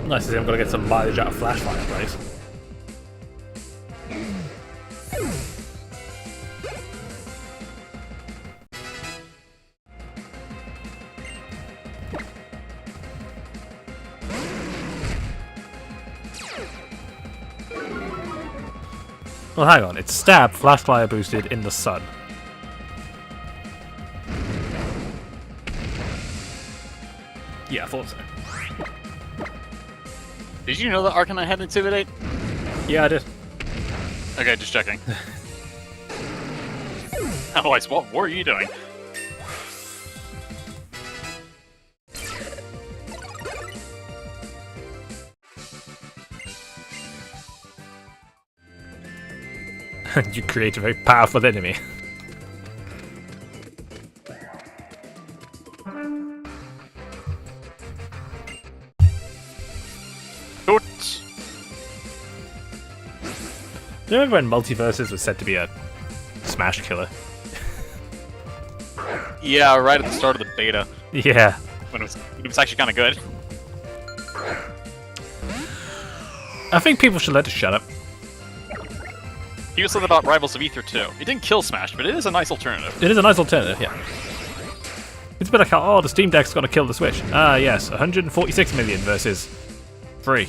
Nice to see I'm gonna get some mileage out of Flashfire, please. Well, hang on. It's stab, Flashfire boosted in the sun. Yeah, I thought so.
Did you know that Arcanine had Intimidate?
Yeah, I did.
Okay, just checking. Otherwise, what were you doing?
You create a very powerful enemy.
Toots.
Do you remember when Multiverses was said to be a Smash killer?
Yeah, right at the start of the beta,
Yeah.
when it was actually kind of good.
I think people should let it shut up.
He was something about Rivals of Aether too. It didn't kill Smash, but it is a nice alternative.
It is a nice alternative, yeah. It's a bit like how, oh, the Steam Deck's gonna kill the Switch. Ah, yes, 146 million versus 3.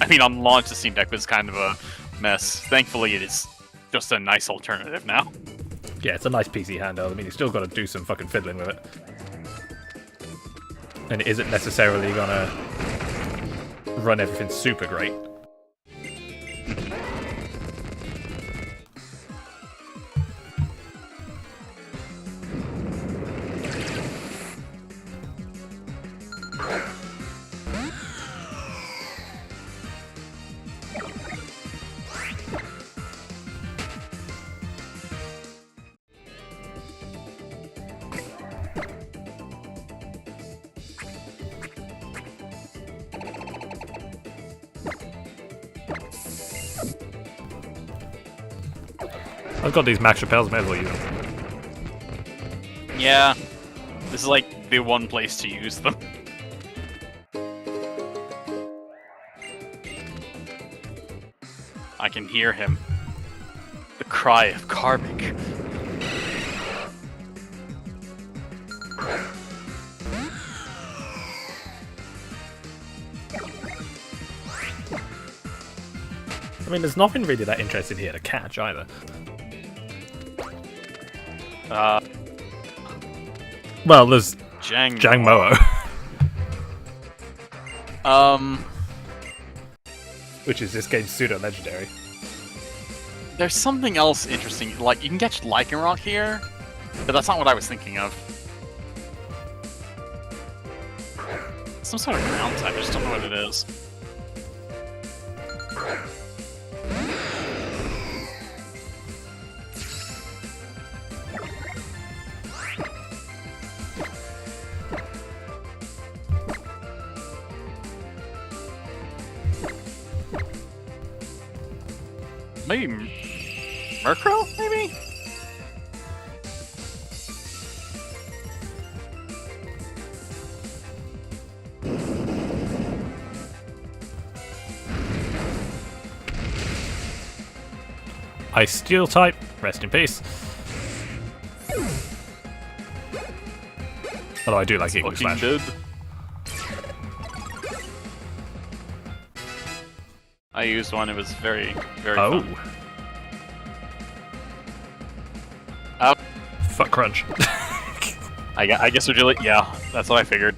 I mean, on launch, the Steam Deck was kind of a mess. Thankfully, it is just a nice alternative now.
Yeah, it's a nice PC handheld. I mean, you still got to do some fucking fiddling with it. And it isn't necessarily gonna run everything super great. I've got these Max Repels, may as well use them.
Yeah, this is like the one place to use them. I can hear him. The cry of Karmic.
I mean, there's nothing really that interesting here to catch either. Well, there's Jangmo-o. Which is this game's pseudo-legendary.
There's something else interesting. Like, you can catch Lycanroc here, but that's not what I was thinking of. Some sort of ground type, I just don't know what it is. Maybe Murkrow, maybe?
Ice Steel type, rest in peace. Although I do like Eagle Slash.
I used one, it was very, very
Oh.
fun. Oh.
Fuck Crunch.
I guess would you like? Yeah, that's what I figured.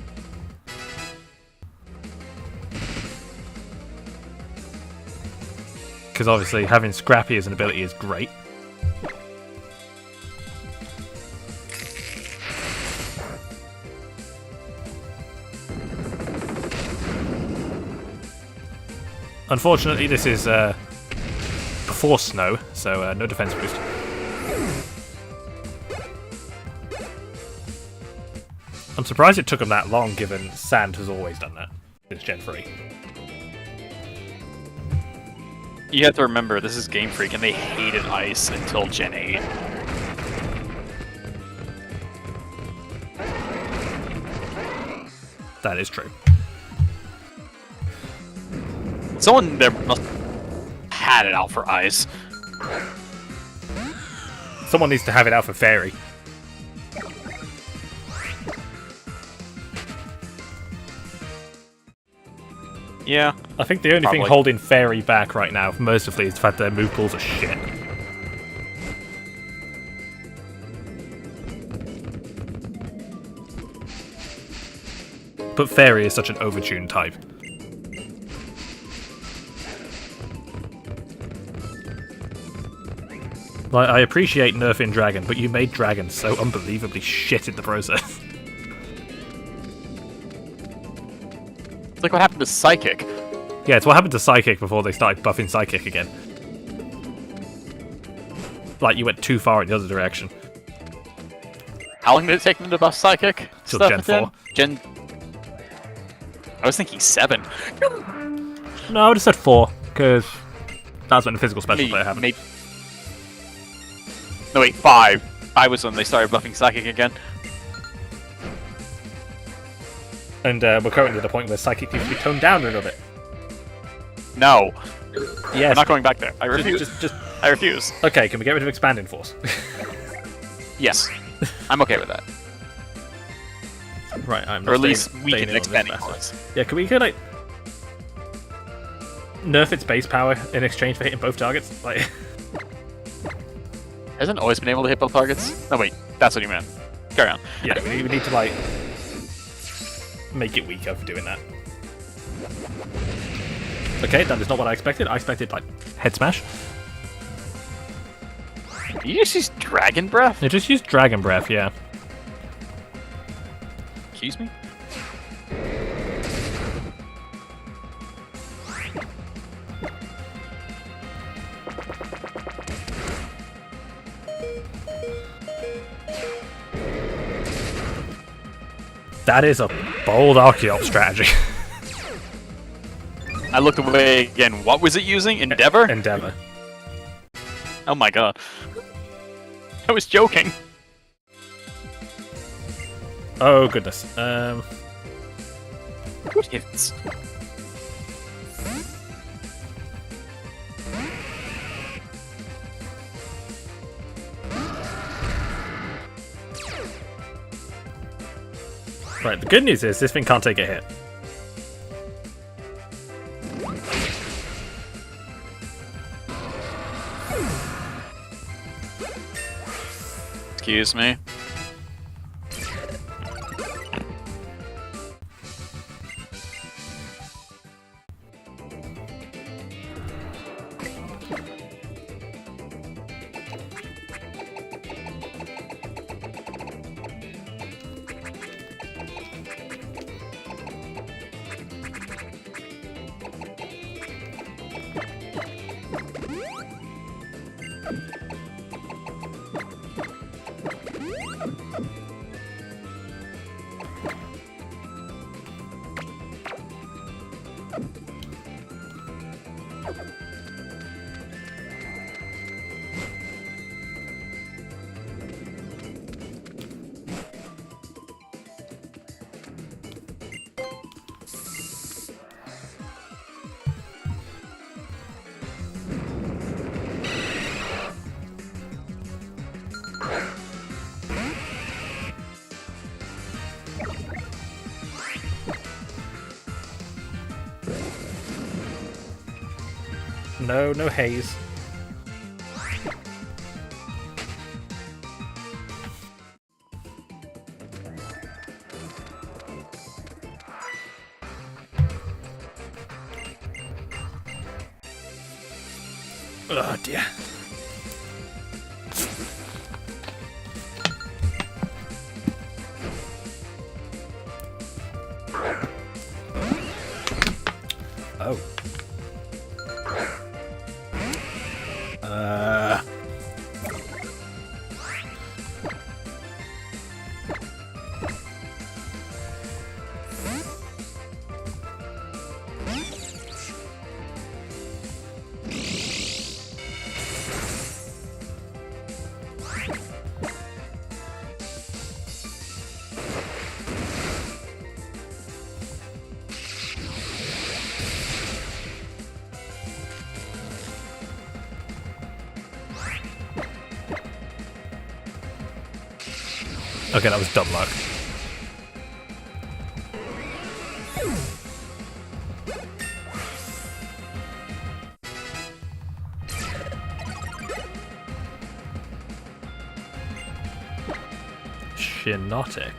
Because obviously having Scrappy as an ability is great. Unfortunately, this is before snow, so no defense boost. I'm surprised it took them that long, given Sand has always done that since Gen 3.
You have to remember, this is Game Freak, and they hated Ice until Gen 8.
That is true.
Someone there must have had it out for Ice.
Someone needs to have it out for Fairy.
Yeah.
I think the only thing holding Fairy back right now, mercifully, is the fact that their move pools are shit. But Fairy is such an overtuned type. Like, I appreciate nerfing Dragon, but you made Dragon so unbelievably shit in the process.
It's like what happened to Psychic.
Yeah, it's what happened to Psychic before they started buffing Psychic again. Like, you went too far in the other direction.
How long did it take them to buff Psychic?
Till
stuff
Gen 4.
I was thinking 7.
No, I would have said 4, because that's when the physical special player happened.
No, wait, 5. 5 was when they started buffing Psychic again.
And we're currently at the point where Psychic needs to be toned down a little bit.
No.
Yes.
I'm not going back there. I refuse.
Just...
I refuse.
Okay, can we get rid of Expanding Force?
Yes. I'm okay with that.
Right, I'm not
Or at least
staying
weaken
in on
Expanding
this
Force.
matter. Yeah, can we like nerf its base power in exchange for hitting both targets? Like,
hasn't always been able to hit both targets? No, wait, that's what you meant. Carry on.
Yeah, we need to like make it weaker for doing that. Okay, that is not what I expected. I expected like head smash.
You just use Dragon Breath?
They just used Dragon Breath, yeah.
Excuse me?
That is a bold Archeop strategy.
I looked away again. What was it using? Endeavor?
Endeavor.
Oh my god. I was joking.
Oh goodness.
Good hits.
Right, the good news is this thing can't take a hit.
Excuse me.
No, no haze. Oh dear. Oh. Okay, that was dumb luck. Shinotic.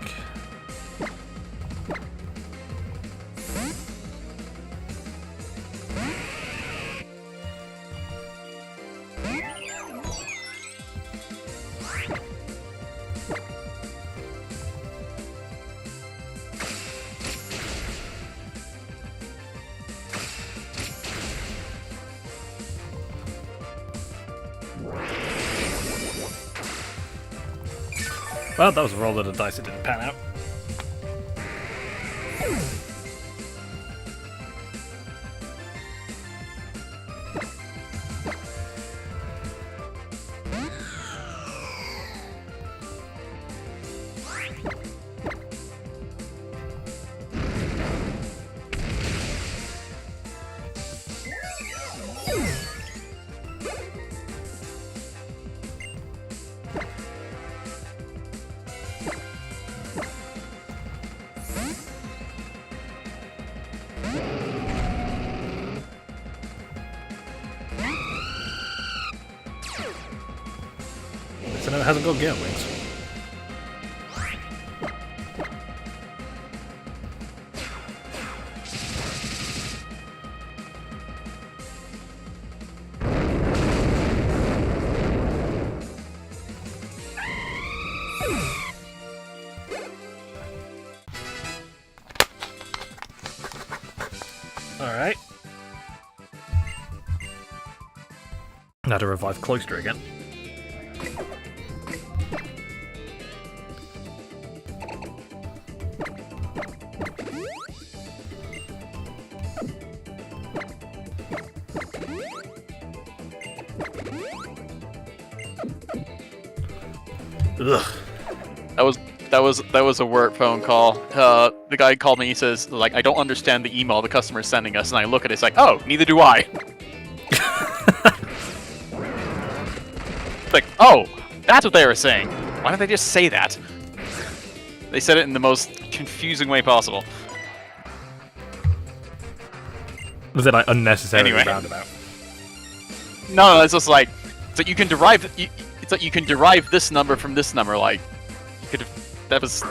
Well, that was a roll of the dice that didn't pan out. So now it hasn't got gear wings. Alright. Now to revive Cloister again. Ugh.
That was a work phone call. The guy called me. He says, like, I don't understand the email the customer is sending us, and I look at it. It's like, oh, neither do I. Like, oh, that's what they were saying. Why don't they just say that? They said it in the most confusing way possible.
Was it like unnecessarily
Anyway.
roundabout?
No, it's just like, it's like you can derive. It's like you can derive this number from this number. Like, you could have. That was.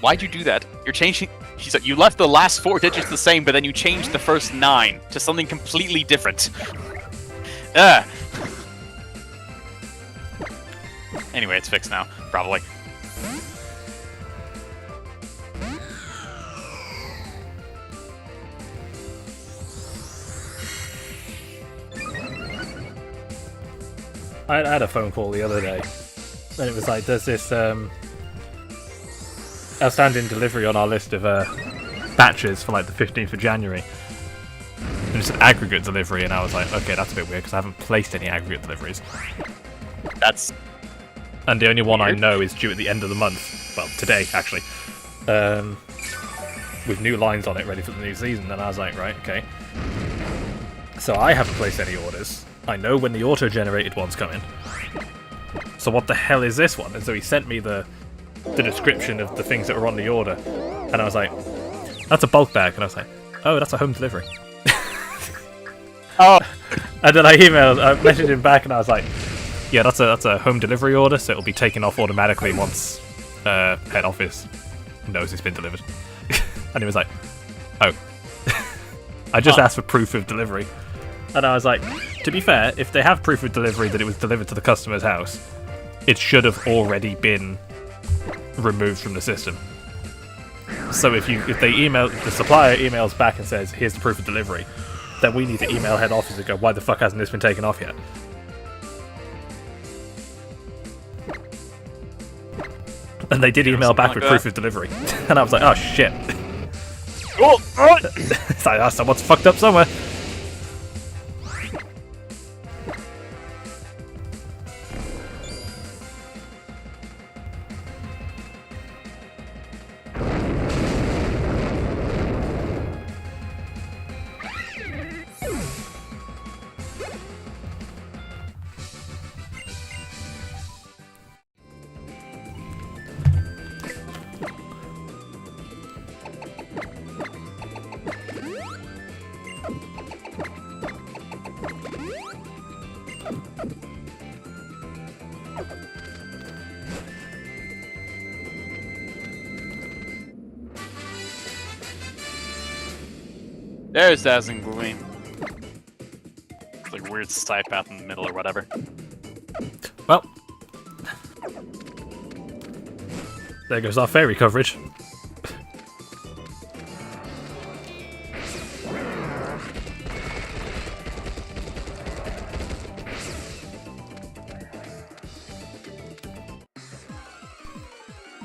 Why'd you do that? You're changing. He said you left the last 4 digits the same, but then you changed the first 9 to something completely different. Ah! Anyway, it's fixed now, probably.
I had a phone call the other day, and it was like, there's this outstanding delivery on our list of batches for like the 15th of January. And it's an aggregate delivery, and I was like, okay, that's a bit weird because I haven't placed any aggregate deliveries.
That's...
And the only one
weird.
I know is due at the end of the month. Well, today, actually. With new lines on it ready for the new season, and I was like, right, okay. So I haven't placed any orders. I know when the auto-generated one's coming. So what the hell is this one? And so he sent me the description of the things that were on the order. And I was like, that's a bulk bag. And I was like, oh, that's a home delivery.
Oh!
And then I messaged him back and I was like, yeah, that's a home delivery order, so it'll be taken off automatically once head office knows it's been delivered. And he was like, oh. I just asked for proof of delivery. And I was like, to be fair, if they have proof of delivery that it was delivered to the customer's house, it should have already been removed from the system. So if the supplier emails back and says, here's the proof of delivery, then we need to email head office and go, why the fuck hasn't this been taken off yet? And they did email back with proof of delivery. And I was like, oh shit.
Oh!
It's like, oh, someone's fucked up somewhere.
There's Dazzling Gleam. It's like a weird side path in the middle or whatever.
Well, there goes our fairy coverage.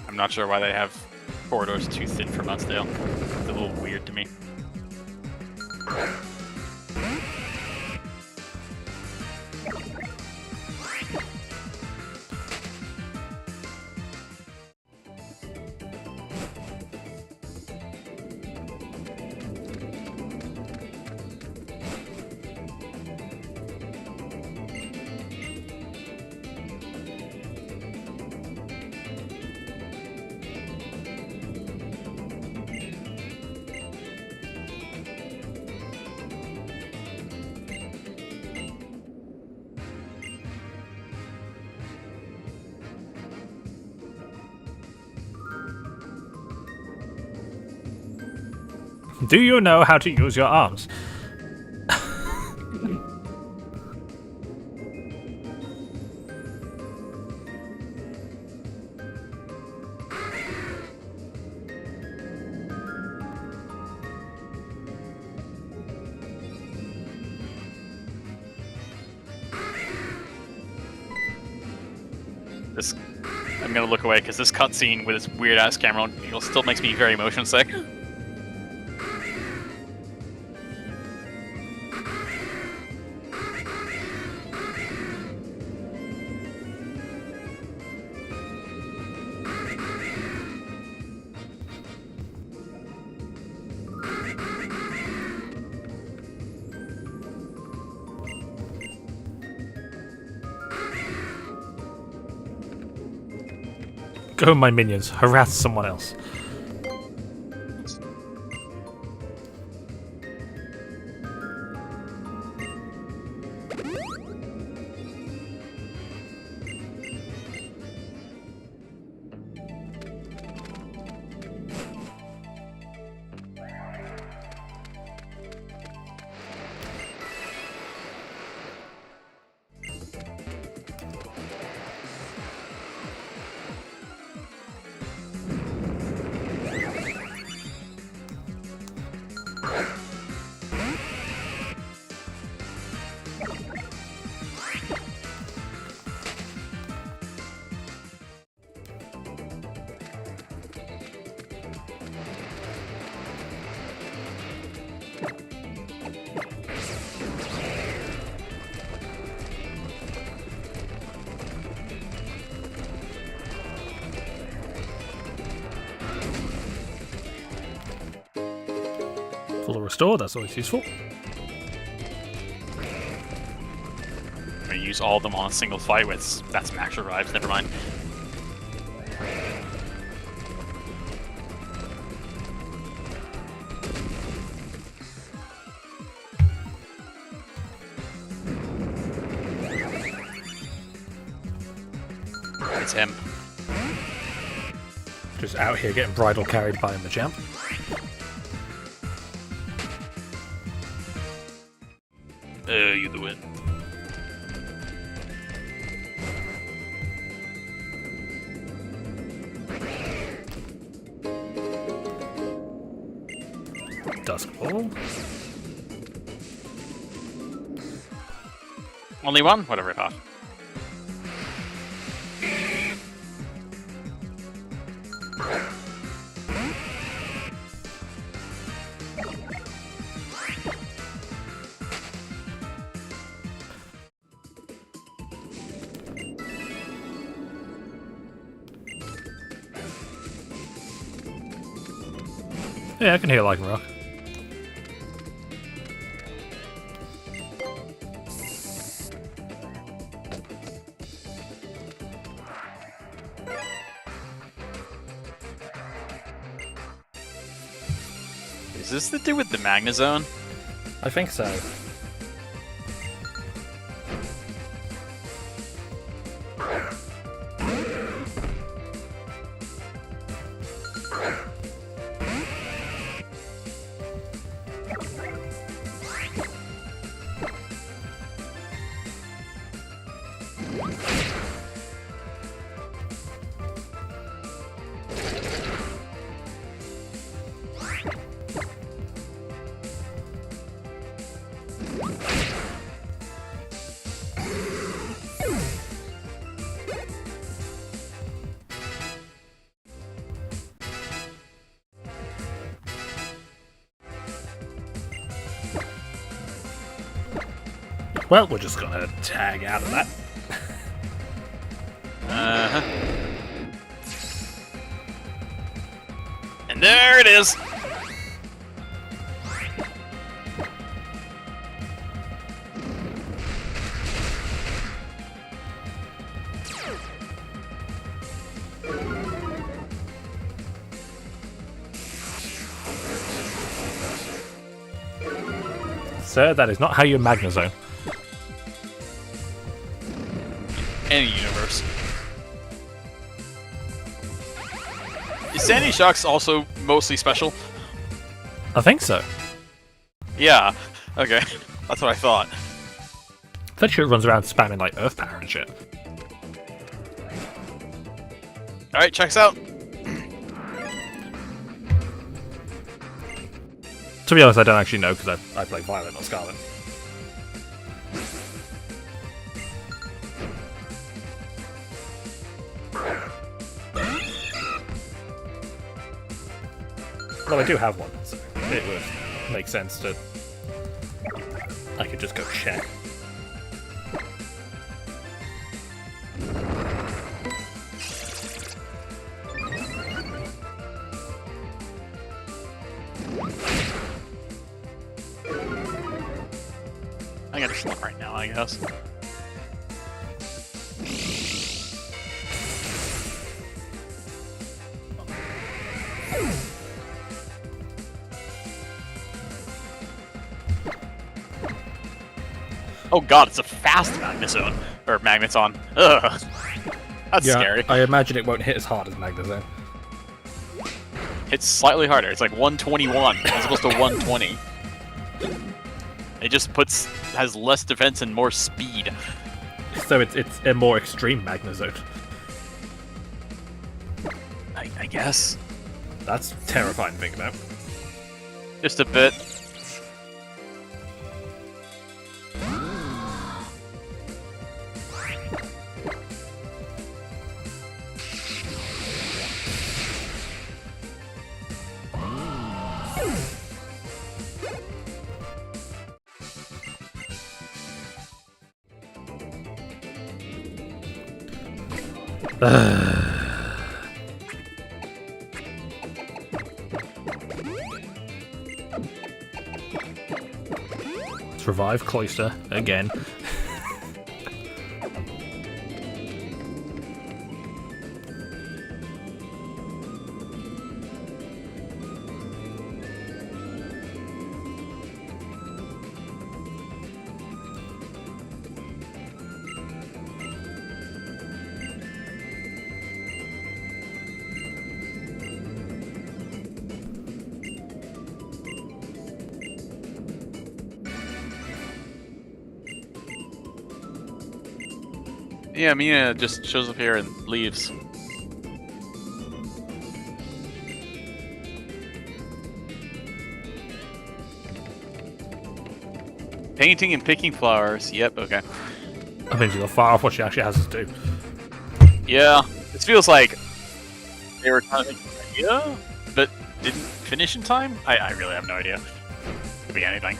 I'm not sure why they have corridors too thin for Mudsdale. It's a little weird to me.
Do you know how to use your arms?
I'm gonna look away because this cutscene with its weird ass camera angle still makes me very motion sick.
Go, my minions, harass someone else. restore, that's always useful.
I'm gonna use all of them on a single fight with that's max revives, never mind. It's him.
Just out here getting bridle carried by Machamp.
You the win.
Dusk Ball.
Only one? Whatever I thought.
Yeah, I can hear Lycanroc.
Is this the dude with the Magnezone?
I think so. Well, we're just gonna tag out of that.
Uh-huh. And there it is!
Sir, that is not how you Magnezone.
Any universe. Is Sandy Shock's also mostly special?
I think so.
Yeah. Okay. That's what I thought.
That shit runs around spamming like Earth Power and shit.
Alright, checks out.
To be honest, I don't actually know because I play Violet, not Scarlet. Well, I do have one, so it would make sense to... I could just go check.
I gotta slip right now, I guess. Oh god, it's a fast Magnezone. Or Magneton. Ugh. That's scary.
I imagine it won't hit as hard as Magnezone.
It's slightly harder. It's like 121 as opposed to 120. It just has less defense and more speed.
So it's a more extreme Magnezone.
I guess.
That's terrifying to think about.
Just a bit.
survive Cloister again.
Yeah, Mina just shows up here and leaves. Painting and picking flowers. Yep, okay.
I think she's far off what she actually has to do.
Yeah, this feels like they were trying to think of an idea, but didn't finish in time? I really have no idea. Could be anything.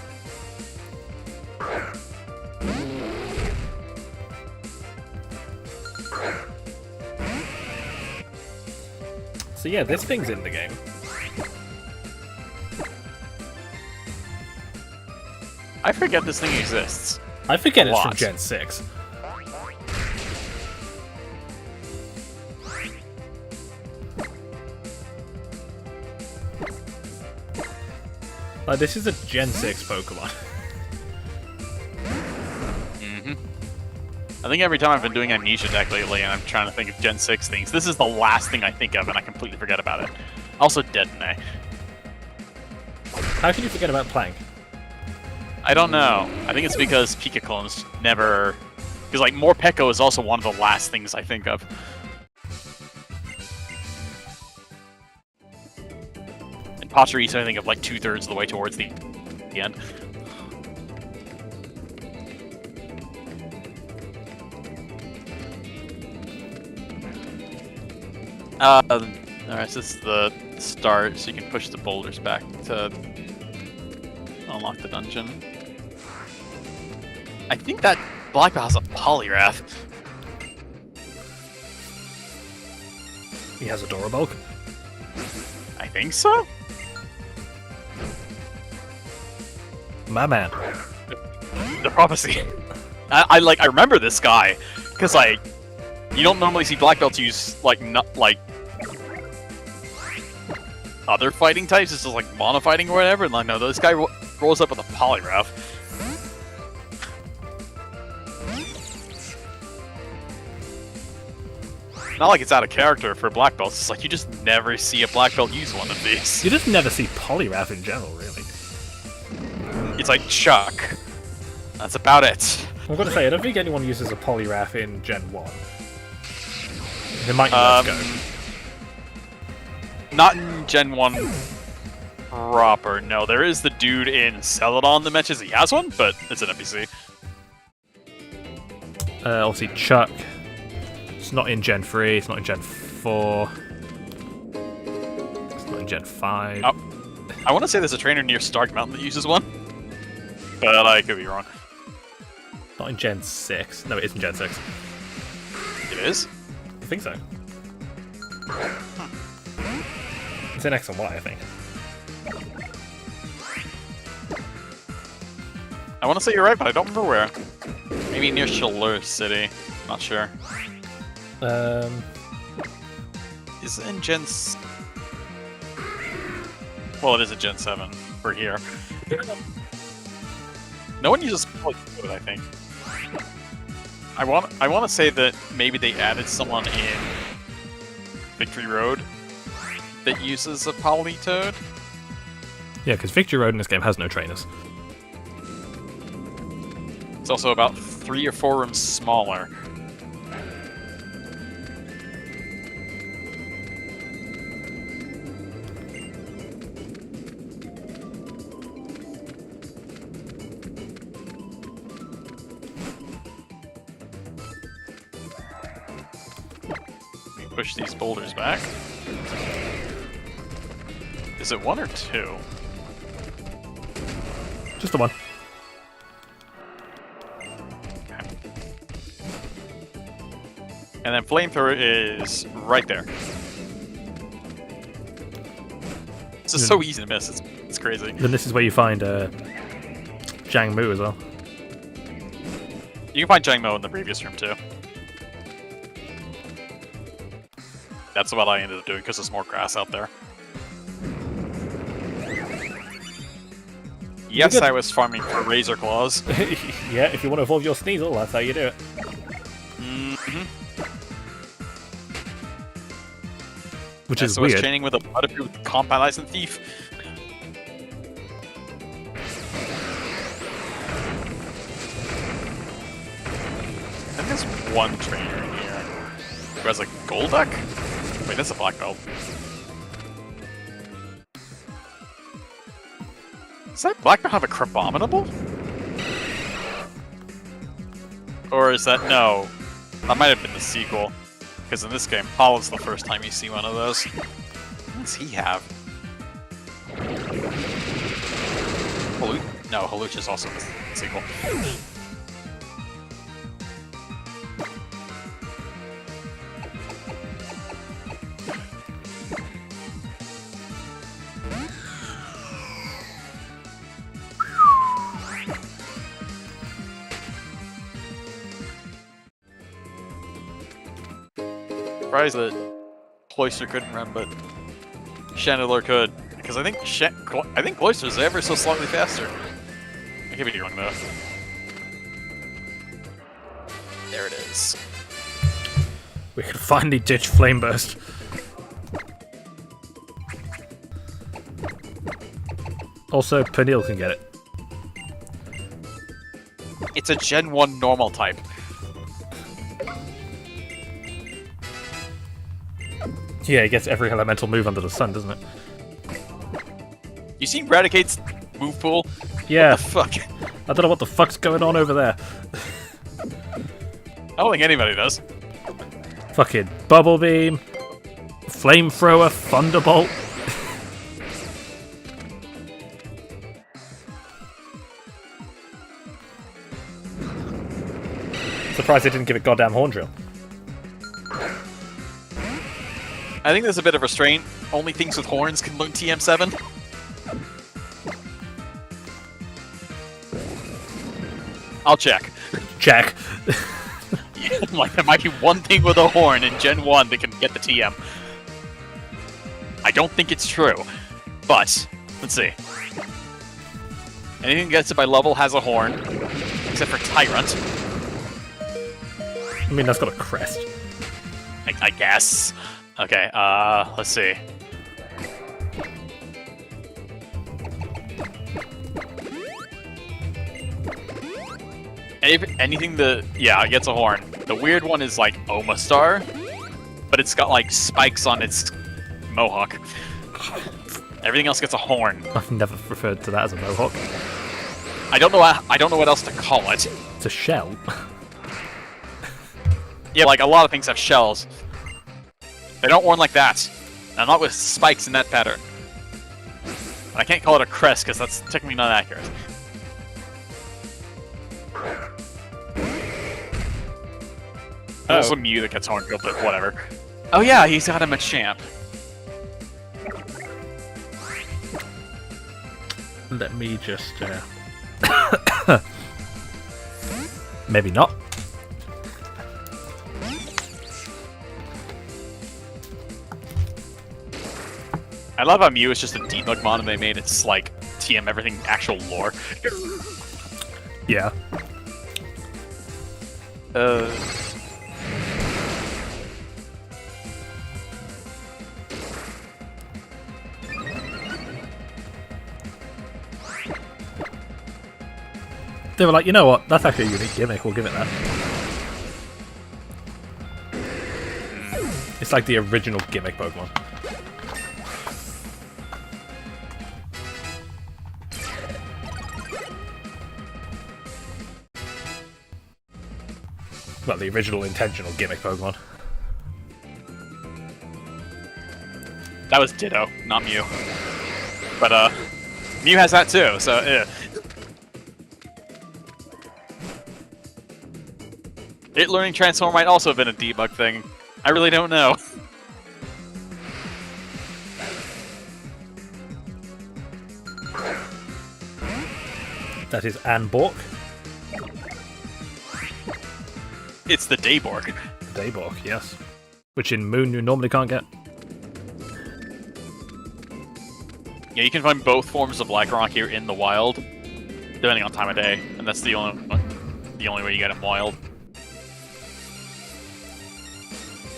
So yeah, this thing's in the game.
I forget this thing exists.
I forget
A
it's from
lot.
Gen 6. Like, this is a Gen 6 Pokemon.
I think every time I've been doing Amnesia deck lately and I'm trying to think of Gen 6 things, this is the last thing I think of and I completely forget about it. Also Detonate.
How can you forget about Plank?
I don't know. I think it's because Pika clones never... Because, like, Morpeko is also one of the last things I think of. And Pachirisu I think of, like, 2/3 of the way towards the end. Alright, so this is the start, so you can push the boulders back to unlock the dungeon. I think that Black Belt has a Poliwrath.
He has a Durabulk.
I think so?
My man.
The Prophecy. I remember this guy, because, like, you don't normally see Black Belts use, like, other fighting types. It's just, like, mono fighting or whatever, and, like, no, this guy rolls up with a Poliwrath. Not like it's out of character for Black Belts, it's like you just never see a Black Belt use one of these.
You just never see Poliwrath in general, really.
It's like Chuck. That's about it.
I'm going to say, I don't think anyone uses a Poliwrath in Gen 1. They might Let's Go.
Not in Gen 1 proper, no. There is the dude in Celadon that mentions he has one, but it's an NPC.
Obviously, Chuck. It's not in Gen 3, it's not in Gen 4. It's not in Gen 5.
Oh, I want to say there's a trainer near Stark Mountain that uses one, but I could be wrong.
Not in Gen 6. No, it is in Gen 6.
It is?
I think so. It's in X and Y, I think.
I want to say you're right, but I don't remember where. Maybe near Chaleur City. Not sure. Is it in Gen... Well, it is a Gen 7. We're here. No one uses Polycode, I think. I want to say that maybe they added someone in Victory Road that uses a Polytoad.
Yeah, because Victory Road in this game has no trainers.
It's also about 3 or 4 rooms smaller. Push these boulders back. Is it 1 or 2?
Just the one.
Okay. And then Flamethrower is right there. This is so easy to miss, it's crazy.
Then this is where you find Zhang Mu as well.
You can find Jangmo in the previous room too. That's what I ended up doing because there's more grass out there. Yes, I was farming for Razor Claws.
Yeah, if you want to evolve your Sneasel, that's how you do it.
Mm-hmm.
Which is
so I was
weird.
training with a Butterfree Compound Ice and Thief. I think there's one trainer in here who has like Golduck? Wait, that's a black belt. Does that black belt have a Crabominable? Or is that... no. That might have been the sequel. Because in this game, Hollow's the first time you see one of those. What does he have? No, Haluch is also the sequel. Surprised that Cloyster couldn't run, but Chandelure could. Because I think Cloyster's ever so slightly faster. I could be wrong though. There it is.
We can finally ditch Flame Burst. Also, Pernil can get it.
It's a Gen 1 normal type.
Yeah, it gets every elemental move under the sun, doesn't it?
You see Raticate's move pool?
Yeah.
What the fuck?
I don't know what the fuck's going on over there.
I don't think anybody does.
Fucking Bubble Beam, Flamethrower, Thunderbolt. Surprised they didn't give it goddamn Horn Drill.
I think there's a bit of restraint. Only things with horns can learn TM7. I'll check.
Check.
Like, there might be one thing with a horn in Gen 1 that can get the TM. I don't think it's true, but let's see. Anything that gets it by level has a horn, except for Tyrant.
I mean, that's got a crest.
I guess. Okay, let's see. Anything that... yeah, it gets a horn. The weird one is, like, Omastar, but it's got, like, spikes on its mohawk. Everything else gets a horn.
I've never referred to that as a mohawk.
I don't know what else to call it.
It's a shell.
Yeah, like, a lot of things have shells. They don't horn like that. And not with spikes in that pattern. I can't call it a crest, because that's technically not accurate. There's also Mew that gets horned, but whatever. Oh yeah, he's got him a champ.
Let me just... maybe not.
I love how Mew is just a debug mod and they made its, like, TM everything actual lore.
Yeah. They were like, you know what? That's actually a unique gimmick. We'll give it that. It's like the original gimmick Pokemon. Well, the original intentional gimmick Pokemon.
That was Ditto, not Mew. But, Mew has that too, so, yeah. It learning Transform might also have been a debug thing. I really don't know.
That is Anne Bork.
It's the Dayborg.
Dayborg, yes. Which in Moon you normally can't get.
Yeah, you can find both forms of Blackrock here in the wild, depending on time of day, and that's the only way you get them wild.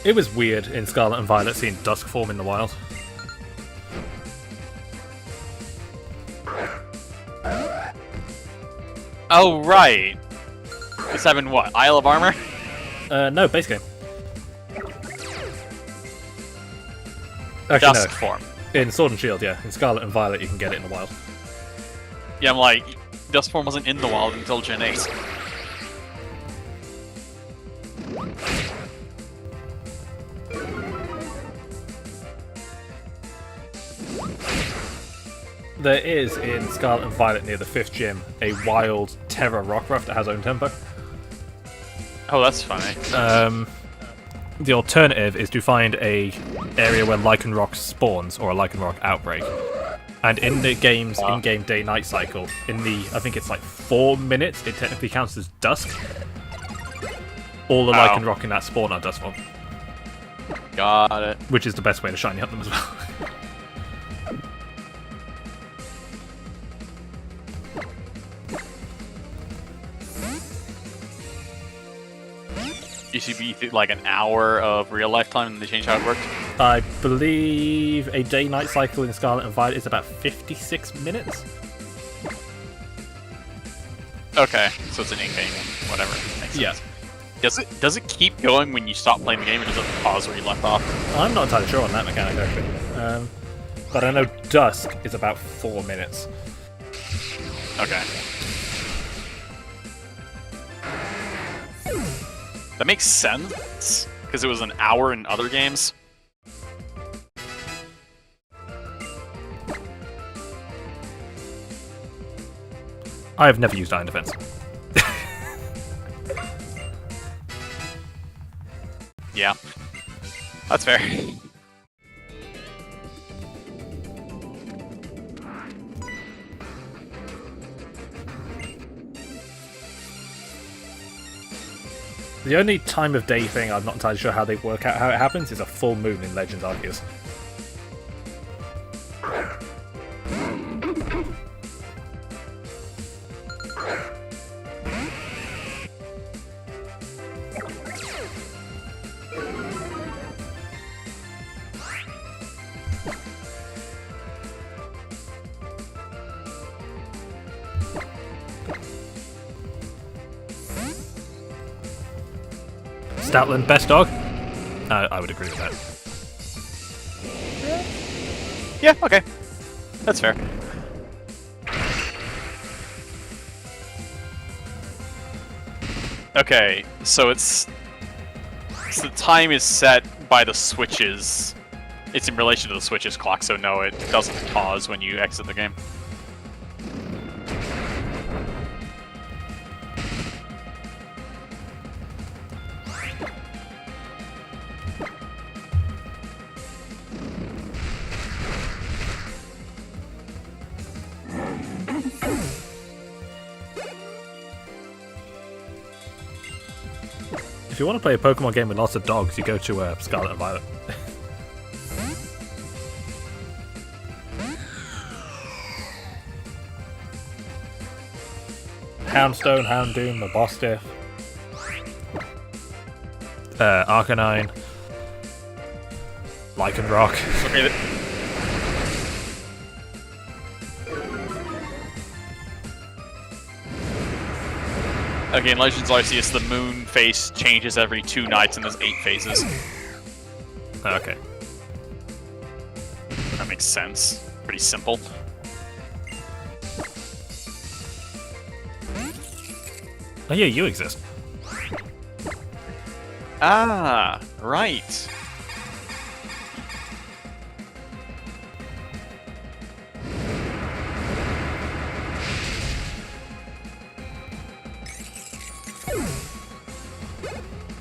It was weird in Scarlet and Violet seeing Dusk form in the wild.
Oh, right. It's having what? Isle of Armor?
No, base game. Actually,
Dusk
no.
form.
In Sword and Shield, yeah. In Scarlet and Violet, you can get it in the wild.
Yeah, I'm like, Dusk form wasn't in the wild until Gen 8.
There is, in Scarlet and Violet near the 5th gym, a wild Terra Rockruff that has own tempo.
Oh, that's funny.
The alternative is to find a area where Lycanroc spawns, or a Lycanroc outbreak. And in the game's in-game day-night cycle, in the, I think it's like 4 minutes, it technically counts as dusk. All the Lycanroc in that spawn are dusk form.
Got it.
Which is the best way to shiny hunt them as well.
Used to be like an hour of real life time and they changed how it worked.
I believe a day-night cycle in Scarlet and Violet is about 56 minutes.
Okay, so it's an in-game, whatever. Makes sense.
Yeah.
Does it keep going when you stop playing the game, or does it pause where you left off?
I'm not entirely sure on that mechanic, actually. But I know Dusk is about 4 minutes.
Okay. That makes sense, because it was an hour in other games.
I have never used Iron Defense.
Yeah. That's fair.
The only time of day thing I'm not entirely sure how they work out how it happens is a full moon in Legends Arceus. Stoutland, best dog? I would agree with that.
Yeah, okay. That's fair. Okay, so the time is set by the switches. It's in relation to the switches clock, so no, it doesn't pause when you exit the game.
If you want to play a Pokemon game with lots of dogs, you go to Scarlet and Violet. Houndstone, Houndoom, Mabostiff, Arcanine, Lycanroc.
Okay. Okay, in Legends Arceus, the moon face changes every 2 nights, and there's 8 phases.
Okay.
That makes sense. Pretty simple.
Oh yeah, you exist.
Ah, right.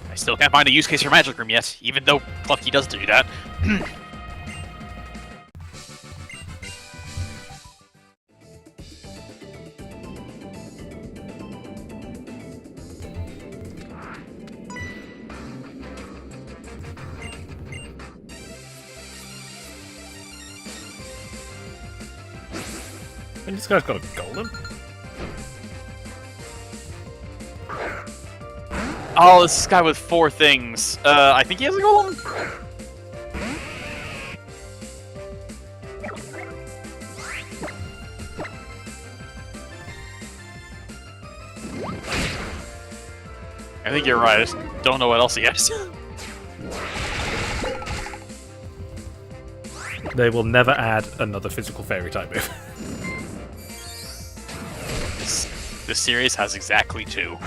I still can't find a use case for Magic Room yet, even though Klefki does do that.
And this guy's got a golem.
Oh, this guy with 4 things. I think he has a golem. I think you're right. I just don't know what else he has.
They will never add another physical fairy type move.
This series has exactly 2.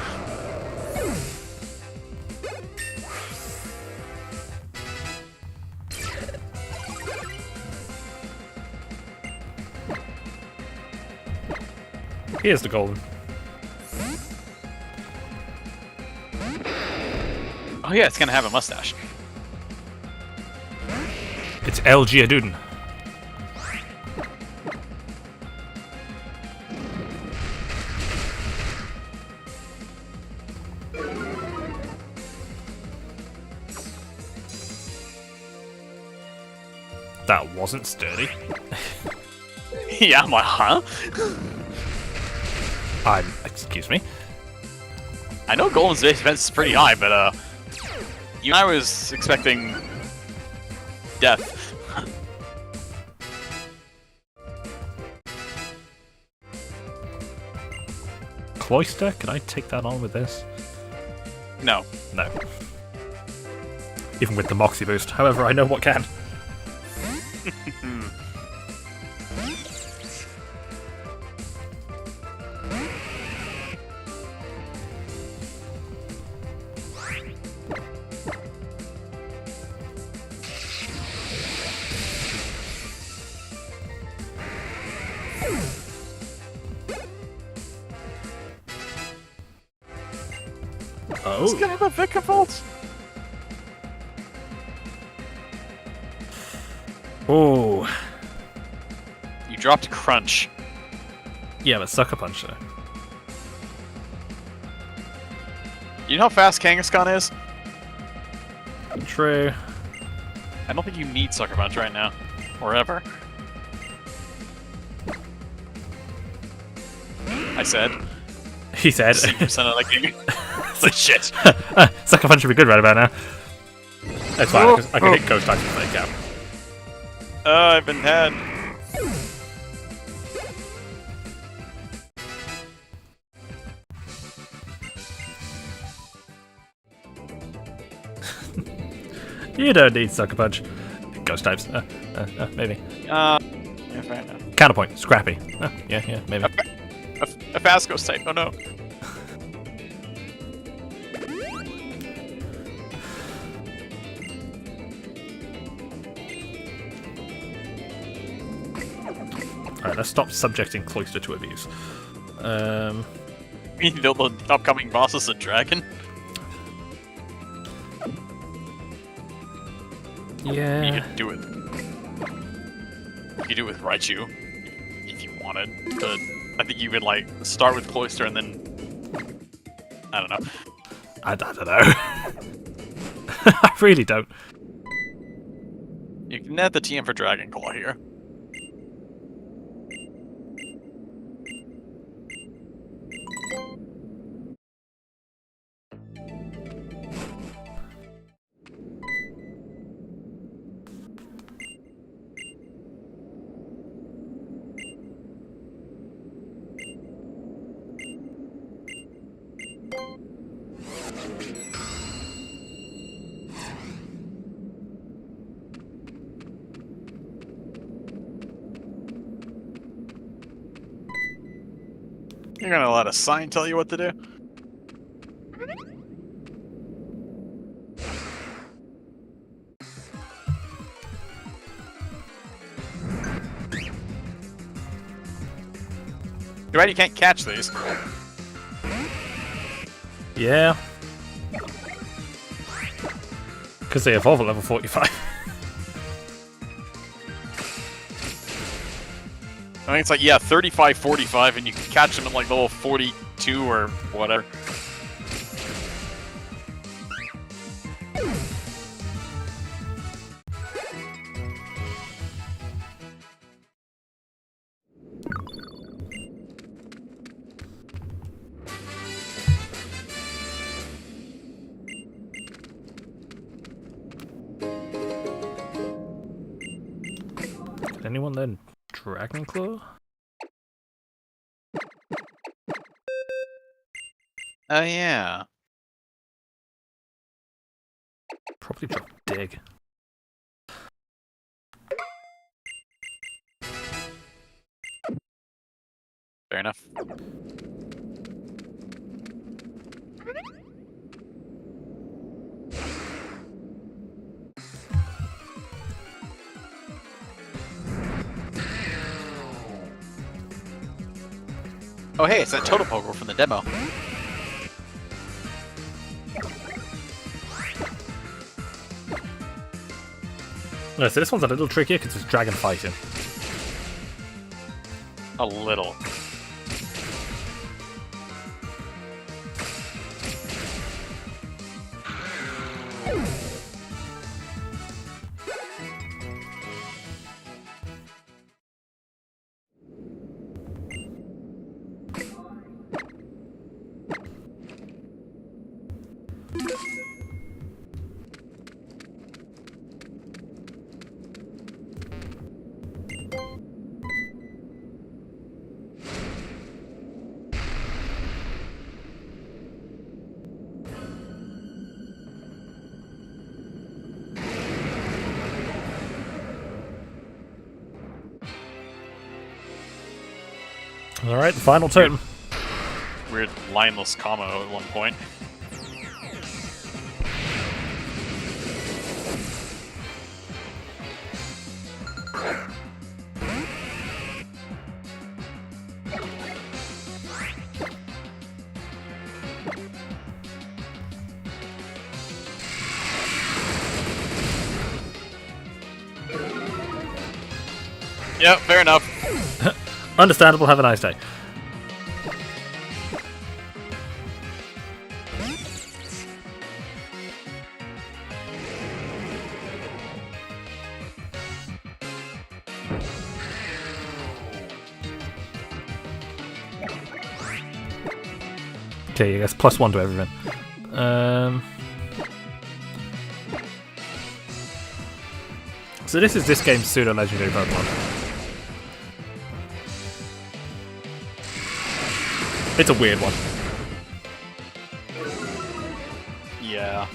Here's the golem.
Oh yeah, it's gonna have a mustache.
It's El Geodude. That wasn't sturdy.
Yeah, I'm like, huh?
Excuse me.
I know Golem's base defense is pretty high, but I was expecting death.
Cloister? Can I take that on with this?
No.
No. Even with the Moxie boost. However, I know what can.
He's gonna have a Vikavolt.
Oh.
You dropped Crunch.
Yeah, but Sucker Punch though.
You know how fast Kangaskhan is?
True.
I don't think you need Sucker Punch right now. Or ever. I said.
He said.
60% of that game. It's like shit.
Sucker Punch should be good right about now. That's fine, I can hit Ghost types if they can.
I've been had.
You don't need Sucker Punch. Ghost types. Maybe.
Yeah, fair enough.
Counterpoint. Scrappy. Yeah, maybe.
A fast ghost type. Oh no.
Alright, let's stop subjecting Cloister to abuse.
You mean the upcoming boss is a dragon?
Yeah.
You could do it. You could do it with Raichu, if you wanted. But I think you could like start with Cloister and then I don't know.
I don't know. I really don't.
You can net the TM for Dragon Claw here. You're gonna let a sign tell you what to do? Too bad you can't catch these.
Yeah. Because they evolve at level 45.
I think it's like, yeah, 35, 45, and you can catch them at like level 42 or whatever.
Anyone then? Dragon Claw?
Oh yeah.
Probably drop Dig.
Fair enough. Oh hey, it's that Totem Poker from the demo.
No, so this one's a little trickier because it's dragon fighting.
A little.
Alright, the final totem.
Weird lineless combo at one point. Yep, fair enough.
Understandable, have a nice day. Okay, I guess +1 to everyone. So this is this game's pseudo-legendary Pokemon. It's a weird one.
Yeah.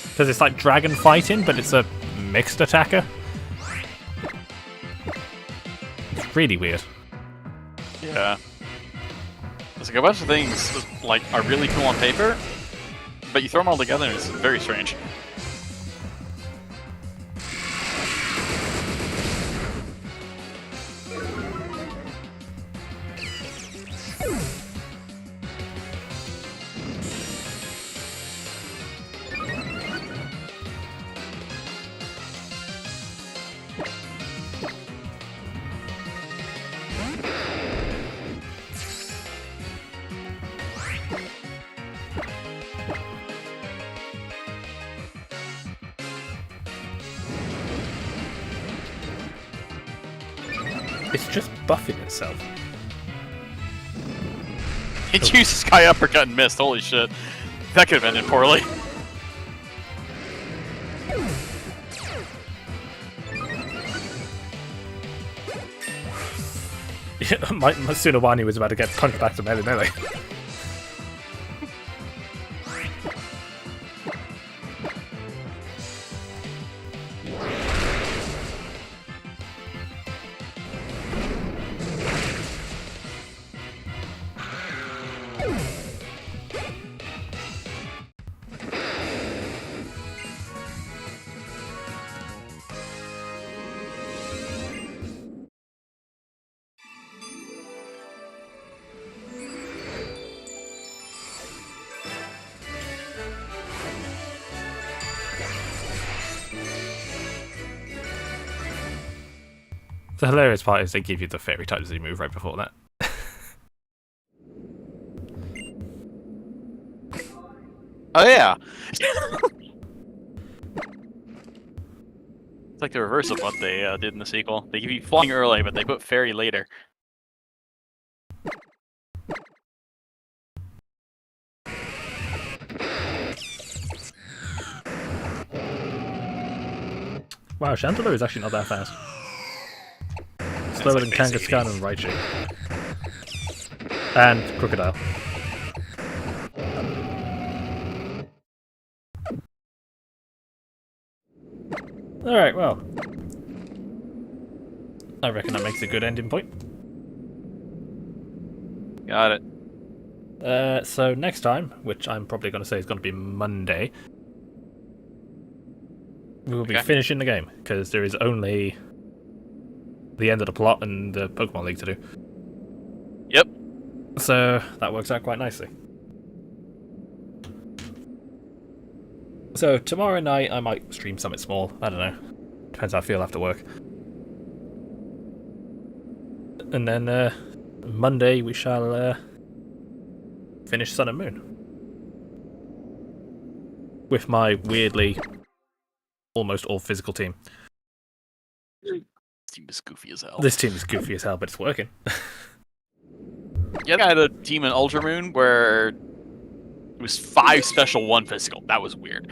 Because it's like dragon fighting, but it's a mixed attacker. It's really weird.
Yeah. There's like a bunch of things that, like, are really cool on paper, but you throw them all together and it's very strange.
It's just buffing itself.
He used Sky Uppercut and missed, holy shit. That could have ended poorly.
Yeah, my Sunawani was about to get punched back to melee. The hilarious part is they give you the fairy type as you move right before that.
Oh yeah! It's like the reverse of what they did in the sequel. They give you flying early, but they put fairy later.
Wow, Chandelure is actually not that fast. Slower than
like basic
Kangaskhan and Raichu. And Crocodile. Alright, well. I reckon that makes a good ending point.
Got it.
So next time, which I'm probably going to say is going to be Monday, we will be finishing the game, because there is only the end of the plot and the Pokemon League to do.
Yep.
So that works out quite nicely. So tomorrow night I might stream something small, I don't know. Depends how I feel after work. And then Monday we shall finish Sun and Moon. With my weirdly almost all physical team.
This team is goofy as hell.
This team is goofy as hell, but it's working.
Yeah, I had a team in Ultramoon where it was 5 special, 1 physical. That was weird.